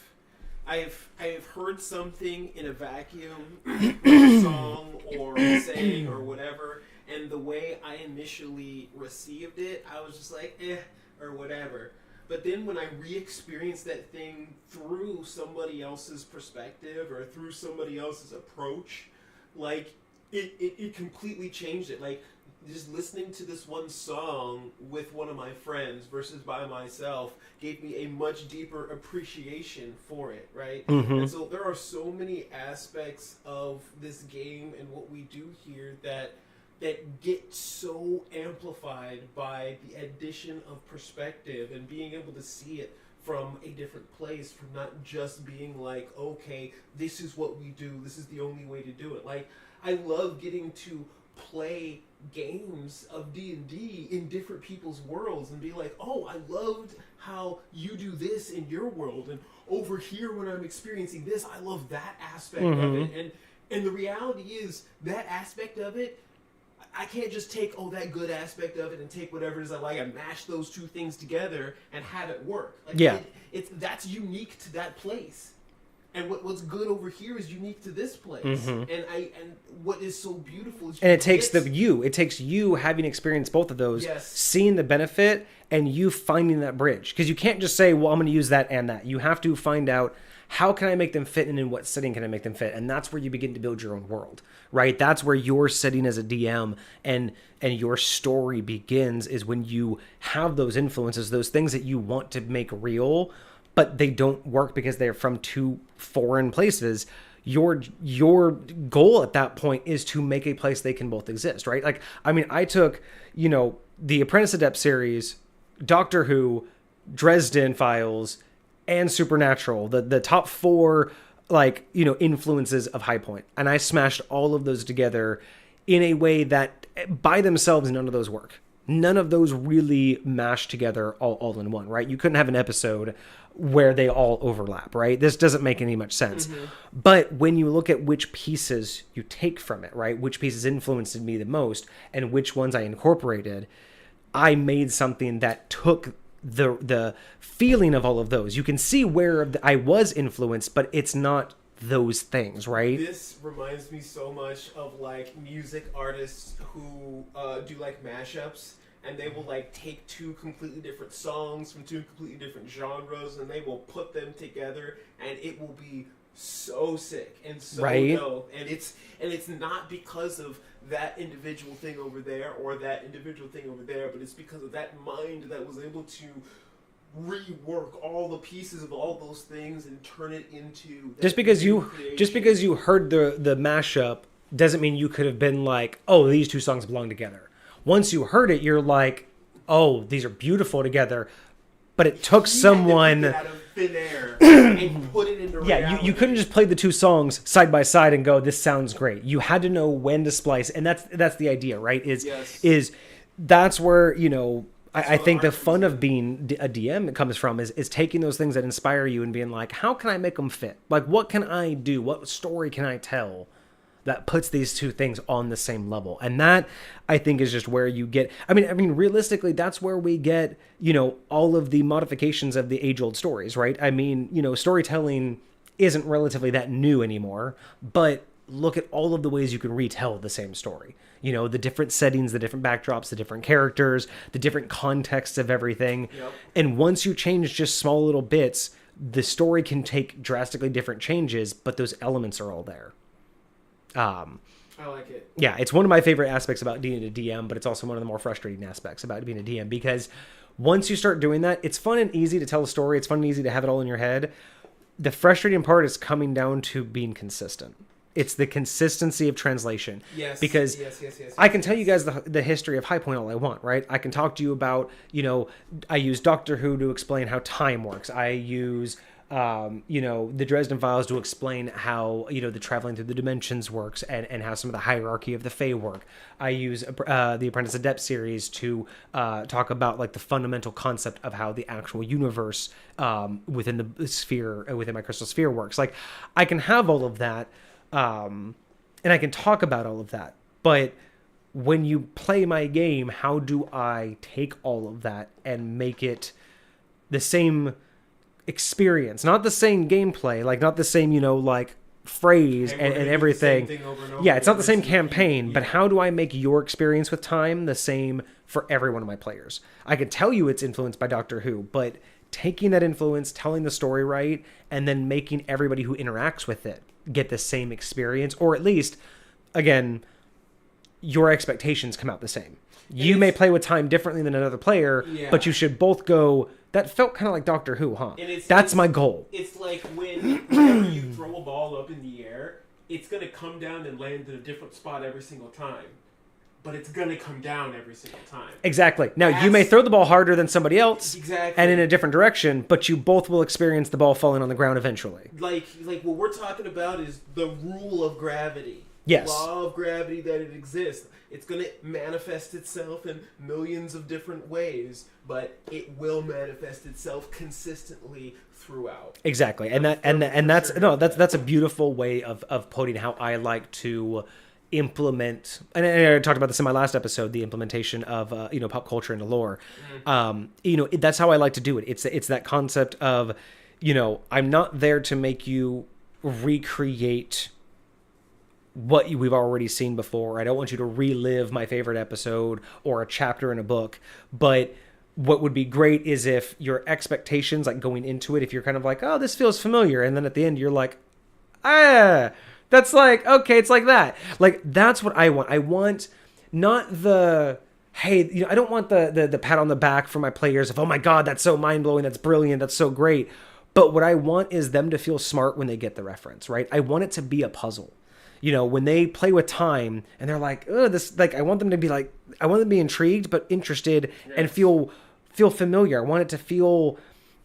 heard something in a vacuum, a song or a saying or whatever, and the way I initially received it, I was just like, or whatever. But then when I re-experienced that thing through somebody else's perspective or through somebody else's approach, like, it completely changed it. Like, just listening to this one song with one of my friends versus by myself gave me a much deeper appreciation for it, right? And so there are so many aspects of this game and what we do here that get so amplified by the addition of perspective and being able to see it from a different place, from not just being like, okay, this is what we do, this is the only way to do it. Like, I love getting to play games of D&D in different people's worlds and be like, oh, I loved how you do this in your world, and over here when I'm experiencing this, I love that aspect of it. And the reality is that aspect of it, I can't just take, that good aspect of it and take whatever it is I like and mash those two things together and have it work. Like, that's unique to that place. And what's good over here is unique to this place. And what is so beautiful is it takes you having experienced both of those, seeing the benefit, and you finding that bridge. Because you can't just say, well, I'm going to use that and that. You have to find out, how can I make them fit, and in what setting can I make them fit? And that's where you begin to build your own world, right? That's where you're sitting as a DM and your story begins, is when you have those influences, those things that you want to make real, but they don't work because they're from two foreign places. Your goal at that point is to make a place they can both exist, right? Like, I mean, I took, the Apprentice Adept series, Doctor Who, Dresden Files, and Supernatural, the top four, influences of High Point. And I smashed all of those together in a way that by themselves, none of those work. None of those really mash together all in one, right? You couldn't have an episode where they all overlap, right? This doesn't make any much sense. But when you look at which pieces you take from it, right? Which pieces influenced me the most and which ones I incorporated, I made something that took the feeling of all of those. You can see where I was influenced, but it's not those things, right? This reminds me so much of music artists who do mashups, and they will take two completely different songs from two completely different genres, and they will put them together, and it will be so sick and so dope. And it's not because of that individual thing over there or that individual thing over there, but it's because of that mind that was able to rework all the pieces of all those things and turn it into just because you heard the mashup doesn't mean you could have been like, oh, these two songs belong together. Once you heard it, you're like, oh, these are beautiful together. But it took someone out of thin air and put it into reality. You couldn't just play the two songs side by side and go, this sounds great. You had to know when to splice, and that's the idea, right? Is that's where I think the fun of being a DM comes from is taking those things that inspire you and being like, how can I make them fit? Like, what can I do? What story can I tell that puts these two things on the same level? And that, I think, is just where you get, I mean, realistically, that's where we get, all of the modifications of the age-old stories, right? I mean, storytelling isn't relatively that new anymore, but look at all of the ways you can retell the same story. The different settings, the different backdrops, the different characters, the different contexts of everything. Yep. And once you change just small little bits, the story can take drastically different changes, but those elements are all there. I like it. Yeah, it's one of my favorite aspects about being a DM, but it's also one of the more frustrating aspects about being a DM, because once you start doing that, it's fun and easy to tell a story. It's fun and easy to have it all in your head. The frustrating part is coming down to being consistent. It's the consistency of translation. Yes. Because I can tell you guys the history of High Point all I want, right? I can talk to you about, I use Doctor Who to explain how time works. I use the Dresden Files to explain how, the traveling through the dimensions works and how some of the hierarchy of the Fae work. I use the Apprentice Adept series to talk about like the fundamental concept of how the actual universe within the sphere, within my crystal sphere works. Like I can have all of that and I can talk about all of that, but when you play my game, how do I take all of that and make it the same experience, not the same gameplay, like not the same, like phrase and everything. Yeah, it's not the same campaign, but how do I make your experience with time the same for every one of my players? I can tell you it's influenced by Doctor Who, but taking that influence, telling the story right, and then making everybody who interacts with it get the same experience, or at least, again, your expectations come out the same. You may play with time differently than another player, but you should both go, that felt kind of like Doctor Who, huh? That's my goal. It's like whenever you throw a ball up in the air, it's going to come down and land in a different spot every single time. But it's going to come down every single time. Exactly. Now, you may throw the ball harder than somebody else. Exactly. And in a different direction, but you both will experience the ball falling on the ground eventually. Like what we're talking about is the rule of gravity. Yes. Law of gravity that it exists. It's going to manifest itself in millions of different ways, but it will manifest itself consistently throughout. Exactly. And that's a beautiful way of putting how I like to implement, and I talked about this in my last episode, the implementation of pop culture into lore. That's how I like to do it. It's that concept of, I'm not there to make you recreate what we've already seen before. I don't want you to relive my favorite episode or a chapter in a book. But what would be great is if your expectations, like going into it, if you're kind of like, oh, this feels familiar, and then at the end you're like, that's like, okay, it's like that. Like, that's what I want. I want not the, hey, I don't want the pat on the back for my players of, oh my God, that's so mind-blowing, that's brilliant, that's so great. But what I want is them to feel smart when they get the reference, right? I want it to be a puzzle. When they play with time and they're like, oh, this, like, I want them to be like, I want them to be intrigued but interested and feel familiar. I want it to feel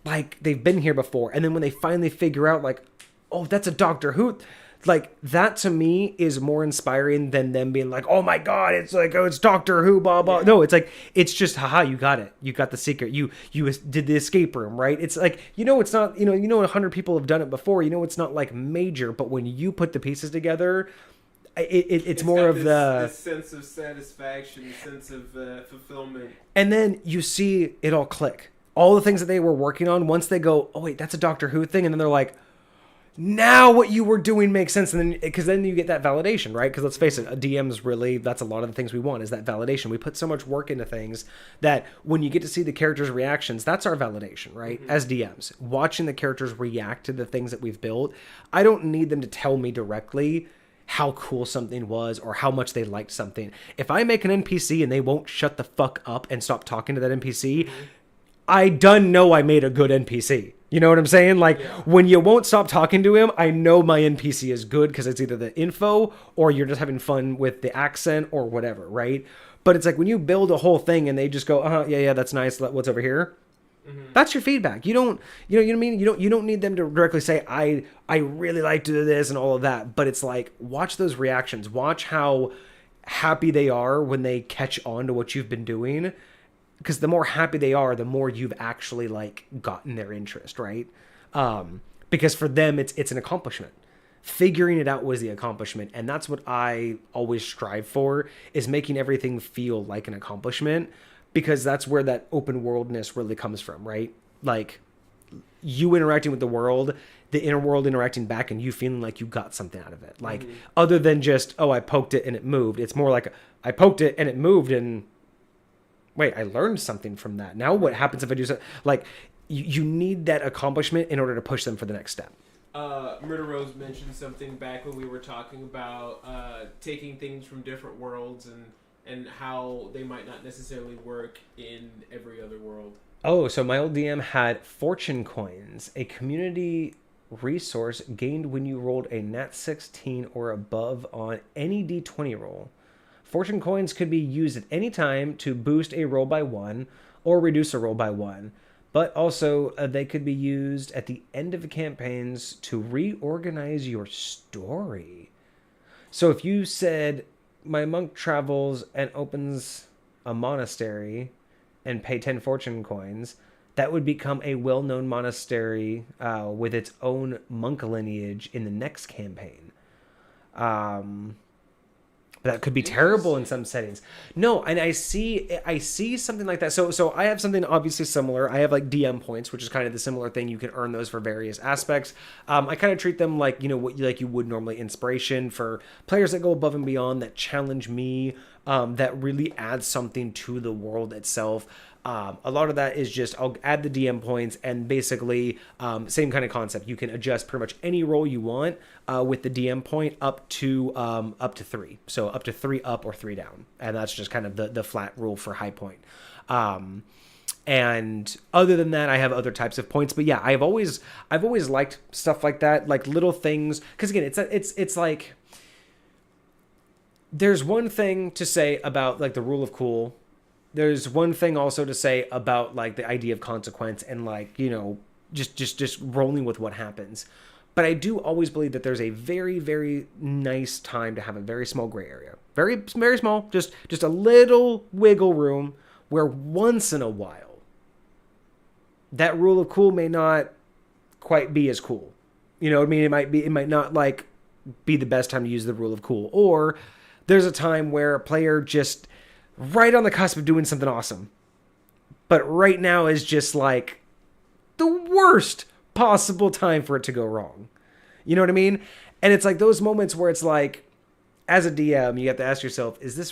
like they've been here before. And then when they finally figure out, like, oh, that's a Doctor Who, like, that to me is more inspiring than them being like, oh my God, it's like, oh, it's Doctor Who, blah, blah. No, it's like, it's just, haha, you got it. You got the secret. You did the escape room, right? It's like, it's not, 100 people have done it before. It's not like major, but when you put the pieces together, it's more of this sense of satisfaction, sense of fulfillment. And then you see it all click. All the things that they were working on, once they go, oh wait, that's a Doctor Who thing. And then they're like, now what you were doing makes sense. And then, because then you get that validation, right? Because let's face it, a DM's really, that's a lot of the things we want, is that validation. We put so much work into things that when you get to see the characters' reactions, that's our validation, right? Mm-hmm. As DMs, watching the characters react to the things that we've built. I don't need them to tell me directly how cool something was or how much they liked something. If I make an NPC and they won't shut the fuck up and stop talking to that NPC, I done know I made a good NPC. You know what I'm saying? Like, when you won't stop talking to him, I know my NPC is good because it's either the info or you're just having fun with the accent or whatever, right? But it's like when you build a whole thing and they just go, yeah, that's nice. What's over here? Mm-hmm. That's your feedback. You don't, you know what I mean? You don't need them to directly say, I really like to do this and all of that. But it's like, watch those reactions. Watch how happy they are when they catch on to what you've been doing. Because the more happy they are, the more you've actually like gotten their interest, right? Because for them, it's an accomplishment. Figuring it out was the accomplishment, and that's what I always strive for, is making everything feel like an accomplishment, because that's where that open worldness really comes from, right? Like, you interacting with the world, the inner world interacting back, and you feeling like you got something out of it. Like, other than just, oh, I poked it and it moved. It's more like, I poked it and it moved, and wait, I learned something from that. Now what happens if I do something? Like, you need that accomplishment in order to push them for the next step. MurderRose mentioned something back when we were talking about taking things from different worlds and how they might not necessarily work in every other world. Oh, so my old DM had fortune coins, a community resource gained when you rolled a nat 16 or above on any d20 roll. Fortune coins could be used at any time to boost a roll by 1 or reduce a roll by 1. but also they could be used at the end of the campaigns to reorganize your story. So if you said, my monk travels and opens a monastery and pay 10 fortune coins, that would become a well-known monastery with its own monk lineage in the next campaign. That could be terrible in some settings. No, and I see something like that. So I have something obviously similar. I have like DM points, which is kind of the similar thing. You can earn those for various aspects. I kind of treat them like, what you would normally inspiration for players that go above and beyond, that challenge me, that really adds something to the world itself. A lot of that is just, I'll add the DM points, and basically same kind of concept. You can adjust pretty much any roll you want with the DM point up to 3. So up to 3 up or 3 down, and that's just kind of the flat rule for high point. And other than that, I have other types of points. But yeah, I've always liked stuff like that, like little things. Because again, it's like, there's one thing to say about like the rule of cool. There's one thing also to say about like the idea of consequence and like, just rolling with what happens. But I do always believe that there's a very, very nice time to have a very small gray area. Very, very small, just a little wiggle room where once in a while that rule of cool may not quite be as cool. You know what I mean? It might not like be the best time to use the rule of cool. Or there's a time where a player just right on the cusp of doing something awesome, but right now is just like the worst possible time for it to go wrong. You know what I mean? And it's like those moments where it's like, as a DM, you have to ask yourself, is this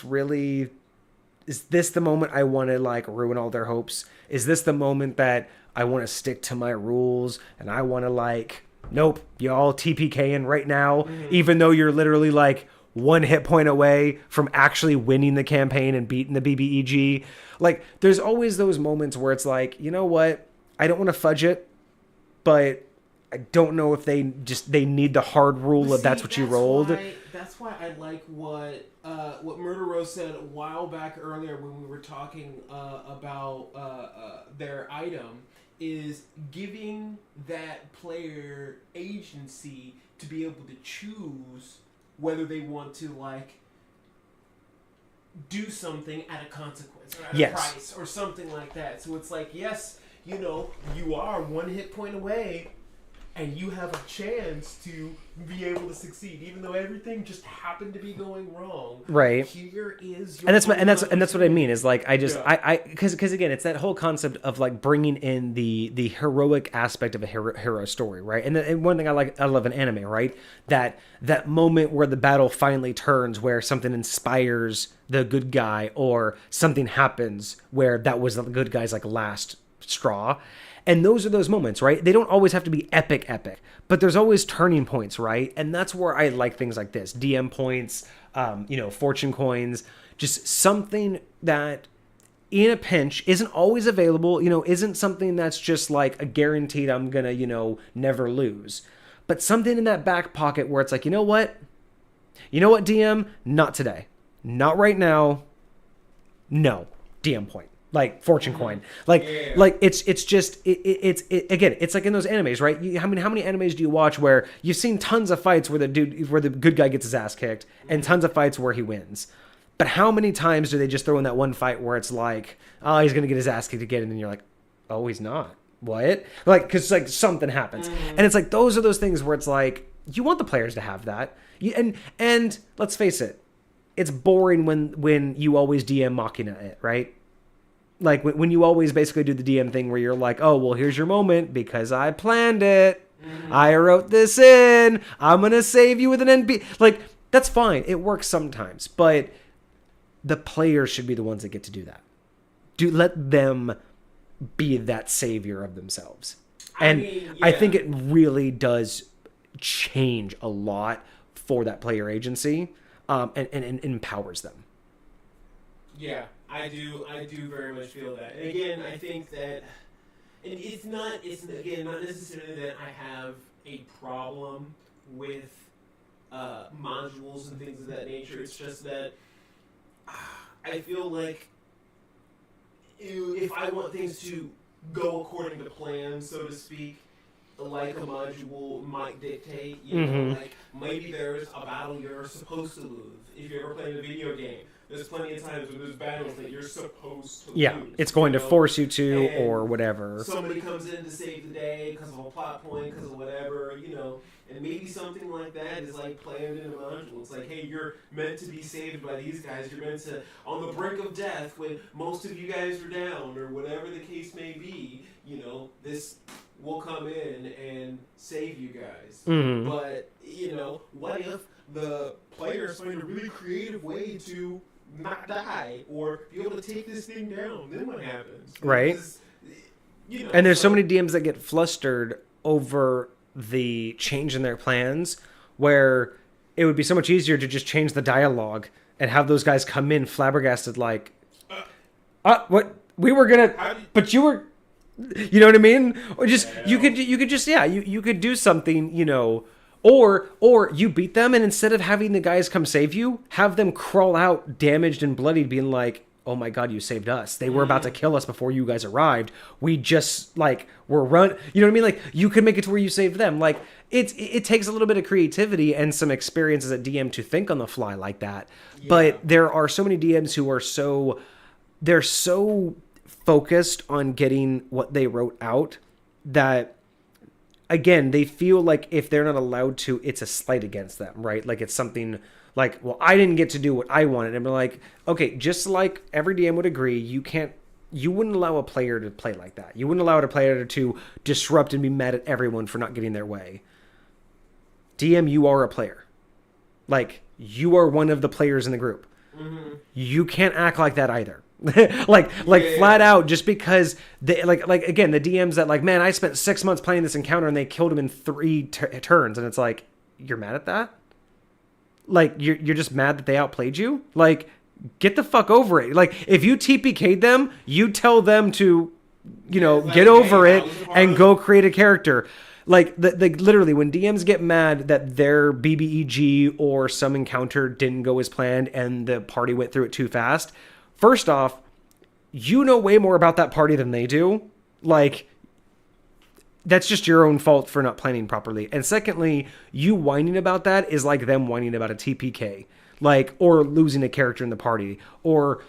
the moment I want to like ruin all their hopes? Is this the moment that I want to stick to my rules and I want to like, nope, you all TPKing right now, even though you're literally like 1 hit point away from actually winning the campaign and beating the BBEG. Like, there's always those moments where it's like, you know what? I don't want to fudge it, but I don't know if they need the hard rule of that's what you rolled. That's why I like what MurderRose said a while back earlier when we were talking about their item, is giving that player agency to be able to choose whether they want to like do something at a consequence or at a price or something like that. So it's like, yes, you are 1 hit point away and you have a chance to be able to succeed, even though everything just happened to be going wrong. Right. Here is your and that's what I mean is like because again, it's that whole concept of like bringing in the heroic aspect of a hero story, right? And one thing I love in anime, right? That moment where the battle finally turns, where something inspires the good guy, or something happens where that was the good guy's like last straw. And those are those moments, right? They don't always have to be epic, but there's always turning points, right? And that's where I like things like this. DM points, fortune coins, just something that in a pinch isn't always available, isn't something that's just like a guaranteed I'm going to, never lose. But something in that back pocket where it's like, you know what, DM? Not today. Not right now. No. DM point. Like fortune coin, like it's just again, it's like in those animes, right? How many animes do you watch where you've seen tons of fights where the good guy gets his ass kicked, and tons of fights where he wins, but how many times do they just throw in that one fight where it's like, oh, he's gonna get his ass kicked again, and then you're like, oh, he's not. What? Like, because like something happens, and it's like those are those things where it's like you want the players to have that, and let's face it, it's boring when you always DM Machina it, right? Like when you always basically do the DM thing where you're like, oh, well, here's your moment because I planned it. I wrote this in. I'm going to save you with an NP. Like, that's fine. It works sometimes. But the players should be the ones that get to do that. Let them be that savior of themselves. And I think it really does change a lot for that player agency and empowers them. Yeah. I do very much feel that. And again, I think that, and it's not necessarily that I have a problem with modules and things of that nature. It's just that I feel like if I want things to go according to plan, so to speak, like a module might dictate. Mm-hmm. Like maybe there's a battle you're supposed to lose. If you're ever playing a video game, there's plenty of times when there's battles that you're supposed to Yeah, lose. it's going to force you to, And or whatever. somebody comes in to save the day because of a plot point, because of whatever, and maybe something like that is like planned in a module. It's like, hey, you're meant to be saved by these guys. You're meant to, on the brink of death when most of you guys are down, or whatever the case may be, this will come in and save you guys. Mm-hmm. But, what if the players find a really creative way to not die or be able to take this thing down? Then what happens? Right. And there's so many DMs that get flustered over the change in their plans, where it would be so much easier to just change the dialogue and have those guys come in flabbergasted like, what? We were gonna, but you were, you know what I mean? Or just, you could just, you could do something, or you beat them, and instead of having the guys come save you, have them crawl out damaged and bloodied, being like, oh my god, you saved us. They were about to kill us before you guys arrived. We just, were run. You know what I mean? Like, you could make it to where you saved them. Like, it takes a little bit of creativity and some experience as a DM to think on the fly like that. Yeah. But there are so many DMs who are they're so focused on getting what they wrote out that, again, they feel like if they're not allowed to, it's a slight against them, right? Like, it's something like, well, I didn't get to do what I wanted. And we're like, okay, just like every DM would agree, you wouldn't allow a player to play like that. You wouldn't allow a player to disrupt and be mad at everyone for not getting their way. DM, you are a player. Like, you are one of the players in the group. Mm-hmm. You can't act like that either. Flat out, just because they again, the DMs that man, I spent 6 months playing this encounter and they killed him in 3 turns, and it's like, you're mad at that? Like, you're just mad that they outplayed you? Like, get the fuck over it. Like, if you TPK'd them, you tell them to, get over it and go create a character. Like, literally, when DMs get mad that their BBEG or some encounter didn't go as planned and the party went through it too fast, first off, you know way more about that party than they do. Like, that's just your own fault for not planning properly. And secondly, you whining about that is like them whining about a TPK, or losing a character in the party, or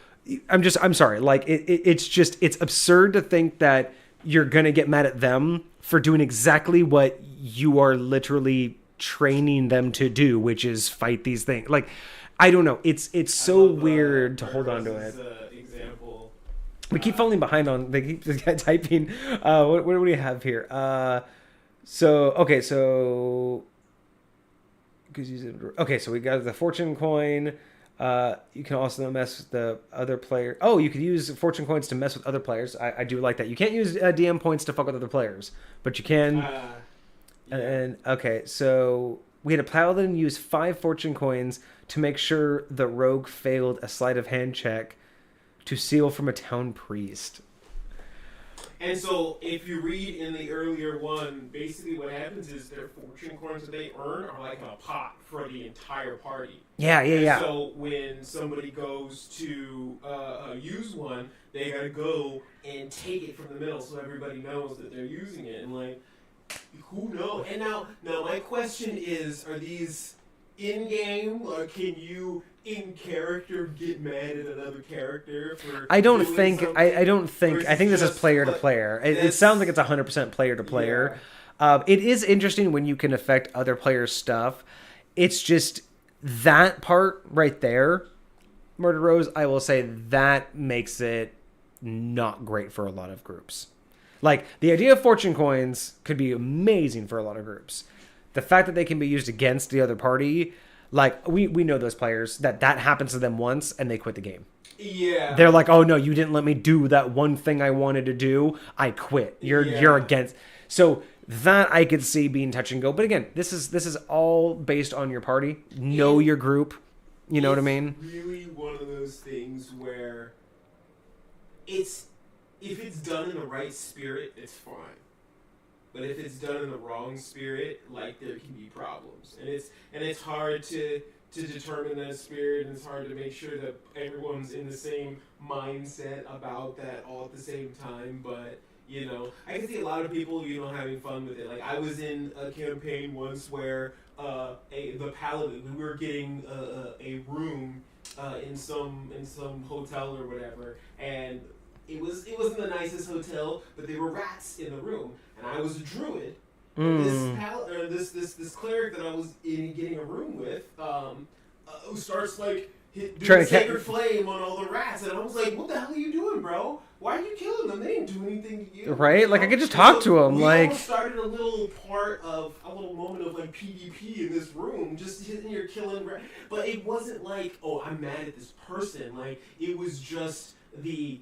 I'm sorry. Like, it's absurd to think that you're going to get mad at them for doing exactly what you are literally training them to do, which is fight these things. Like, I don't know. It's so weird to hold on to it. Example. We keep falling behind on. They keep typing. What do we have here? So we got the fortune coin. You can also mess with the other player. Oh, you could use fortune coins to mess with other players. I do like that. You can't use DM points to fuck with other players, but you can. Yeah. And okay, so we had a paladin use 5 fortune coins to make sure the rogue failed a sleight of hand check to steal from a town priest. And so, if you read in the earlier one, basically what happens is their fortune coins that they earn are like in a pot for the entire party. Yeah. So when somebody goes to use one, they gotta go and take it from the middle so everybody knows that they're using it. And who knows? And now my question is, are these in-game, or can you in character get mad at another character for I don't think this is player to like, player. It sounds like it's 100% player to player. Yeah. It is interesting when you can affect other players' stuff. It's just that part right there, Murder Rose, I will say that makes it not great for a lot of groups. Like, the idea of fortune coins could be amazing for a lot of groups. The fact that they can be used against the other party, like, we know those players that happens to them once and they quit the game. Yeah. They're like, oh no, you didn't let me do that one thing I wanted to do. I quit. You're against. So that I could see being touch and go. But again, this is all based on your party. Know your group. You know what I mean? It's really one of those things where if it's done in the right spirit, it's fine. But if it's done in the wrong spirit, there can be problems. And it's hard to determine that spirit, and it's hard to make sure that everyone's in the same mindset about that all at the same time. But You know, I can see a lot of people, you know, having fun with it. Like I was in a campaign once where the paladin, we were getting a room in some hotel or whatever, and it wasn't the nicest hotel, but there were rats in the room, and I was a druid. This cleric that I was getting a room with starts like doing a sacred flame on all the rats, and I was like, "What the hell are you doing, bro? Why are you killing them? They didn't do anything to you." Right? You know? Like I could just talk to them. We Like almost started a little moment of like PvP in this room, just sitting here killing rats. But it wasn't like, "Oh, I'm mad at this person." Like it was just the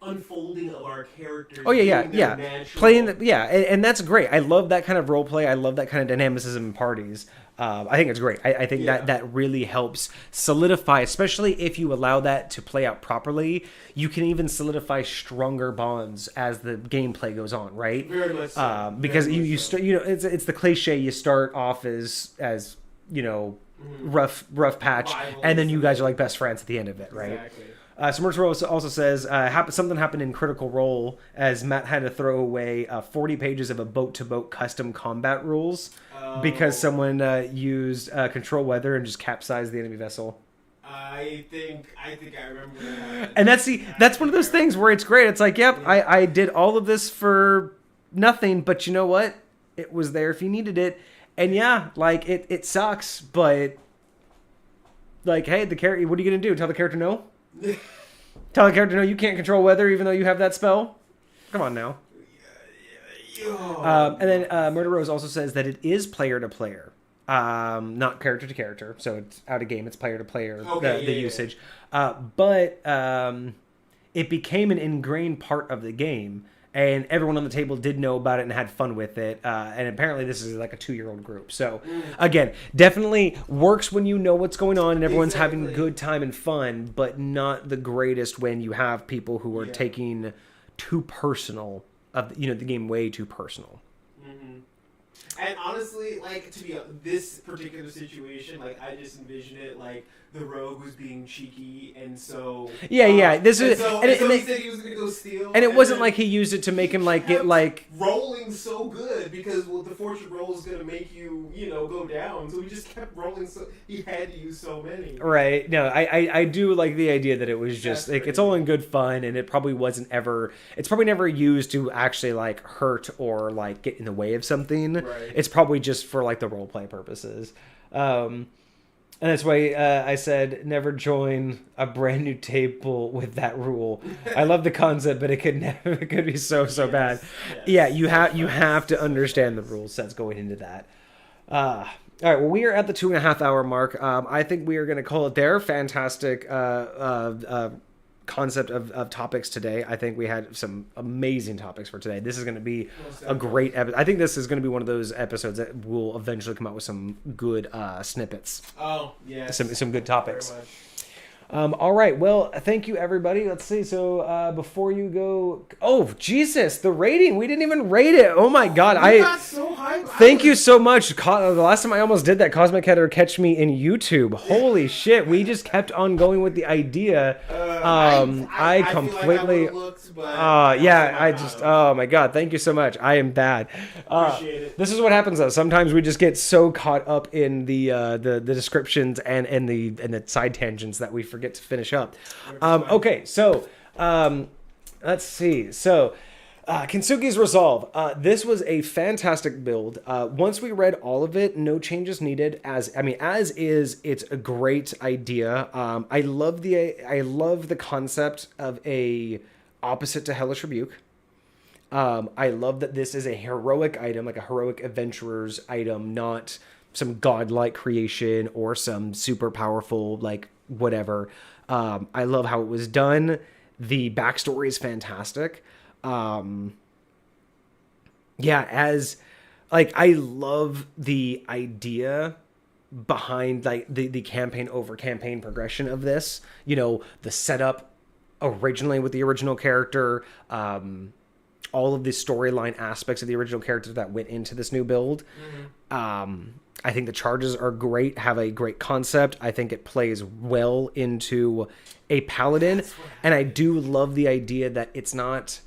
unfolding of our characters. Oh yeah. Playing and that's great. I love that kind of role play. I love that kind of dynamicism in parties. I think it's great. I think that really helps solidify, especially if you allow that to play out properly. You can even solidify stronger bonds as the gameplay goes on, right? Very much so. Because you start, you know, it's the cliche. You start off as you know, rough patch, and then you guys are like best friends at the end of it, right? Exactly. So Mercer also says something happened in Critical Role as Matt had to throw away 40 pages of a boat-to-boat custom combat rules because someone used control weather and just capsized the enemy vessel. I think I remember that. And that's one of those things where it's great. It's like, yep, I did all of this for nothing, but you know what? It was there if you needed it. And yeah, like it sucks, but like, hey, the character, what are you gonna do? Tell the character no? Tell the character no, you can't control weather even though you have that spell? Come on now. And then MurderRose also says that it is player to player, not character to character. So it's out of game, it's player to player, the usage. But it became an ingrained part of the game, and everyone on the table did know about it and had fun with it. And apparently this is like a 2-year-old group. So again, definitely works when you know what's going on and everyone's having a good time and fun, but not the greatest when you have people who are taking too personal the game way too personal. And honestly, like, to be this particular situation, like, I just envision it like the rogue was being cheeky, and so this is so he said he was gonna go steal, and it wasn't like he used it to make him like get like rolling so good because the fortune roll is gonna make you go down, so he just kept rolling, so he had to use so many. Right. No, I do like the idea that it was just like it's all in good fun, and it probably wasn't ever. It's probably never used to actually like hurt or like get in the way of something. Right. It's probably just for like the role play purposes. And that's why I said never join a brand new table with that rule. I love the concept, but it could be so bad. Yes, yeah, you have to understand the rule sets going into that. All right, well, we are at the 2.5 hour mark. I think we are going to call it there. Fantastic concept of topics today. I think we had some amazing topics for today. This is going to be a great episode. I think this is going to be one of those episodes that will eventually come out with some good snippets. Oh, yeah. Some good topics. All right. Well, thank you, everybody. Let's see. So before you go... Oh, Jesus. The rating. We didn't even rate it. Oh, my God. I got so hyped. Thank you so much. The last time I almost did that, Cosmic had her catch me in YouTube. Holy shit. We just kept on going with the idea. I completely... Feel like I looked, but oh, my God. Thank you so much. I am bad. Appreciate it. This is what happens, though. Sometimes we just get so caught up in the descriptions and the side tangents that we forget to finish up. Okay, so let's see. So Kintsugi's Resolve. This was a fantastic build. Once we read all of it, no changes needed. As is, it's a great idea. I love the concept of a opposite to Hellish Rebuke. I love that this is a heroic item, like a heroic adventurer's item, not some godlike creation or some super powerful like whatever. I love how it was done. The backstory is fantastic. I love the idea behind like the campaign over campaign progression of this. The setup originally with the original character, all of the storyline aspects of the original character that went into this new build. I think the charges are great, have a great concept. I think it plays well into a paladin. And I do love the idea that it's not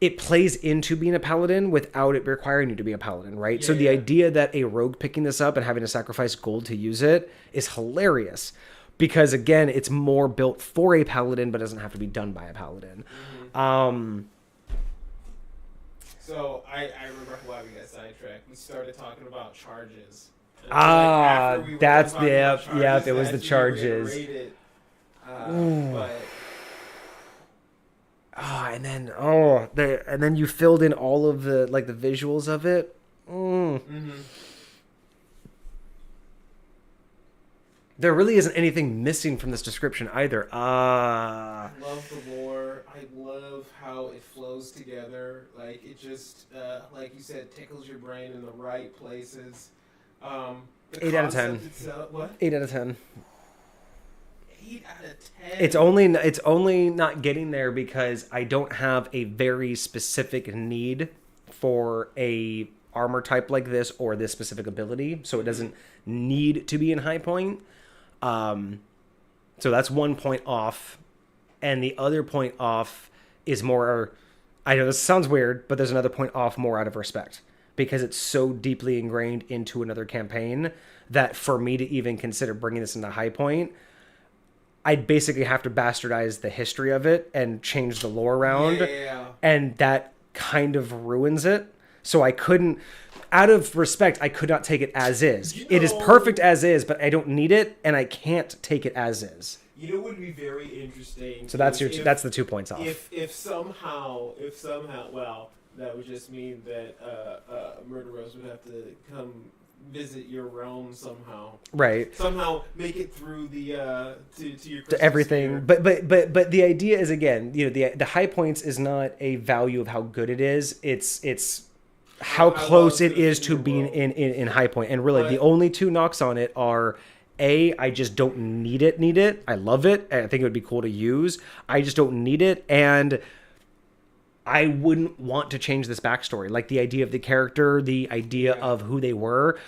it plays into being a paladin without it requiring you to be a paladin, right? So the idea that a rogue picking this up and having to sacrifice gold to use it is hilarious. Because, again, it's more built for a paladin, but doesn't have to be done by a paladin. So I remember why we got sidetracked. We started talking about charges. That's it was the charges. And then you filled in all of the the visuals of it. There really isn't anything missing from this description either. I love the lore. I love how it flows together. Like, it just, like you said, tickles your brain in the right places. 8 out of 10. What? 8 out of 10. 8 out of 10. It's only not getting there because I don't have a very specific need for a armor type like this or this specific ability, so it doesn't need to be in high point. So that's 1 point off, and the other point off is more, I know this sounds weird, but there's another point off more out of respect, because it's so deeply ingrained into another campaign that for me to even consider bringing this into high point, I'd basically have to bastardize the history of it and change the lore around, and that kind of ruins it. So I couldn't, out of respect, I could not take it as is. It is perfect as is, but I don't need it, and I can't take it as is. You know what would be very interesting? So that's that's the 2 points off. If somehow, well, that would just mean that MurderRose would have to come visit your realm somehow. Right. Somehow make it through the to your to everything. But the idea is, again, the high points is not a value of how good it is. It's how close it is to being in high point. And really, the only two knocks on it are, I just don't need it. I love it. I think it would be cool to use. I just don't need it. And I wouldn't want to change this backstory. Like, the idea of the character, the idea of who they were.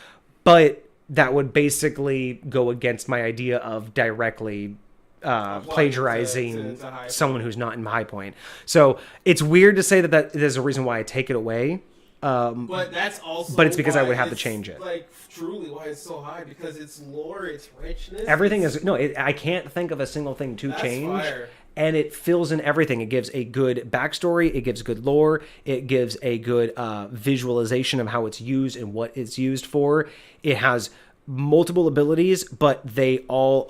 But that would basically go against my idea of directly plagiarizing to someone who's not in high point. So it's weird to say that there's a reason why I take it away. But that's also. But it's because I would have to change it. Like, truly, why it's so high, because it's lore, it's richness. Everything is I can't think of a single thing to change. Fire. And it fills in everything. It gives a good backstory. It gives good lore. It gives a good visualization of how it's used and what it's used for. It has multiple abilities, but they all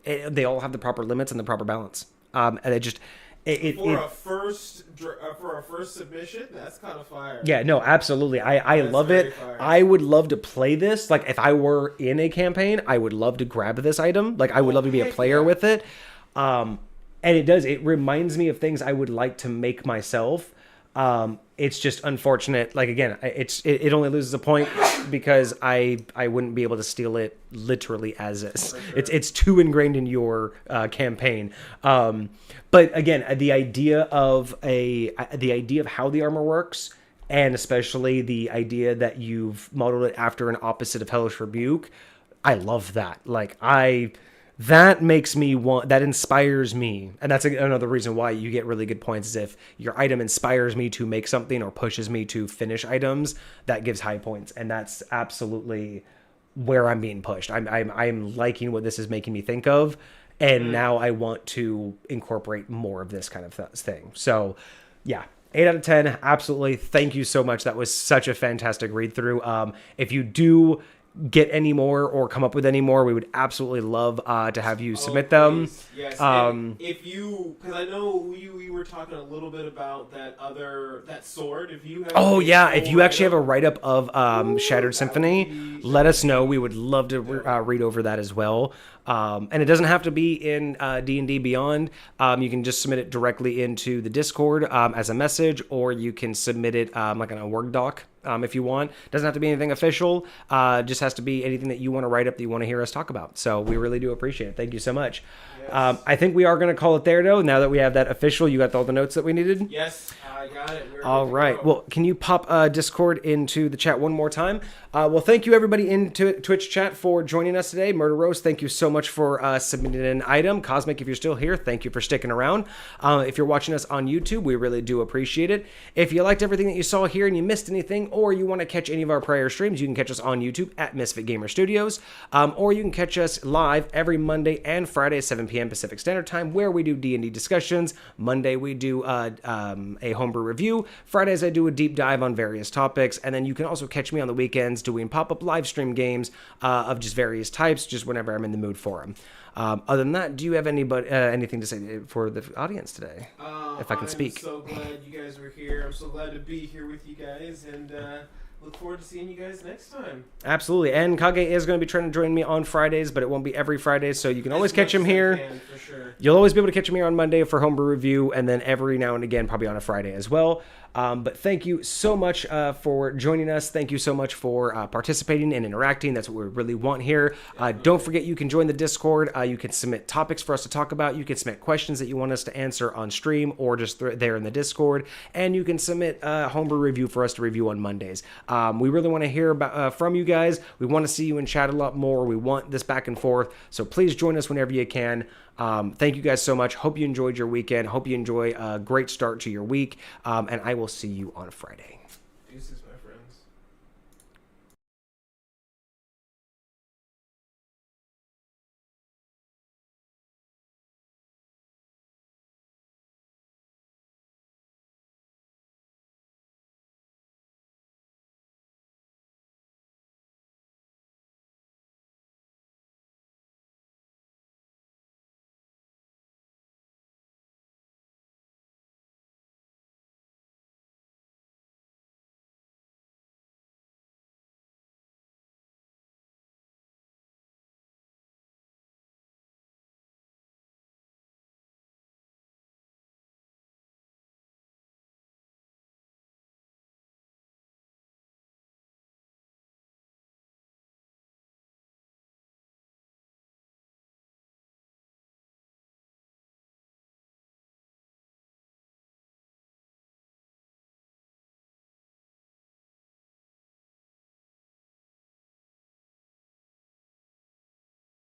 have the proper limits and the proper balance. And it just. For a first submission, that's kind of fire. Yeah, no, absolutely. I love it. Fire. I would love to play this. Like, if I were in a campaign, I would love to grab this item. Like, I would love to be a player with it. And it reminds me of things I would like to make myself. It's just unfortunate. Like, again, it only loses a point because I wouldn't be able to steal it literally as is. Sure. It's too ingrained in your campaign. But again, the idea of how the armor works, and especially the idea that you've modeled it after an opposite of Hellish Rebuke, I love that. Like, that makes me that inspires me. And that's another reason why you get really good points, is if your item inspires me to make something or pushes me to finish items, that gives high points. And that's absolutely where I'm being pushed. I'm liking what this is making me think of. And now I want to incorporate more of this kind of thing. So yeah, 8 out of 10. Absolutely. Thank you so much. That was such a fantastic read through. If you do get any more or come up with any more, we would absolutely love to have you submit them. Yes. If you, because I know we were talking a little bit about that sword. If you have if you actually have a write-up of Shattered Symphony, let us know. We would love to read over that as well. And it doesn't have to be in D&D Beyond. You can just submit it directly into the Discord as a message, or you can submit it like on a Word doc if you want. Doesn't have to be anything official. Just has to be anything that you want to write up that you want to hear us talk about. So we really do appreciate it. Thank you so much. Yes. I think we are going to call it there, though. Now that we have that official, you got all the notes that we needed? Yes, I got it. We're All good to right. go. Well, can you pop Discord into the chat one more time? Well, thank you, everybody in Twitch chat for joining us today. MurderRose, thank you so much for submitting an item. Cosmic, if you're still here, thank you for sticking around. If you're watching us on YouTube, we really do appreciate it. If you liked everything that you saw here and you missed anything, or you want to catch any of our prior streams, you can catch us on YouTube at MisfitGamersStudios, or you can catch us live every Monday and Friday at 7 p.m. Pacific Standard Time, where we do D&D discussions. Monday, we do a homebrew review. Fridays, I do a deep dive on various topics, and then you can also catch me on the weekends doing pop-up live stream games of just various types, just whenever I'm in the mood for them. Other than that, do you have anything to say for the audience today? If I can speak. I'm so glad you guys were here. I'm so glad to be here with you guys, and look forward to seeing you guys next time. Absolutely. And Kage is going to be trying to join me on Fridays, but it won't be every Friday, so you can always catch him here. For sure. You'll always be able to catch him here on Monday for Homebrew Review, and then every now and again, probably on a Friday as well. But thank you so much for joining us. Thank you so much for participating and interacting. That's what we really want here. Don't forget, you can join the Discord. You can submit topics for us to talk about. You can submit questions that you want us to answer on stream or just there in the Discord. And you can submit a Homebrew Review for us to review on Mondays. We really want to hear from you guys. We want to see you in chat a lot more. We want this back and forth. So please join us whenever you can. Thank you guys so much. Hope you enjoyed your weekend. Hope you enjoy a great start to your week. And I will see you on Friday. Deuces.